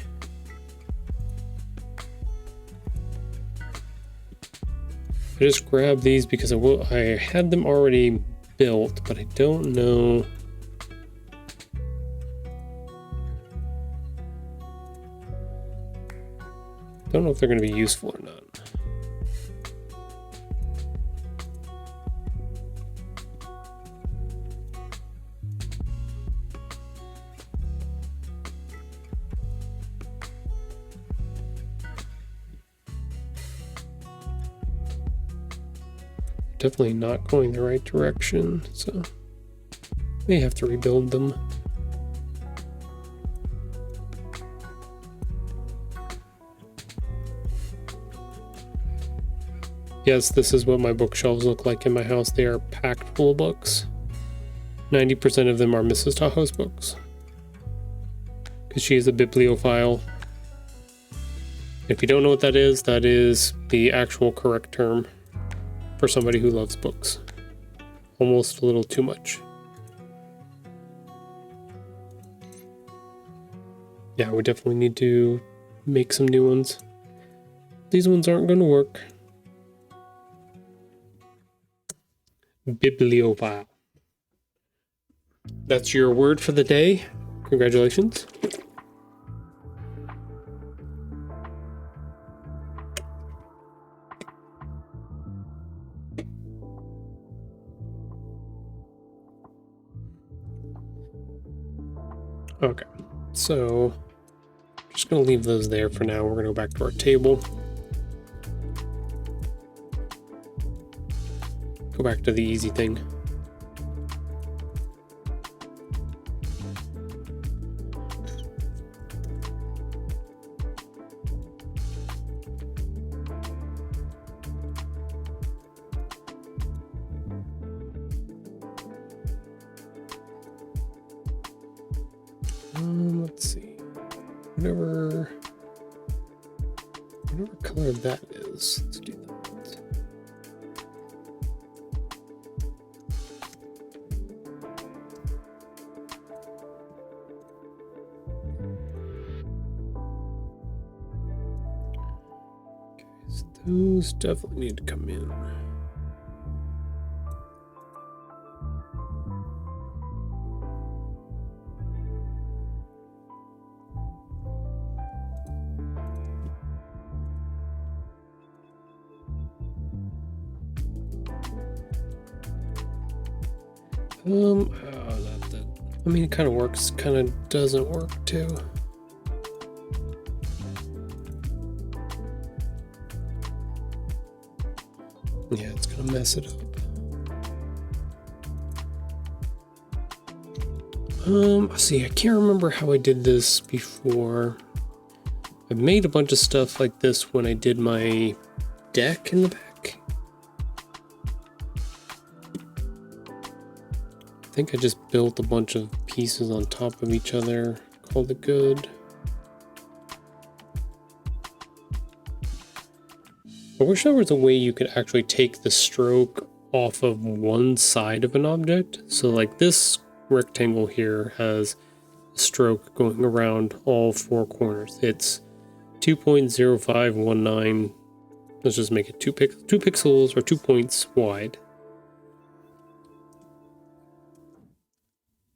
I just grabbed these because I had them already built, but I don't know. Don't know if they're going to be useful or not. Definitely not going the right direction, so may have to rebuild them. Yes, this is what my bookshelves look like in my house. They are packed full of books. 90% of them are Mrs. Tahoe's books, because she is a bibliophile. If you don't know what that is the actual correct term for somebody who loves books. Almost a little too much. Yeah, we definitely need to make some new ones. These ones aren't going to work. Bibliophile. That's your word for the day. Congratulations. Okay, so I'm just going to leave those there for now. We're going to go back to our table. Go back to the easy thing. Let's see. Whatever color that is, let's do that. Okay, so those definitely need to come in. I mean, it kind of works, kind of doesn't work too. Yeah, it's gonna mess it up. See, I can't remember how I did this before. I made a bunch of stuff like this when I did my deck in the back. I think I just built a bunch of pieces on top of each other, called it good. I wish there was a way you could actually take the stroke off of one side of an object. So like this rectangle here has a stroke going around all four corners. It's 2.0519. Let's just make it 2 pixels or 2 points wide.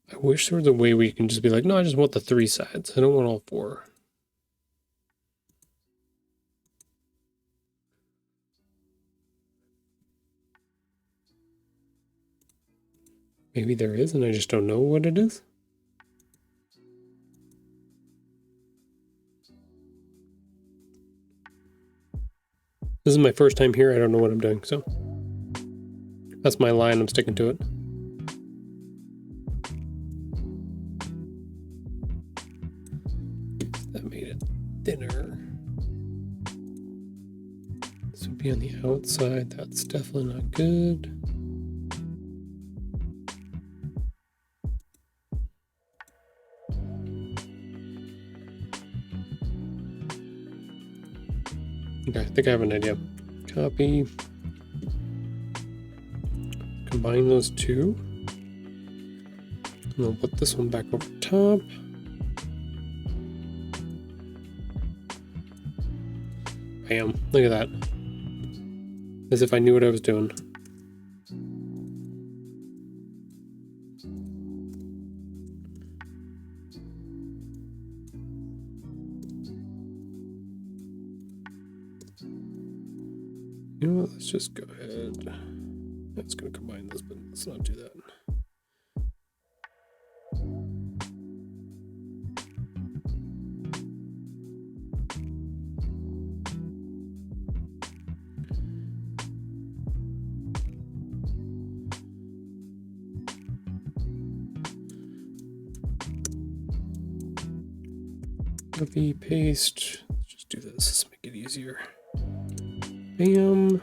I wish there was a way where you can just be like, no, I just want the 3 sides. I don't want all 4. Maybe there is, and I just don't know what it is. This is my first time here. I don't know what I'm doing, so that's my line. I'm sticking to it. That made it thinner. This would be on the outside. That's definitely not good. Okay, I think I have an idea. Copy. Combine those two. And we'll put this one back over top. Bam. Look at that. As if I knew what I was doing. You know what? Let's just go ahead. That's going to combine this, but let's not do that. Copy, paste. Let's just do this. Let's make it easier. Bam.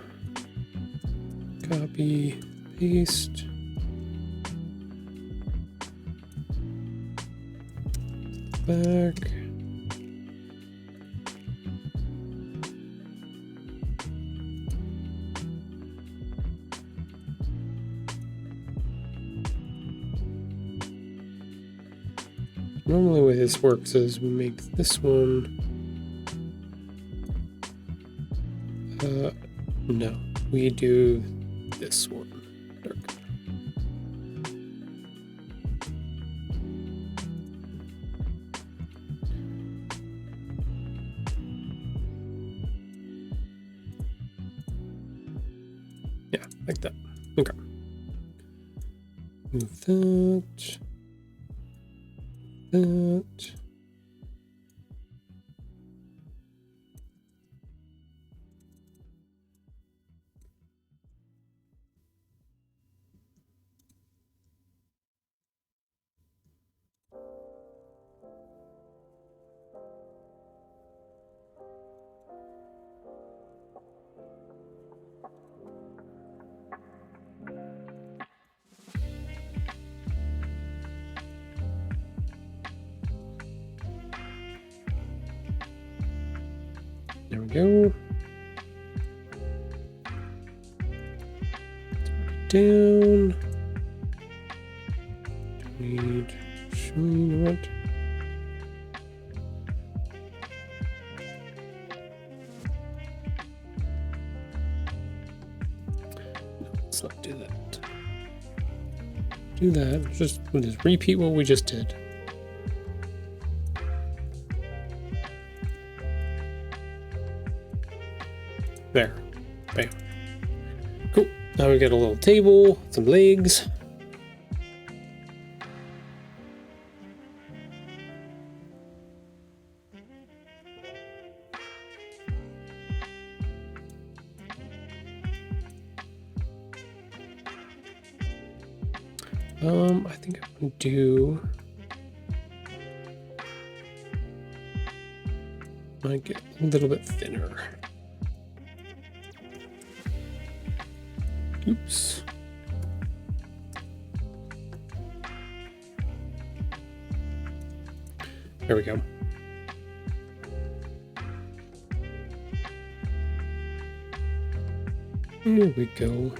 Copy, paste. Back. Normally the way this works is we make this one, no, we do this one darker. Yeah, like that. Okay. Move that. That. There we go. Down. Need showing what? No, let's not do that. Do that. We'll just repeat what we just did. There. Bam. Cool. Now we got a little table, some legs. I think I'm gonna do. Might get a little bit thinner. Oops. There we go. Here we go.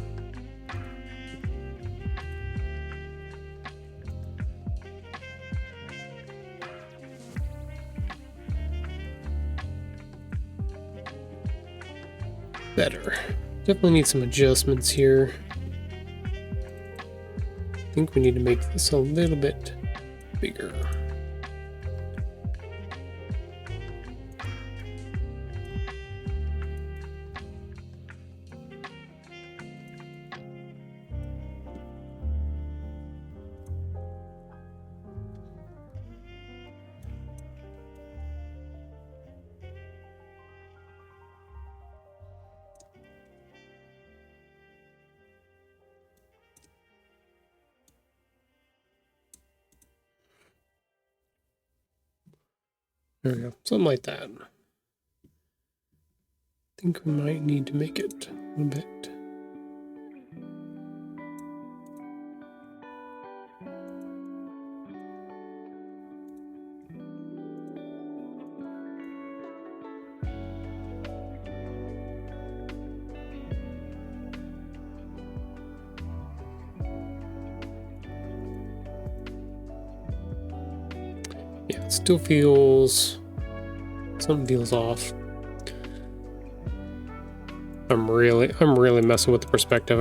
Better. Definitely need some adjustments here. I think we need to make this a little bit bigger. There we go. Something like that. I think we might need to make it a little bit. Yeah, it still feels, something feels off. I'm really messing with the perspective.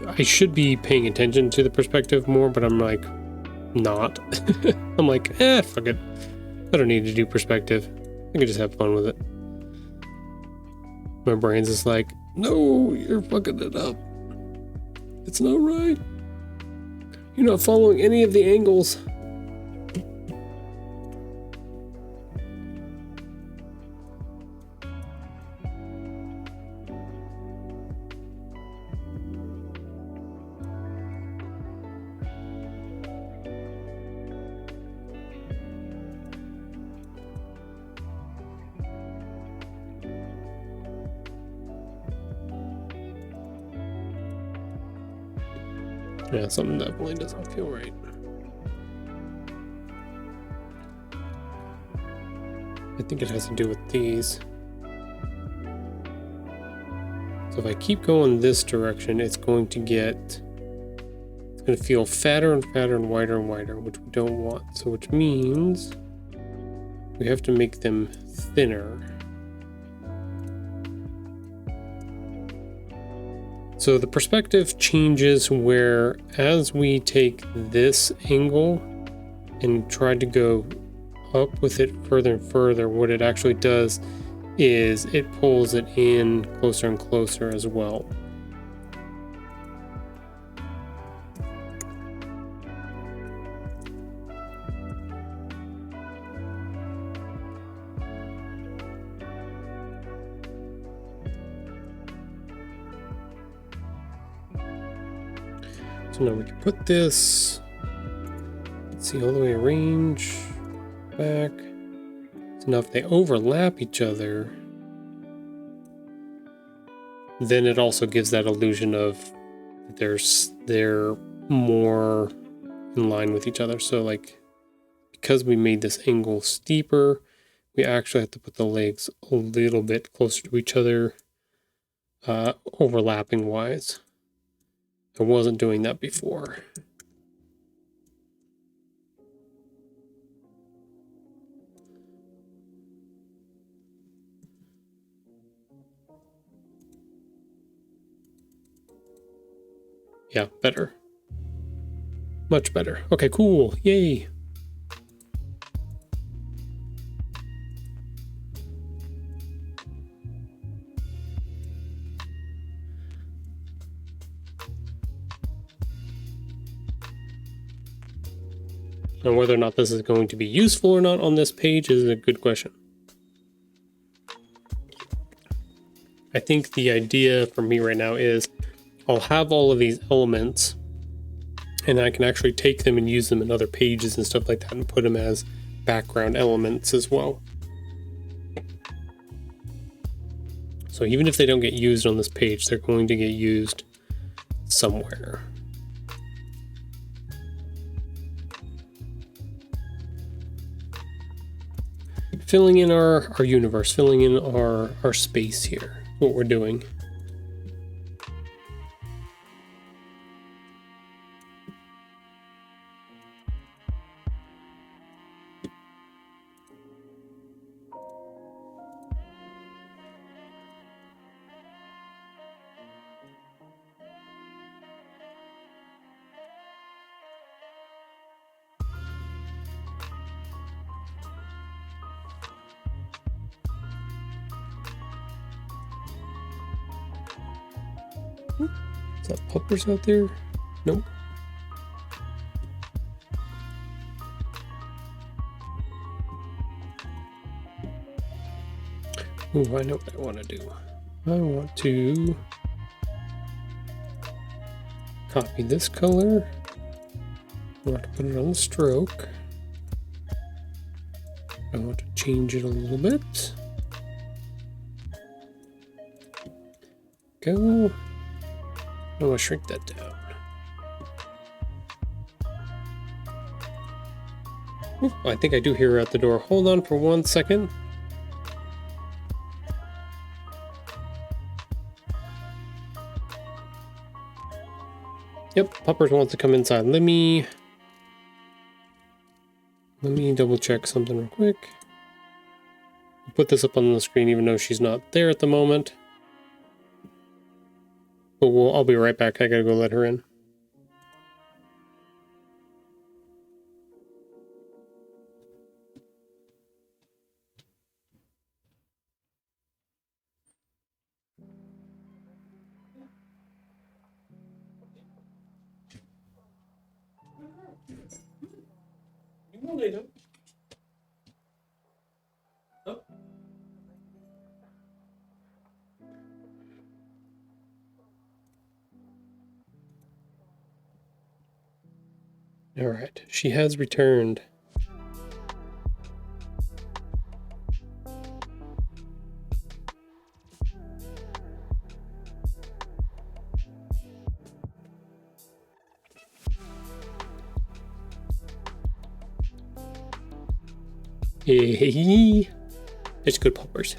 I should be paying attention to the perspective more, but I'm like not. I'm like, fuck it. I don't need to do perspective. I can just have fun with it. My brain's just like, no, you're fucking it up. It's not right. You're not following any of the angles. Yeah, something definitely doesn't feel right. I think it has to do with these. So if I keep going this direction, it's going to feel fatter and fatter and wider and wider, which we don't want. So which means we have to make them thinner. So the perspective changes where as we take this angle and try to go up with it further and further, what it actually does is it pulls it in closer and closer as well. So now we can put this, let's see, all the way arrange back. So now if they overlap each other, then it also gives that illusion of they're more in line with each other. So like, because we made this angle steeper, we actually have to put the legs a little bit closer to each other, overlapping wise. I wasn't doing that before. Yeah, better. Much better. Okay, cool. Yay. And whether or not this is going to be useful or not on this page is a good question. I think the idea for me right now is I'll have all of these elements and I can actually take them and use them in other pages and stuff like that and put them as background elements as well. So even if they don't get used on this page, they're going to get used somewhere. Filling in our universe, filling in our space here, what we're doing. Is that puppers out there? Nope. Ooh, I know what I want to do. I want to copy this color. I want to put it on the stroke. I want to change it a little bit. Go. I want to shrink that down. Ooh, I think I do hear her at the door. Hold on for 1 second. Yep, Puppers wants to come inside. Let me double check something real quick. I'll put this up on the screen even though she's not there at the moment. But I'll be right back. I gotta go let her in. All right, she has returned. Hey, it's good, Puppers.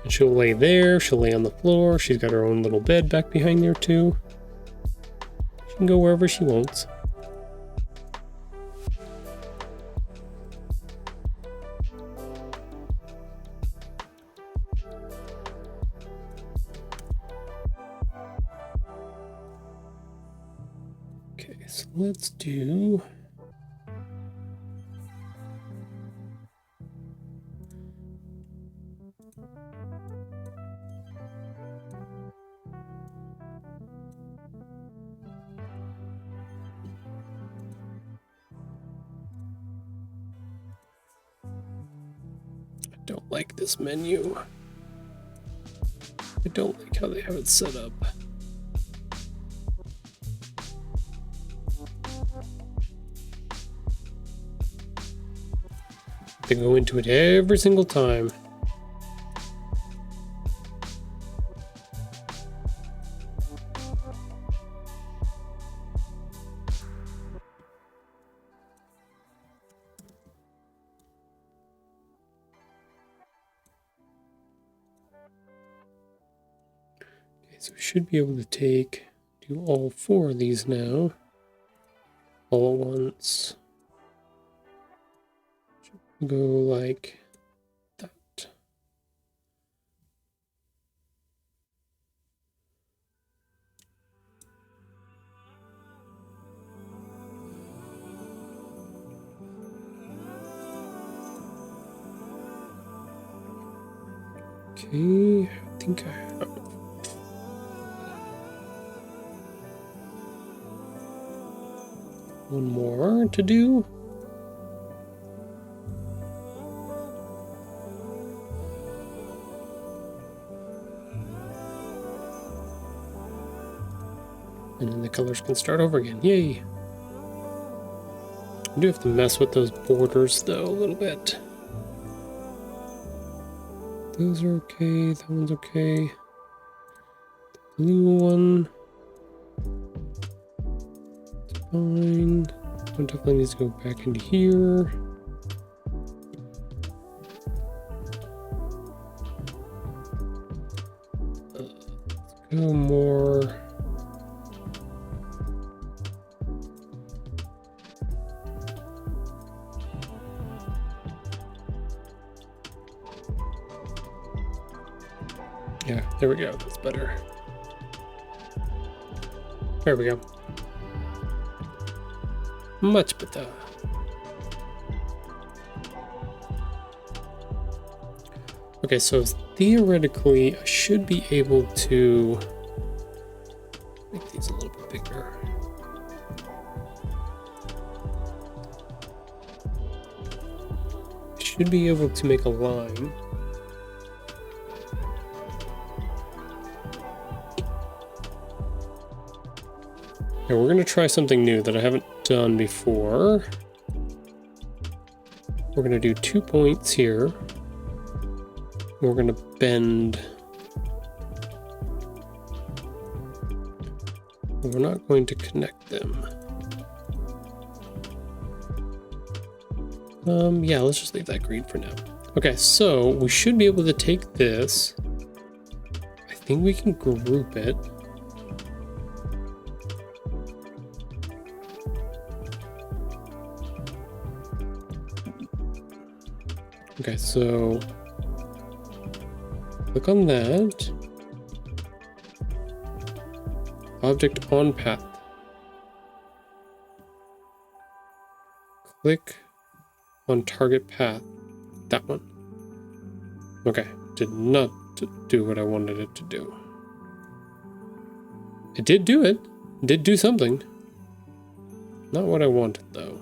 And she'll lay there, she'll lay on the floor. She's got her own little bed back behind there too. She can go wherever she wants. Okay, so let's do... I don't like this menu. I don't like how they have it set up. They go into it every single time. So we should be able to do all 4 of these now, all at once. Should go like that. Okay, I think I have. One more to do. And then the colors can start over again. Yay! I do have to mess with those borders though a little bit. Those are okay, that one's okay. The blue one. Fine. One definitely needs to go back into here. Let's go more. Yeah, there we go. That's better. There we go. Much better. Okay, so theoretically, I should be able to make these a little bit bigger. I should be able to make a line. Okay, we're gonna try something new that I haven't done before. We're gonna do 2 points here. We're gonna bend. We're not going to connect them. Yeah, let's just leave that green for now. Okay, so we should be able to take this. I think we can group it. Okay, so click on that. Object on path. Click on target path. That one. Okay, did not do what I wanted it to do. It did do it. It did do something. Not what I wanted though.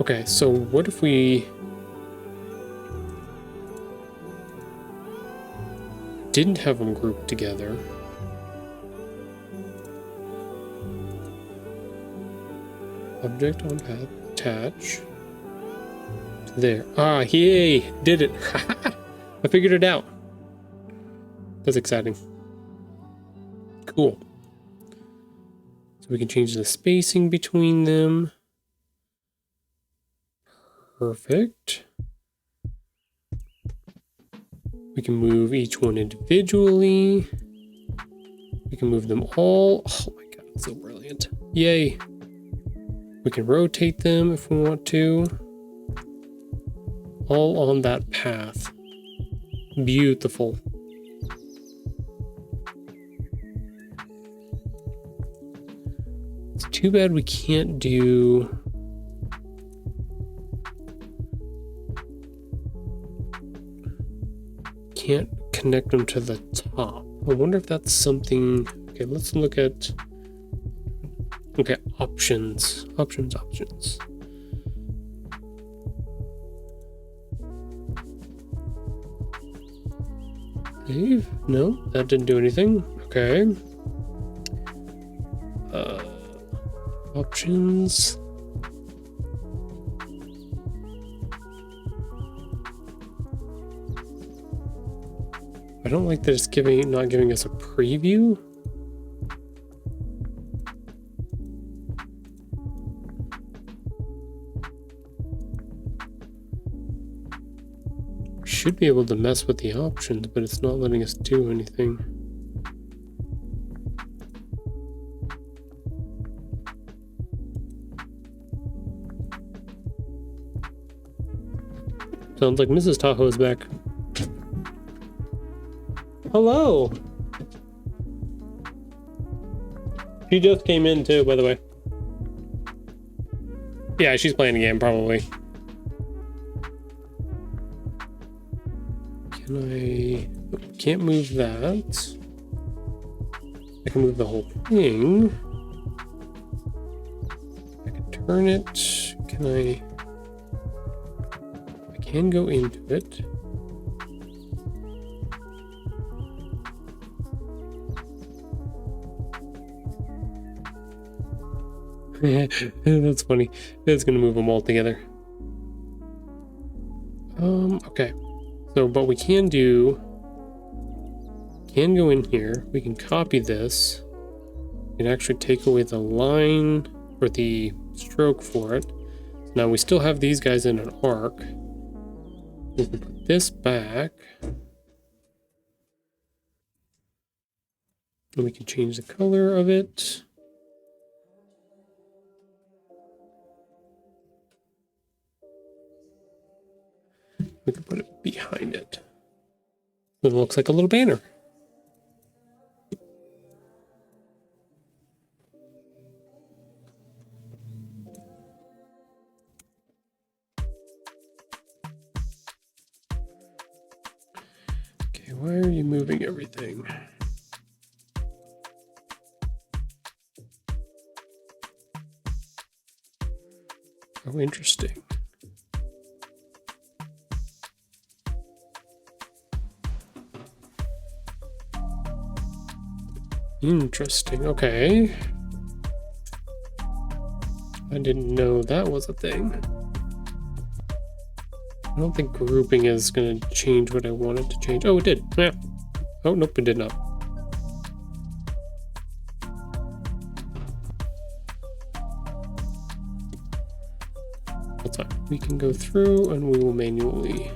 Okay, so what if we didn't have them grouped together? Object on path, attach. There. Ah, yay! Did it! I figured it out. That's exciting. Cool. So we can change the spacing between them. Perfect. We can move each one individually. We can move them all. Oh my god, it's so brilliant. Yay. We can rotate them if we want to. All on that path. Beautiful. It's too bad we can't do... Can't connect them to the top. I wonder if that's something... Okay, let's look at... Okay, options. Options. Save? No, that didn't do anything. Okay. Options. I don't like that it's not giving us a preview. Should be able to mess with the options, but it's not letting us do anything. Sounds like Mrs. Tahoe is back. Hello! She just came in too, by the way. Yeah, she's playing a game, probably. Can't move that. I can move the whole thing. I can turn it. Can I can go into it. That's funny. It's gonna move them all together. Okay. So, but we can go in here. We can copy this. We can actually take away the line or the stroke for it. Now we still have these guys in an arc. We can put this back. And we can change the color of it. We can put it behind it. It looks like a little banner. Okay, why are you moving everything? Oh, interesting. Interesting. Okay. I didn't know that was a thing. I don't think grouping is going to change what I wanted to change. Oh, it did. Yeah. Oh, nope, it did not. That's fine. We can go through and we will manually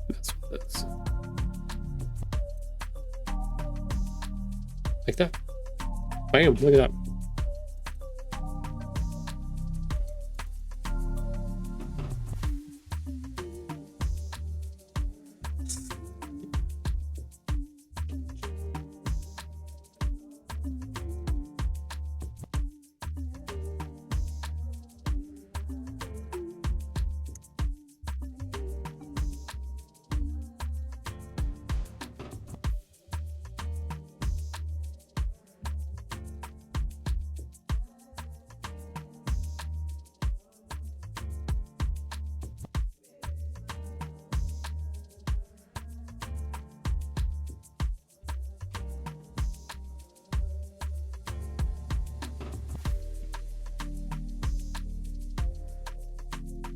mess with this. Like that. Bam, look at that.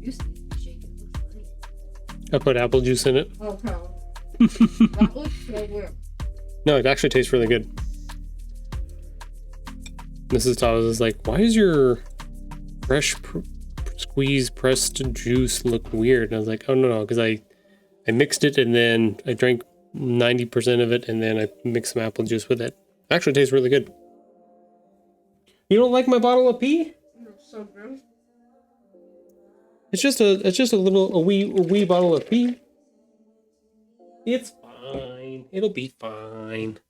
Juice shake. It looks funny. I put apple juice in it. Oh, no. That looks so weird. No, it actually tastes really good. Mrs. Tawas is like, why does your fresh squeezed pressed juice look weird? And I was like, oh no, because I mixed it and then I drank 90% of it and then I mixed some apple juice with it. Actually tastes really good. You don't like my bottle of pee? It's so gross. It's just a wee bottle of pee. It's fine. It'll be fine.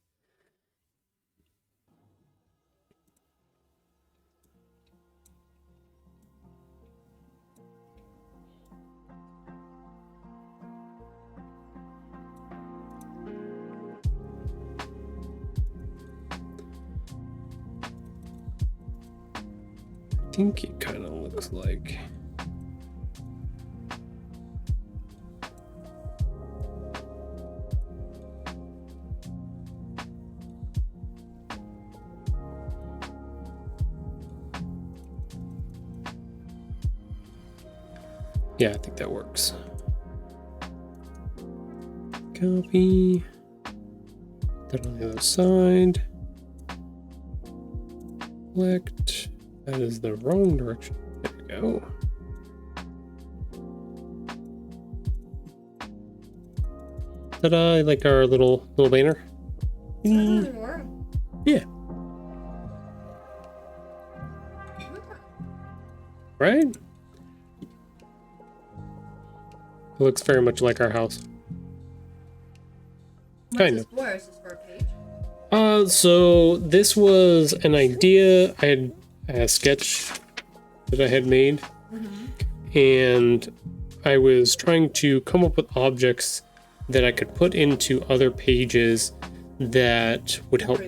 I think it kind of looks like. Yeah, I think that works. Copy. That on the other side. Select. That is the wrong direction. There we go. Ta-da! Like our little banner. Yeah. Right? It looks very much like our house. Kind of. Where is this for a page? So this was an idea. I had a sketch that I had made, and I was trying to come up with objects that I could put into other pages that would help.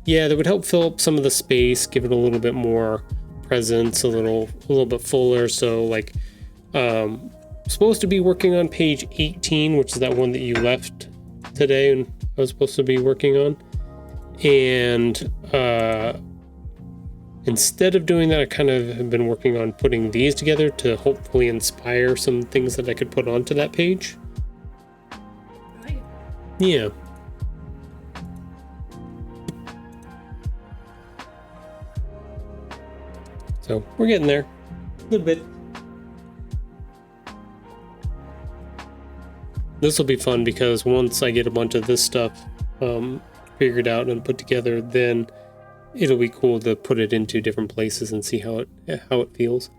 Yeah, that would help fill up some of the space, give it a little bit more presence, a little bit fuller. So like, supposed to be working on page 18, which is that one that you left today and I was supposed to be working on. And instead of doing that, I kind of have been working on putting these together to hopefully inspire some things that I could put onto that page. Yeah. So we're getting there a little bit. This will be fun because once I get a bunch of this stuff figured out and put together, then it'll be cool to put it into different places and see how it feels.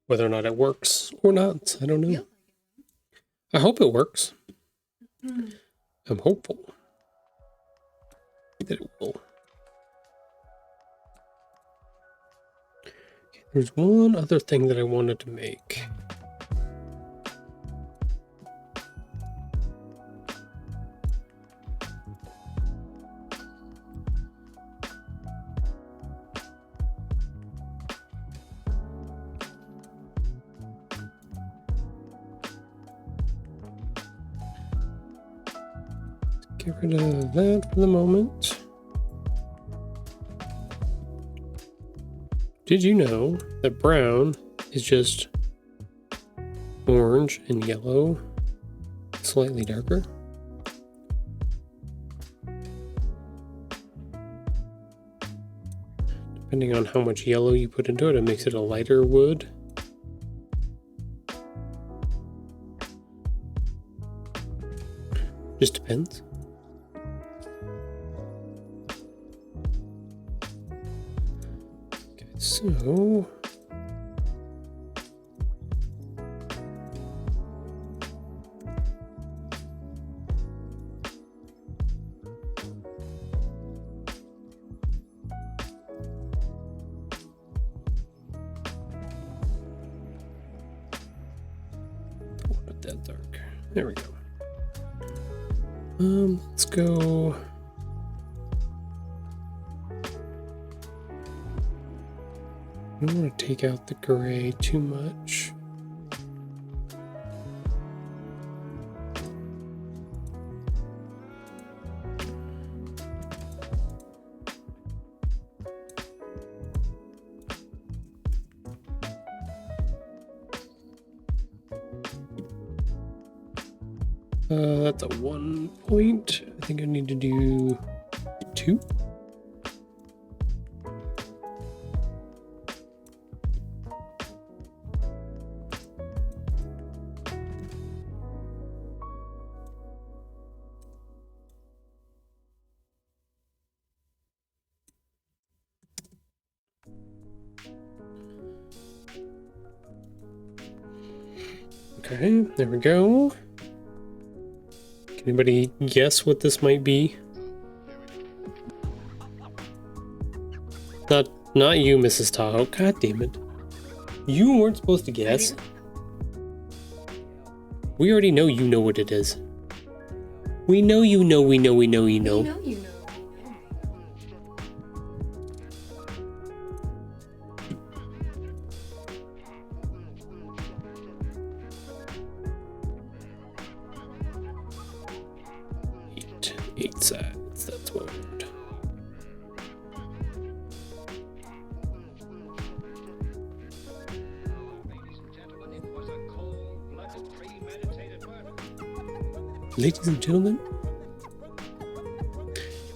Whether or not it works or not, I don't know. I hope it works. I'm hopeful that it will. There's one other thing that I wanted to make. Get rid of that for the moment. Did you know that brown is just orange and yellow, slightly darker? Depending on how much yellow you put into it, it makes it a lighter wood. Just depends. Okay, so not that dark. There we go. Let's go. I don't want to take out the gray too much. That's a 1 point. I think I need to do 2. Okay, there we go. Can anybody guess what this might be? Not you, Mrs. Tahoe. God damn it. You weren't supposed to guess. We already know you know what it is. We know you know, we know you know. We know you know. 8 sides, that's one word. Ladies and gentlemen,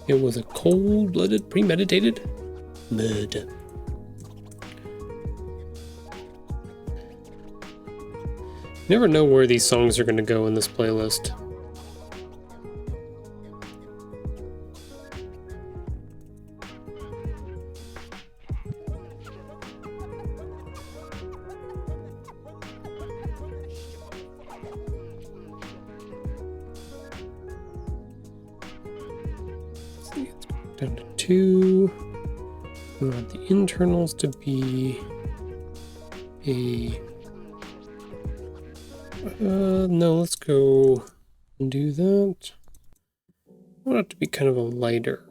it was a cold-blooded, premeditated murder. You never know where these songs are going to go in this playlist. Down to 2. We want the internals to be a... no, let's go and do that. I want it to be kind of a lighter.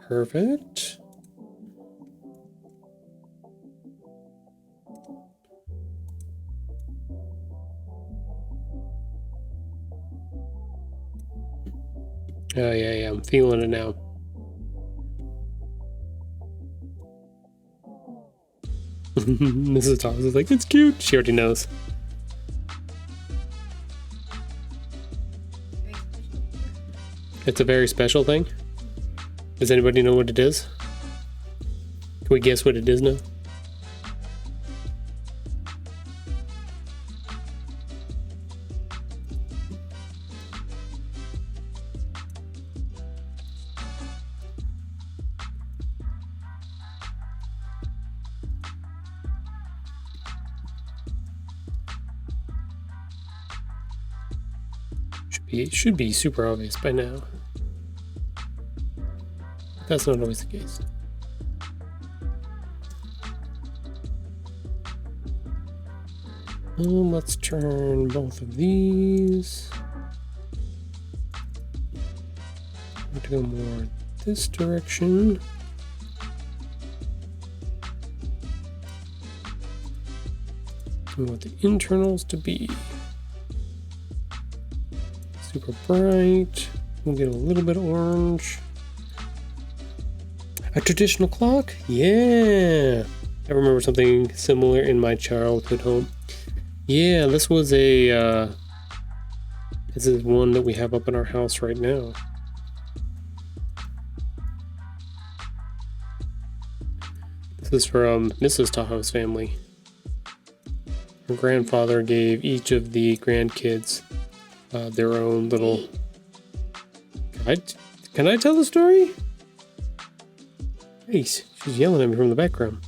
Perfect. Oh, yeah, I'm feeling it now. Mrs. Thomas is like, it's cute. She already knows. It's a very special thing. Does anybody know what it is? Can we guess what it is now? It should be super obvious by now. That's not always the case. Let's turn both of these. I'm going to go more this direction. We want the internals to be super bright. We'll get a little bit of orange. A traditional clock? Yeah. I remember something similar in my childhood home. Yeah, this was a, this is one that we have up in our house right now. This is from Mrs. Tahoe's family. Her grandfather gave each of the grandkids their own little... Can I tell the story? Hey, she's yelling at me from the background.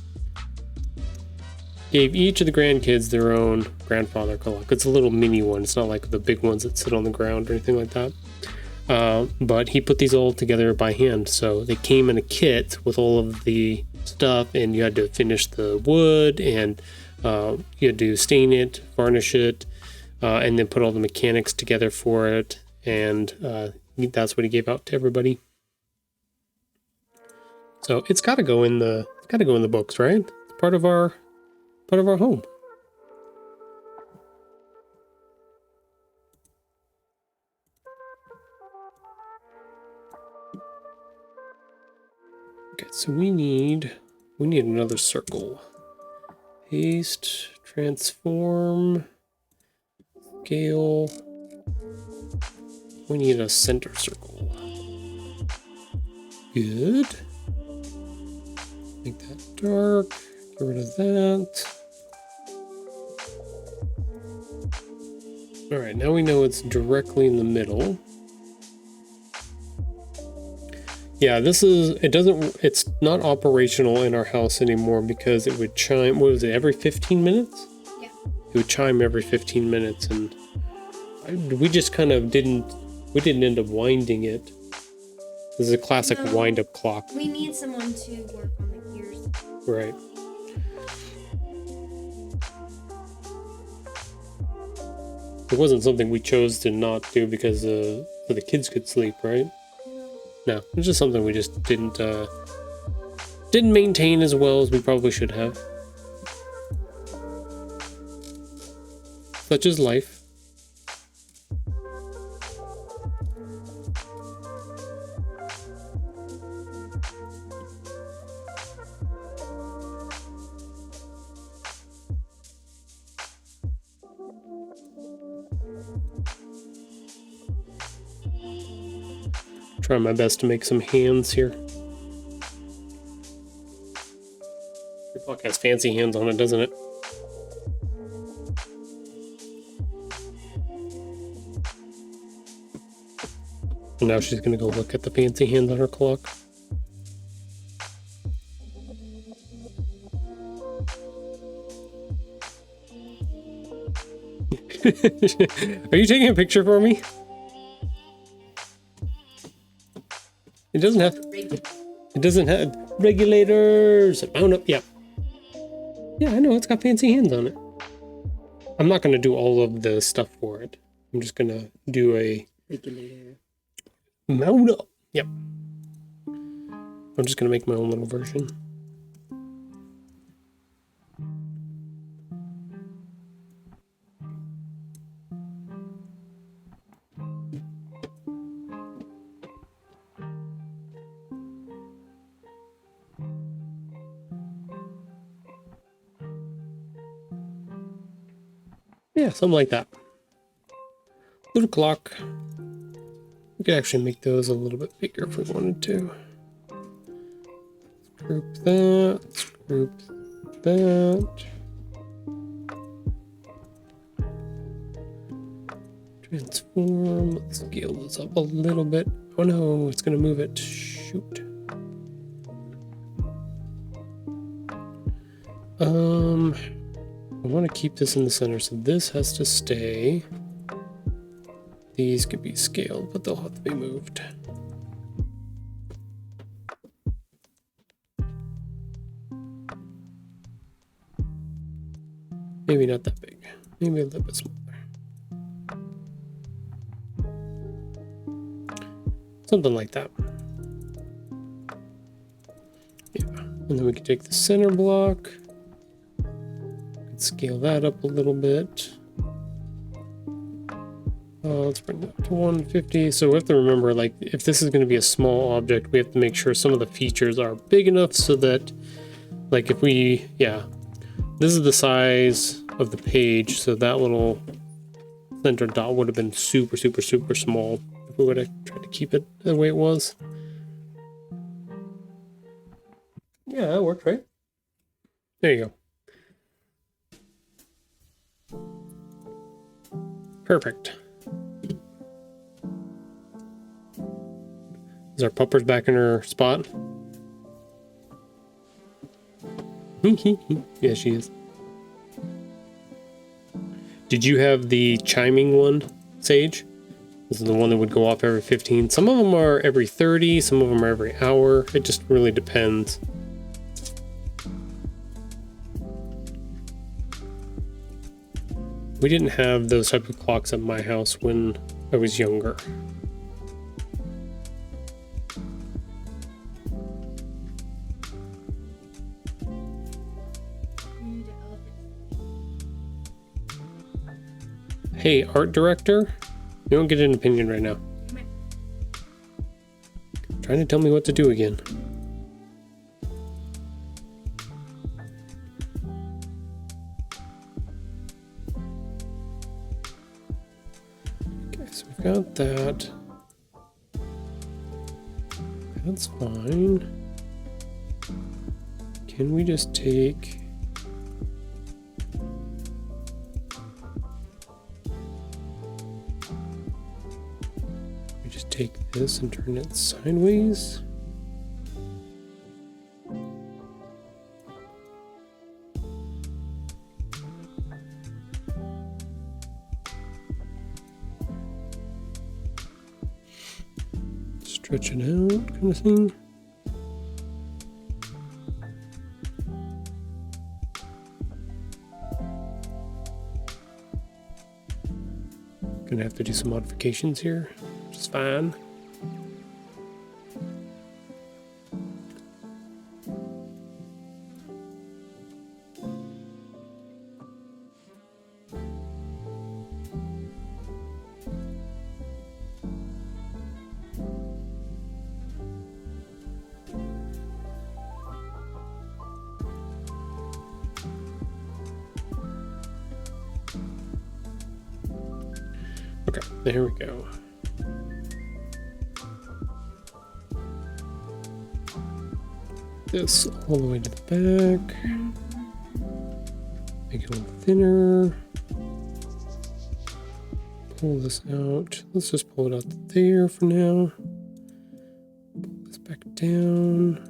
Gave each of the grandkids their own grandfather clock. It's a little mini one. It's not like the big ones that sit on the ground or anything like that. But he put these all together by hand. So they came in a kit with all of the stuff, and you had to finish the wood, and you had to stain it, varnish it, and then put all the mechanics together for it. And that's what he gave out to everybody. So it's got to go in the books, right? It's part of our home. Okay, so we need another circle. Paste, transform, scale. We need a center circle. Good. Make that dark. Get rid of that. All right, now we know it's directly in the middle. Yeah, it's not operational in our house anymore because it would chime, what was it, every 15 minutes? Yeah. It would chime every 15 minutes, and we just kind of didn't end up winding it. This is a classic wind-up clock. We need someone to work on the gears. Right. It wasn't something we chose to not do because so the kids could sleep, right? No, it's just something we just didn't maintain as well as we probably should have. Such is life. Trying my best to make some hands here. Your clock has fancy hands on it, doesn't it? And now she's gonna go look at the fancy hands on her clock. Are you taking a picture for me? It doesn't have regulators. Mount up. Yep. Yeah, I know. It's got fancy hands on it. I'm not going to do all of the stuff for it. I'm just going to do a regulator. Mount up. Yep. I'm just going to make my own little version. Yeah, something like that. Little clock. We could actually make those a little bit bigger if we wanted to. Group that. Group that. Transform. Let's scale this up a little bit. Oh no, it's going to move it. Shoot. I want to keep this in the center, so this has to stay. These could be scaled, but they'll have to be moved. Maybe not that big. Maybe a little bit smaller. Something like that. Yeah. And then we can take the center block. scale that up a little bit. Let's bring that to 150. So we have to remember, like, if this is going to be a small object, we have to make sure some of the features are big enough so that, like, if we, yeah, this is the size of the page, so that little center dot would have been super, super, super small if we would have tried to keep it the way it was. Yeah, that worked, right? There you go. Perfect. Is our pupper's back in her spot? Yeah, she is. Did you have the chiming one, Sage? This is the one that would go off every 15. Some of them are every 30, some of them are every hour. It just really depends. We didn't have those type of clocks at my house when I was younger. Hey, art director, you don't get an opinion right now. Trying to tell me what to do again. Okay, so we've got that. That's fine. Can we just take... take this and turn it sideways. Stretch it out, kind of thing. Gonna have to do some modifications here. It's fine. Okay, there we go. This all the way to the back. Make it a little thinner. Pull this out. Let's just pull it out to there for now. Pull this back down.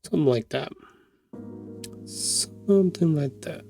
Something like that. Something like that.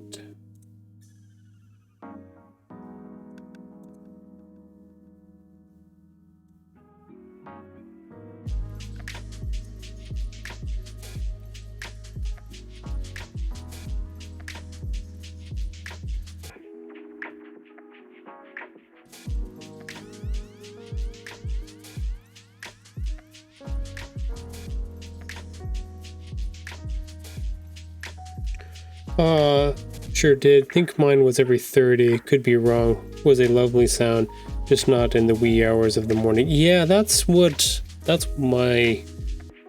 Sure did. Think mine was every 30. Could be wrong. Was a lovely sound, just not in the wee hours of the morning. Yeah, that's my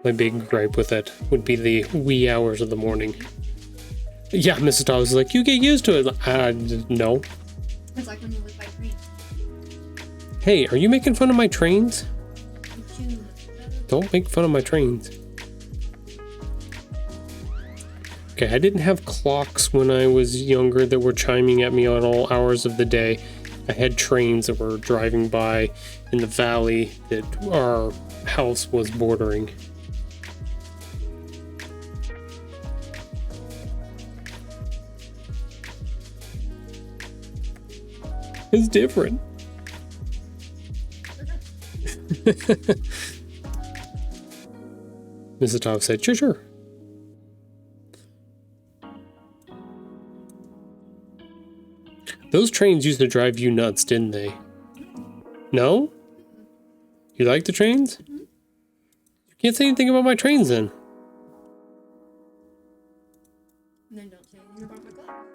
big gripe with it, would be the wee hours of the morning. Yeah, Mrs. Dawes is like, you get used to it. No. It's like when you live by train. Hey, are you making fun of my trains? Don't make fun of my trains. Okay, I didn't have clocks when I was younger that were chiming at me at all hours of the day. I had trains that were driving by in the valley that our house was bordering. It's different. Mrs. Toff said, sure. Those trains used to drive you nuts, didn't they? No? You like the trains? You can't say anything about my trains then. Then don't say anything about my clock.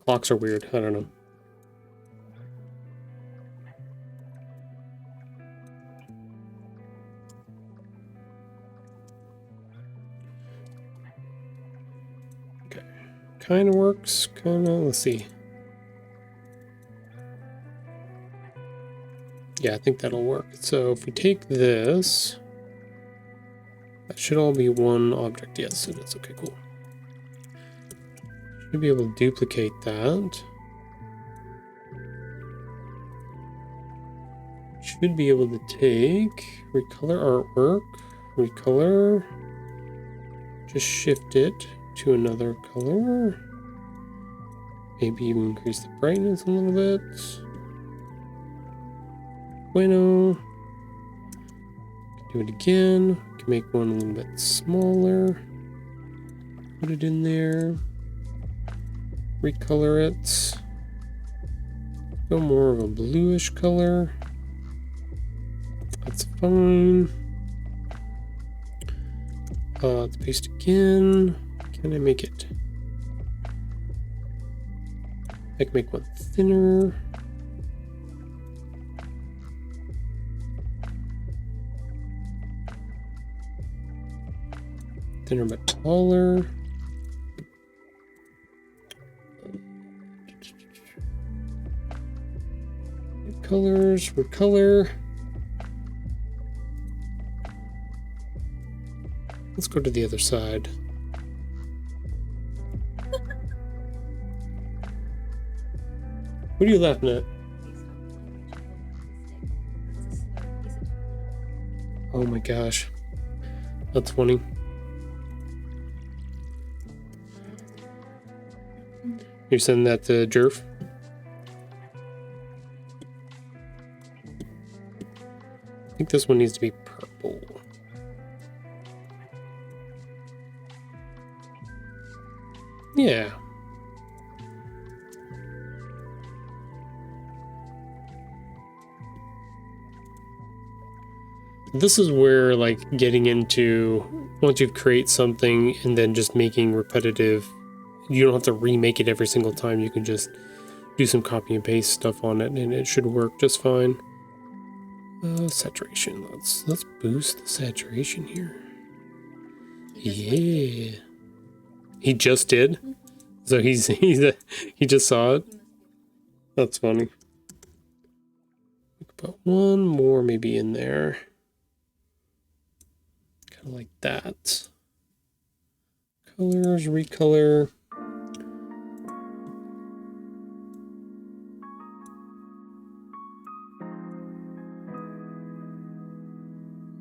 Clocks are weird. I don't know. Okay. Kind of works. Kind of. Let's see. Yeah, I think that'll work. So if we take this, that should all be one object. Yes, it is. Okay, cool. Should be able to duplicate that. Should be able to take, recolor artwork, recolor, just shift it to another color. Maybe even increase the brightness a little bit. Bueno. Do it again. Can make one a little bit smaller. Put it in there. Recolor it. Go more of a bluish color. That's fine. Let's paste again. Can I make it? I can make one thinner. Thinner but taller. Colors, recolor. Let's go to the other side. What are you laughing at? Oh my gosh. That's funny. You're sending that to Jerf? I think this one needs to be purple. Yeah. This is where, like, getting into, once you create something and then just making repetitive, you don't have to remake it every single time. You can just do some copy and paste stuff on it and it should work just fine. Saturation. Let's boost the saturation here. Yeah. He just did? So he just saw it? That's funny. We could put one more maybe in there. Kind of like that. Colors, recolor.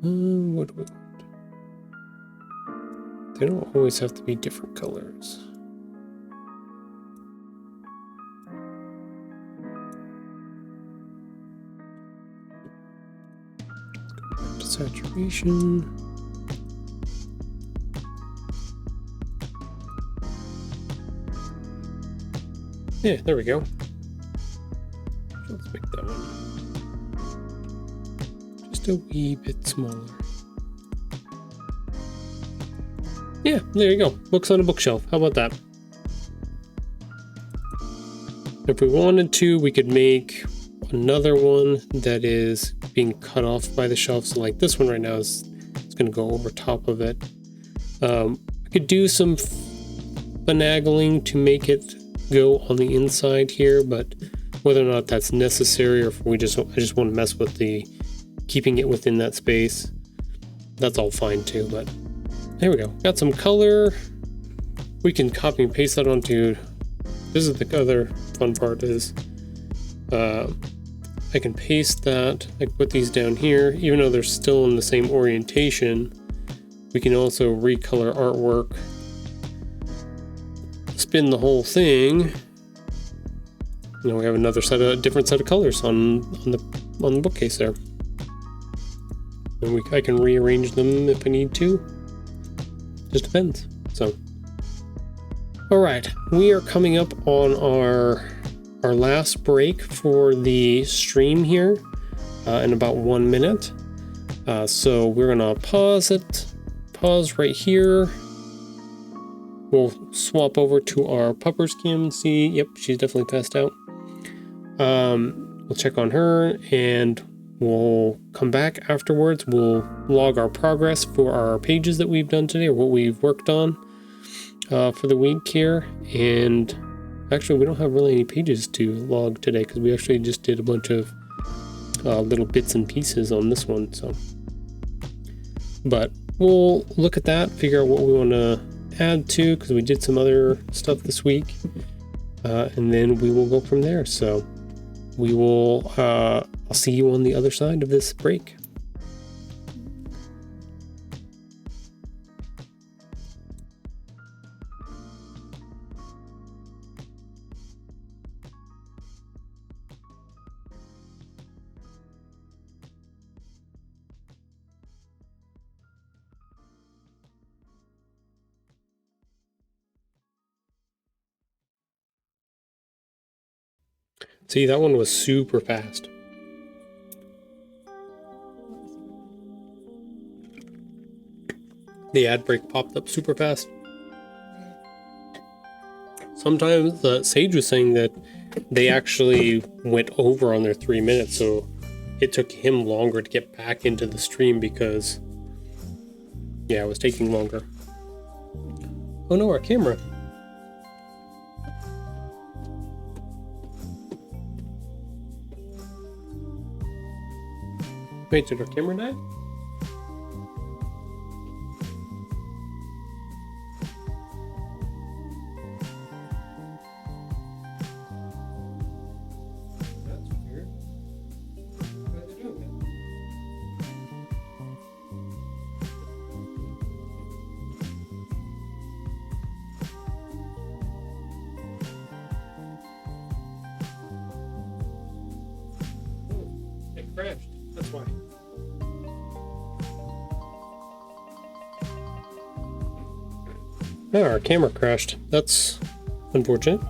What do we want? They don't always have to be different colors. Let's go back to saturation. Yeah, there we go. Let's make that one just a wee bit smaller. Yeah, there you go. Books on a bookshelf. How about that? If we wanted to, we could make another one that is being cut off by the shelf. So like this one right now is going to go over top of it. We could do some finagling to make it go on the inside here, but whether or not that's necessary or if I just want to mess with the keeping it within that space, that's all fine too. But there we go. Got some color. We can copy and paste that onto. This is the other fun part is I can paste that. I can put these down here, even though they're still in the same orientation. We can also recolor artwork. Spin the whole thing. Now we have another different set of colors on the bookcase there. And I can rearrange them if I need to. Just depends. So All right, we are coming up on our last break for the stream here in about 1 minute. So we're gonna pause right here. We'll swap over to our puppers cam and see. Yep, she's definitely passed out. We'll check on her and we'll come back afterwards. We'll log our progress for our pages that we've done today, or what we've worked on for the week here. And actually, we don't have really any pages to log today because we actually just did a bunch of little bits and pieces on this one. So, but we'll look at that, figure out what we want to add to, because we did some other stuff this week, and then we will go from there. So we will I'll see you on the other side of this break. See, that one was super fast. The ad break popped up super fast. Sometimes Sage was saying that they actually went over on their 3 minutes, so it took him longer to get back into the stream because, yeah, it was taking longer. Oh no, our camera. Wait, did our camera die? That's weird. Why is it doing that? Oh, it crashed. That's why. Oh, our camera crashed. That's unfortunate.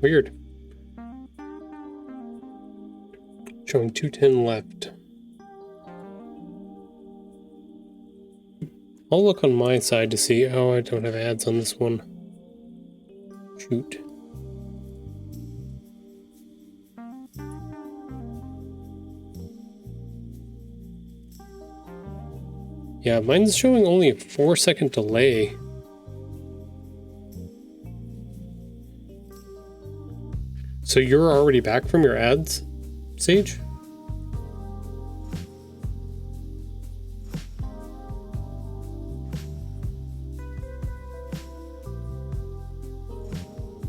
Weird. Showing 210 left. I'll look on my side to see. Oh, I don't have ads on this one. Shoot. Yeah, mine's showing only a 4-second delay. So you're already back from your ads, Sage?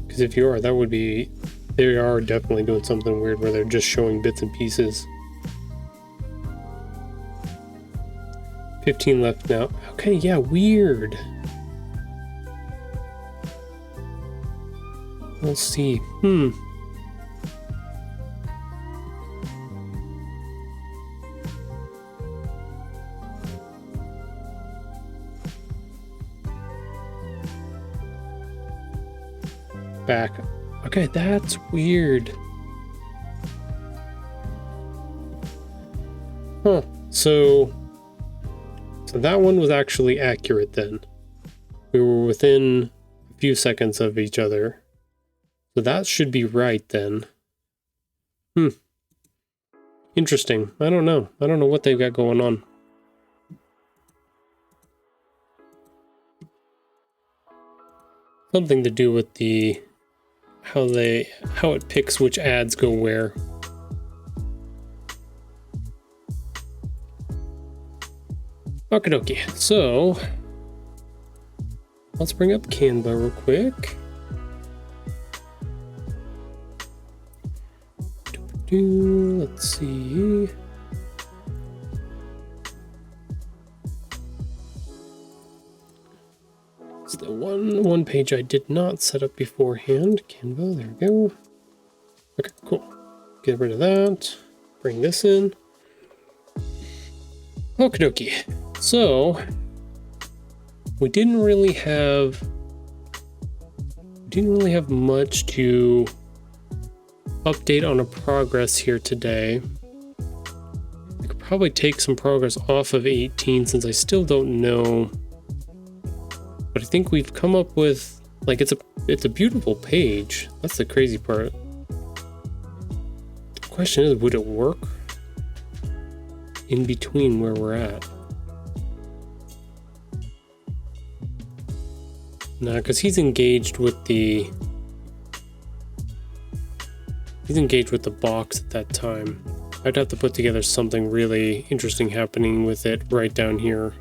Because if you are, that would be... They are definitely doing something weird where they're just showing bits and pieces. 15 left now. Okay, yeah, weird. We'll see. Back. Okay, that's weird. Huh. So that one was actually accurate then. We were within a few seconds of each other. So that should be right then. Interesting. I don't know. I don't know what they've got going on. Something to do with the how it picks which ads go where. Okie dokie. So let's bring up Canva real quick. Let's see. It's the one page I did not set up beforehand. Canva, there we go. Okay, cool. Get rid of that. Bring this in. Okie dokie. So we didn't really have much to update on a progress here today. I could probably take some progress off of 18 since I still don't know. But I think we've come up with, like, it's a beautiful page. That's the crazy part. The question is, would it work in between where we're at? No, because he's engaged with the box at that time. I'd have to put together something really interesting happening with it right down here.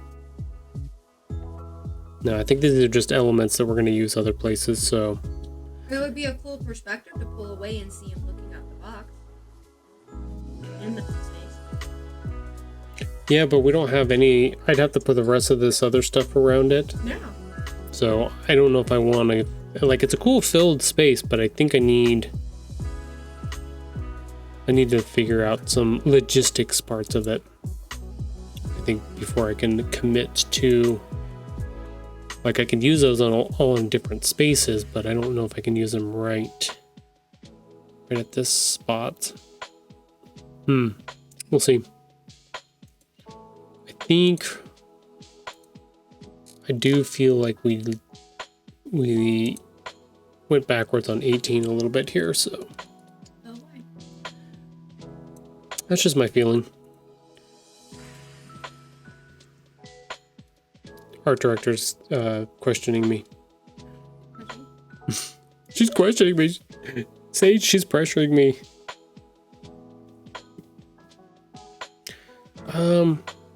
No, I think these are just elements that we're going to use other places, so. It would be a cool perspective to pull away and see him looking at the box. In the space. Yeah, but we don't have any. I'd have to put the rest of this other stuff around it. Yeah. So I don't know if I want to. Like, it's a cool filled space, but I think I need to figure out some logistics parts of it. I think before I can commit to. Like, I could use those on all in different spaces, but I don't know if I can use them right at this spot. We'll see. I do feel like we went backwards on 18 a little bit here, so. Oh, why? That's just my feeling. Art director's questioning me. She's questioning me. Sage, she's pressuring me.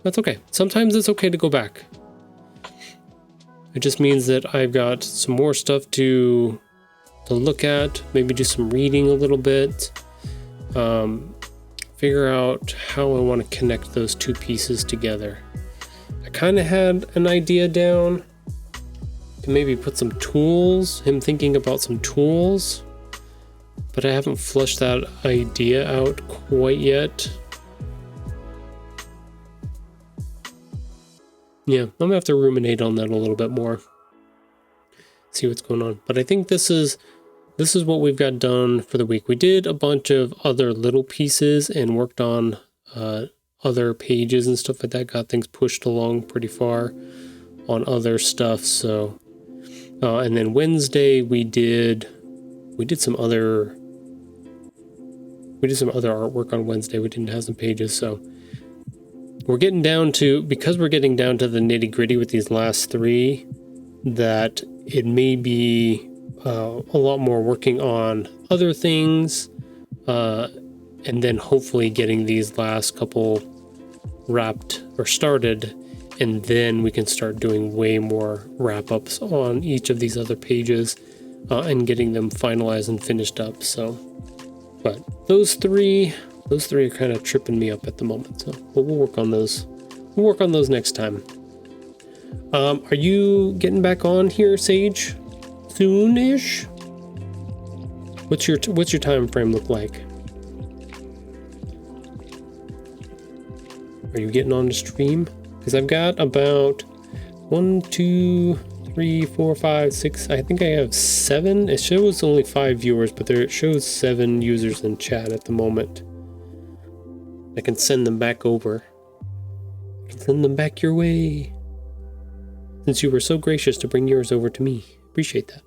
That's okay. Sometimes it's okay to go back. It just means that I've got some more stuff to look at, maybe do some reading a little bit, figure out how I want to connect those two pieces together. I kind of had an idea down to maybe put some tools, him thinking about some tools, but I haven't fleshed that idea out quite yet. Yeah, I'm gonna have to ruminate on that a little bit more. See what's going on. But I think this is what we've got done for the week. We did a bunch of other little pieces and worked on other pages and stuff like that, got things pushed along pretty far on other stuff. So and then Wednesday we did some other artwork on Wednesday. We didn't have some pages, so we're getting down to the nitty gritty with these last three, that it may be a lot more working on other things, and then hopefully getting these last couple wrapped or started, and then we can start doing way more wrap-ups on each of these other pages and getting them finalized and finished up. So, but those three are kind of tripping me up at the moment, so we'll work on those. We'll work on those next time. Are you getting back on here, Sage? Soonish? What's your time frame look like? Are you getting on the stream? Because I've got about 1, 2, 3, 4, 5, 6. I think I have 7. It shows only 5 viewers, but it shows 7 users in chat at the moment. I can send them back over. I can send them back your way. Since you were so gracious to bring yours over to me. Appreciate that.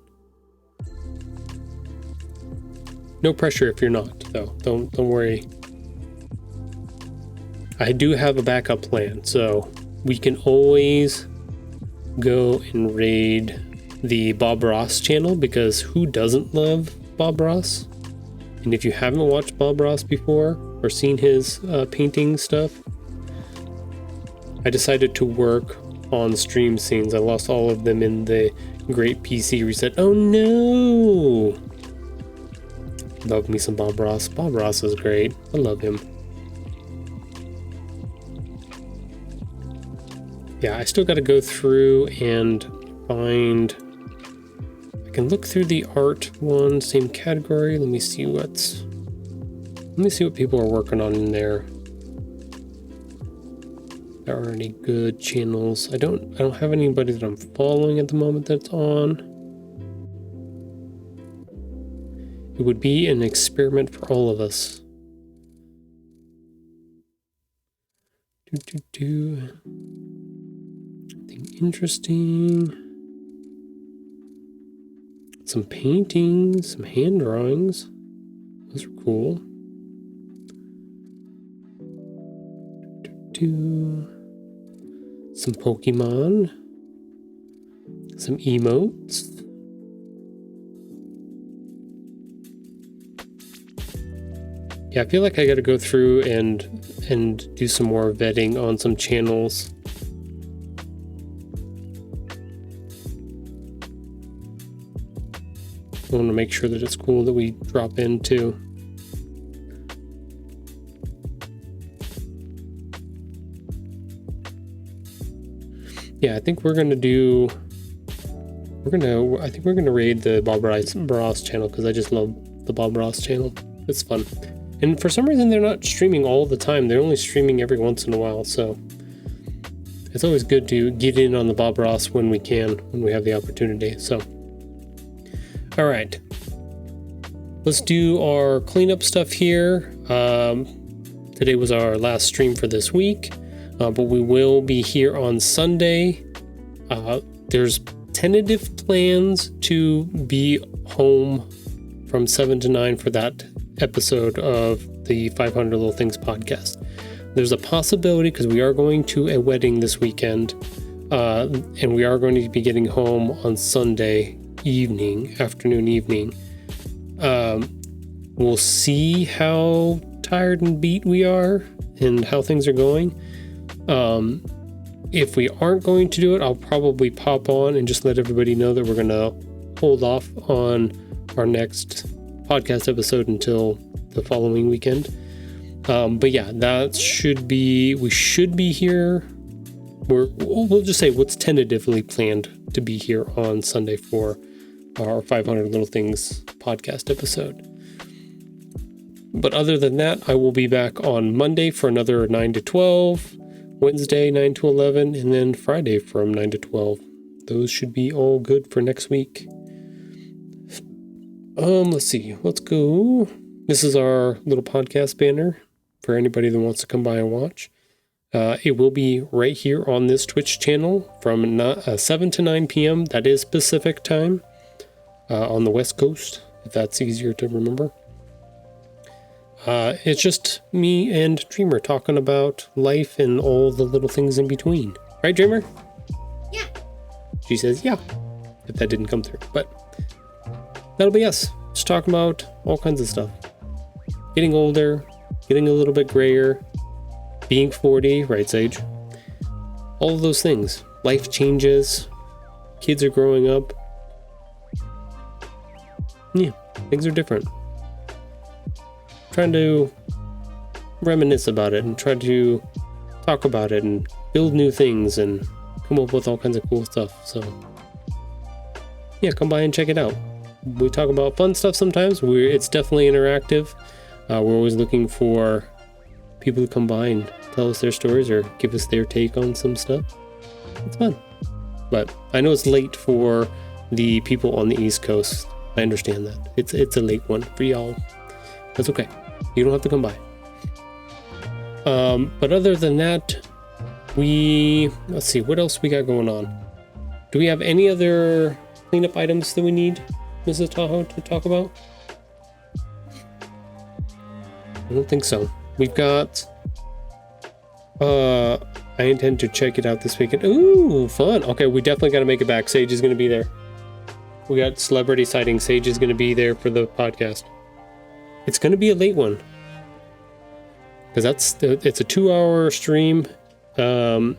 No pressure if you're not, though. Don't worry. I do have a backup plan, so we can always go and raid the Bob Ross channel, because who doesn't love Bob Ross? And if you haven't watched Bob Ross before or seen his painting stuff, I decided to work on stream scenes. I lost all of them in the Great PC Reset. Oh no! Love me some Bob Ross. Bob Ross is great. I love him. Yeah, I still got to go through and find... I can look through the art one, same category. Let me see what people are working on in there. There are any good channels. I don't have anybody that I'm following at the moment that's on. It would be an experiment for all of us. Anything interesting? Some paintings, some hand drawings. Those are cool. Some Pokemon. Some emotes. Yeah, I feel like I gotta go through and do some more vetting on some channels. I want to make sure that it's cool that we drop into. Yeah, I think we're gonna raid the Bob Ross channel because I just love the Bob Ross channel. It's fun. And for some reason, they're not streaming all the time. They're only streaming every once in a while. So it's always good to get in on the Bob Ross when we can, when we have the opportunity. So, all right. Let's do our cleanup stuff here. Today was our last stream for this week, but we will be here on Sunday. There's tentative plans to be home from 7 to 9 for that episode of the 500 Little Things podcast. There's a possibility because we are going to a wedding this weekend, and we are going to be getting home on Sunday afternoon evening. We'll see how tired and beat we are and how things are going. If we aren't going to do it, I'll probably pop on and just let everybody know that we're going to hold off on our next podcast episode until the following weekend. But yeah, we should be here. We'll just say what's tentatively planned to be here on Sunday for our 500 Little Things podcast episode. But other than that, I will be back on Monday for another 9 to 12, Wednesday 9 to 11, and then Friday from 9 to 12. Those should be all good for next week. Let's see. Let's go. This is our little podcast banner for anybody that wants to come by and watch. It will be right here on this Twitch channel from 7 to 9 p.m. That is Pacific time on the West Coast, if that's easier to remember. It's just me and Dreamer talking about life and all the little things in between. Right, Dreamer? Yeah. She says, yeah, if that didn't come through. But that'll be us. Just talking about all kinds of stuff. Getting older, getting a little bit grayer, being 40, right, Sage? All of those things. Life changes. Kids are growing up. Yeah, things are different. Trying to reminisce about it and try to talk about it and build new things and come up with all kinds of cool stuff. So yeah, come by and check it out. We talk about fun stuff sometimes. It's definitely interactive. We're always looking for people to come by and tell us their stories or give us their take on some stuff. It's fun. But I know it's late for the people on the East Coast. I understand that. It's a late one for y'all. That's okay. You don't have to come by. But other than that, let's see, what else we got going on? Do we have any other cleanup items that we need, Mrs. Tahoe, to talk about? I don't think so. We've got, I intend to check it out this weekend. Ooh, fun. Okay, we definitely got to make it back. Sage is going to be there. We got celebrity sighting. Sage is going to be there for the podcast. It's going to be a late one. Because it's a 2-hour stream. So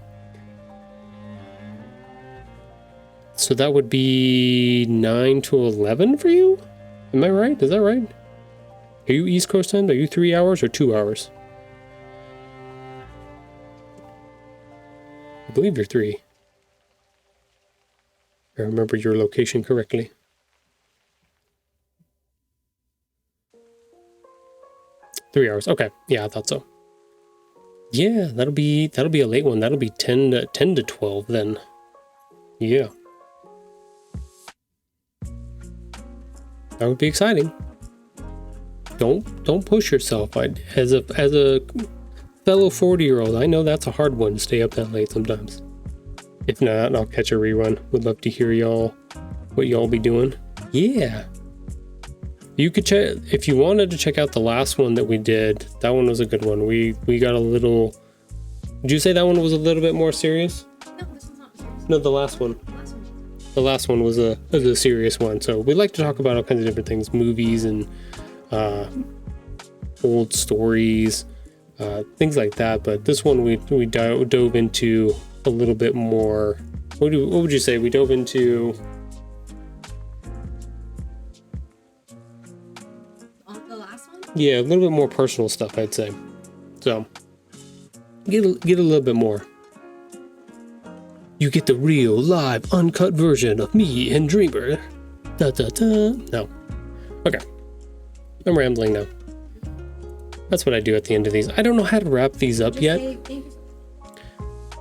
that would be 9 to 11 for you? Am I right? Is that right? Are you East Coast time? Are you 3 hours or 2 hours? I believe you're 3. If I remember your location correctly. Three hours. Okay. Yeah, I thought so. Yeah, that'll be a late one. That'll be 10 to 12 then. Yeah. That would be exciting. Don't push yourself. As a fellow 40-year-old, I know that's a hard one to stay up that late sometimes. If not, I'll catch a rerun. Would love to hear what y'all be doing. Yeah. You could check if you wanted to check out the last one that we did. That one was a good one. We got a little. Did you say that one was a little bit more serious? No, this one's not serious. No, the last one. The last one was a serious one. So we like to talk about all kinds of different things, movies and old stories, things like that. But this one we dove into a little bit more. What would you say? We dove into. The last one? Yeah, a little bit more personal stuff, I'd say. So get a little bit more. You get the real, live, uncut version of me and Dreamer. Da da da. No. Okay. I'm rambling now. That's what I do at the end of these. I don't know how to wrap these up yet.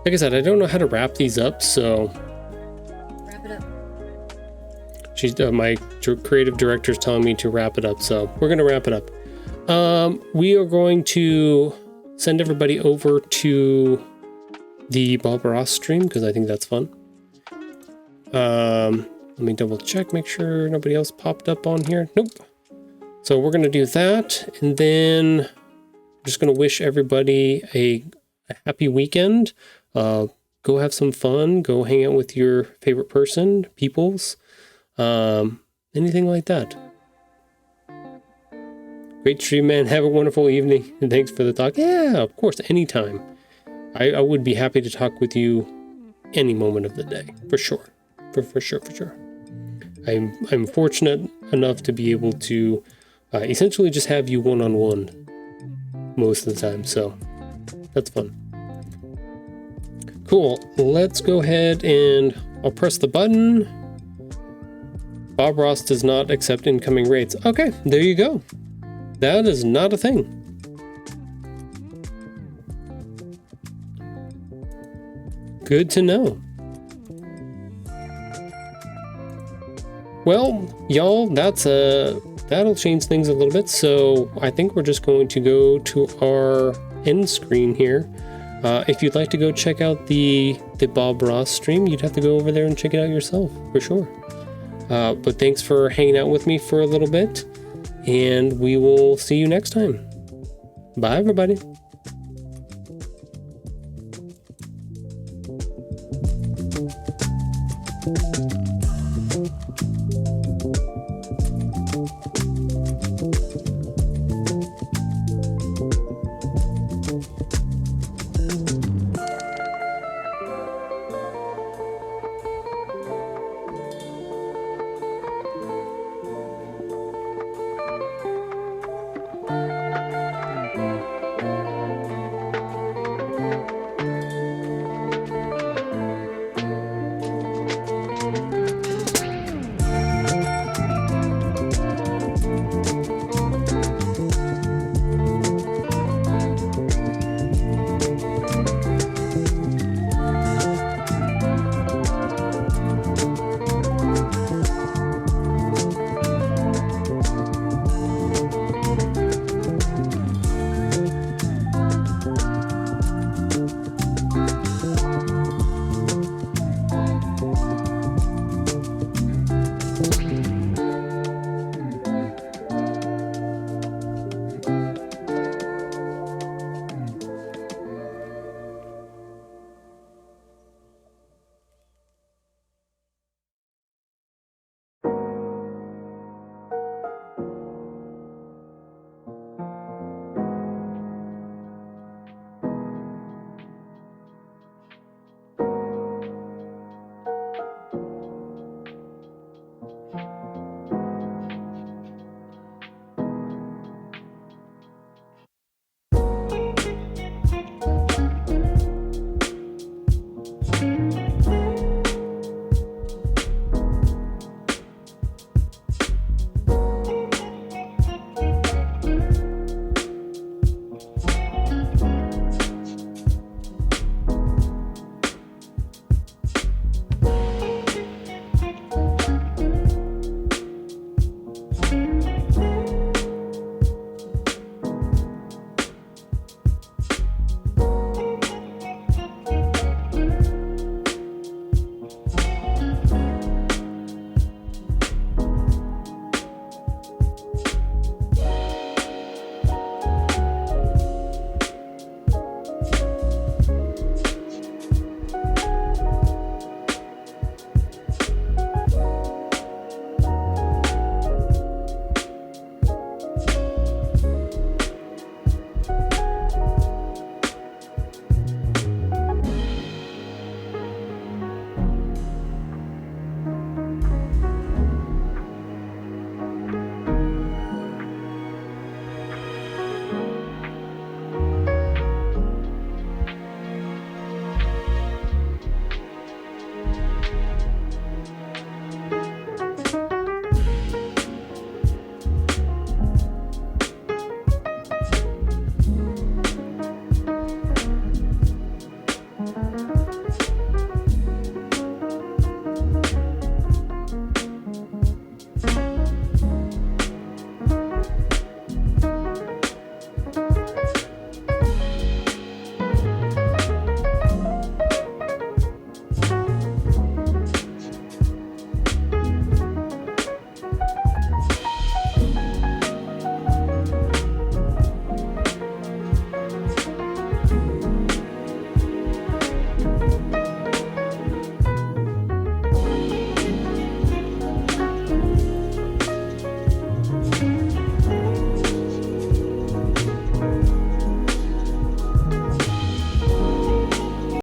Like I said, I don't know how to wrap these up, so. Wrap it up. She's my creative director's telling me to wrap it up, so we're gonna wrap it up. We are going to send everybody over to the Bob Ross stream because I think that's fun. Let me double check, make sure nobody else popped up on here. Nope. So we're gonna do that, and then I'm just gonna wish everybody a happy weekend. Go have some fun. Go hang out with your favorite person, peoples, anything like that. Great stream, man. Have a wonderful evening, and thanks for the talk. Yeah, of course, anytime. I would be happy to talk with you any moment of the day, for sure, for sure. I'm fortunate enough to be able to essentially just have you one-on-one most of the time, so that's fun. Cool. Let's go ahead and I'll press the button. Bob Ross does not accept incoming raids. Okay, there you go. That is not a thing. Good to know. Well, y'all, that'll change things a little bit. So I think we're just going to go to our end screen here. If you'd like to go check out the Bob Ross stream, you'd have to go over there and check it out yourself, for sure. But thanks for hanging out with me for a little bit, and we will see you next time. Bye, everybody.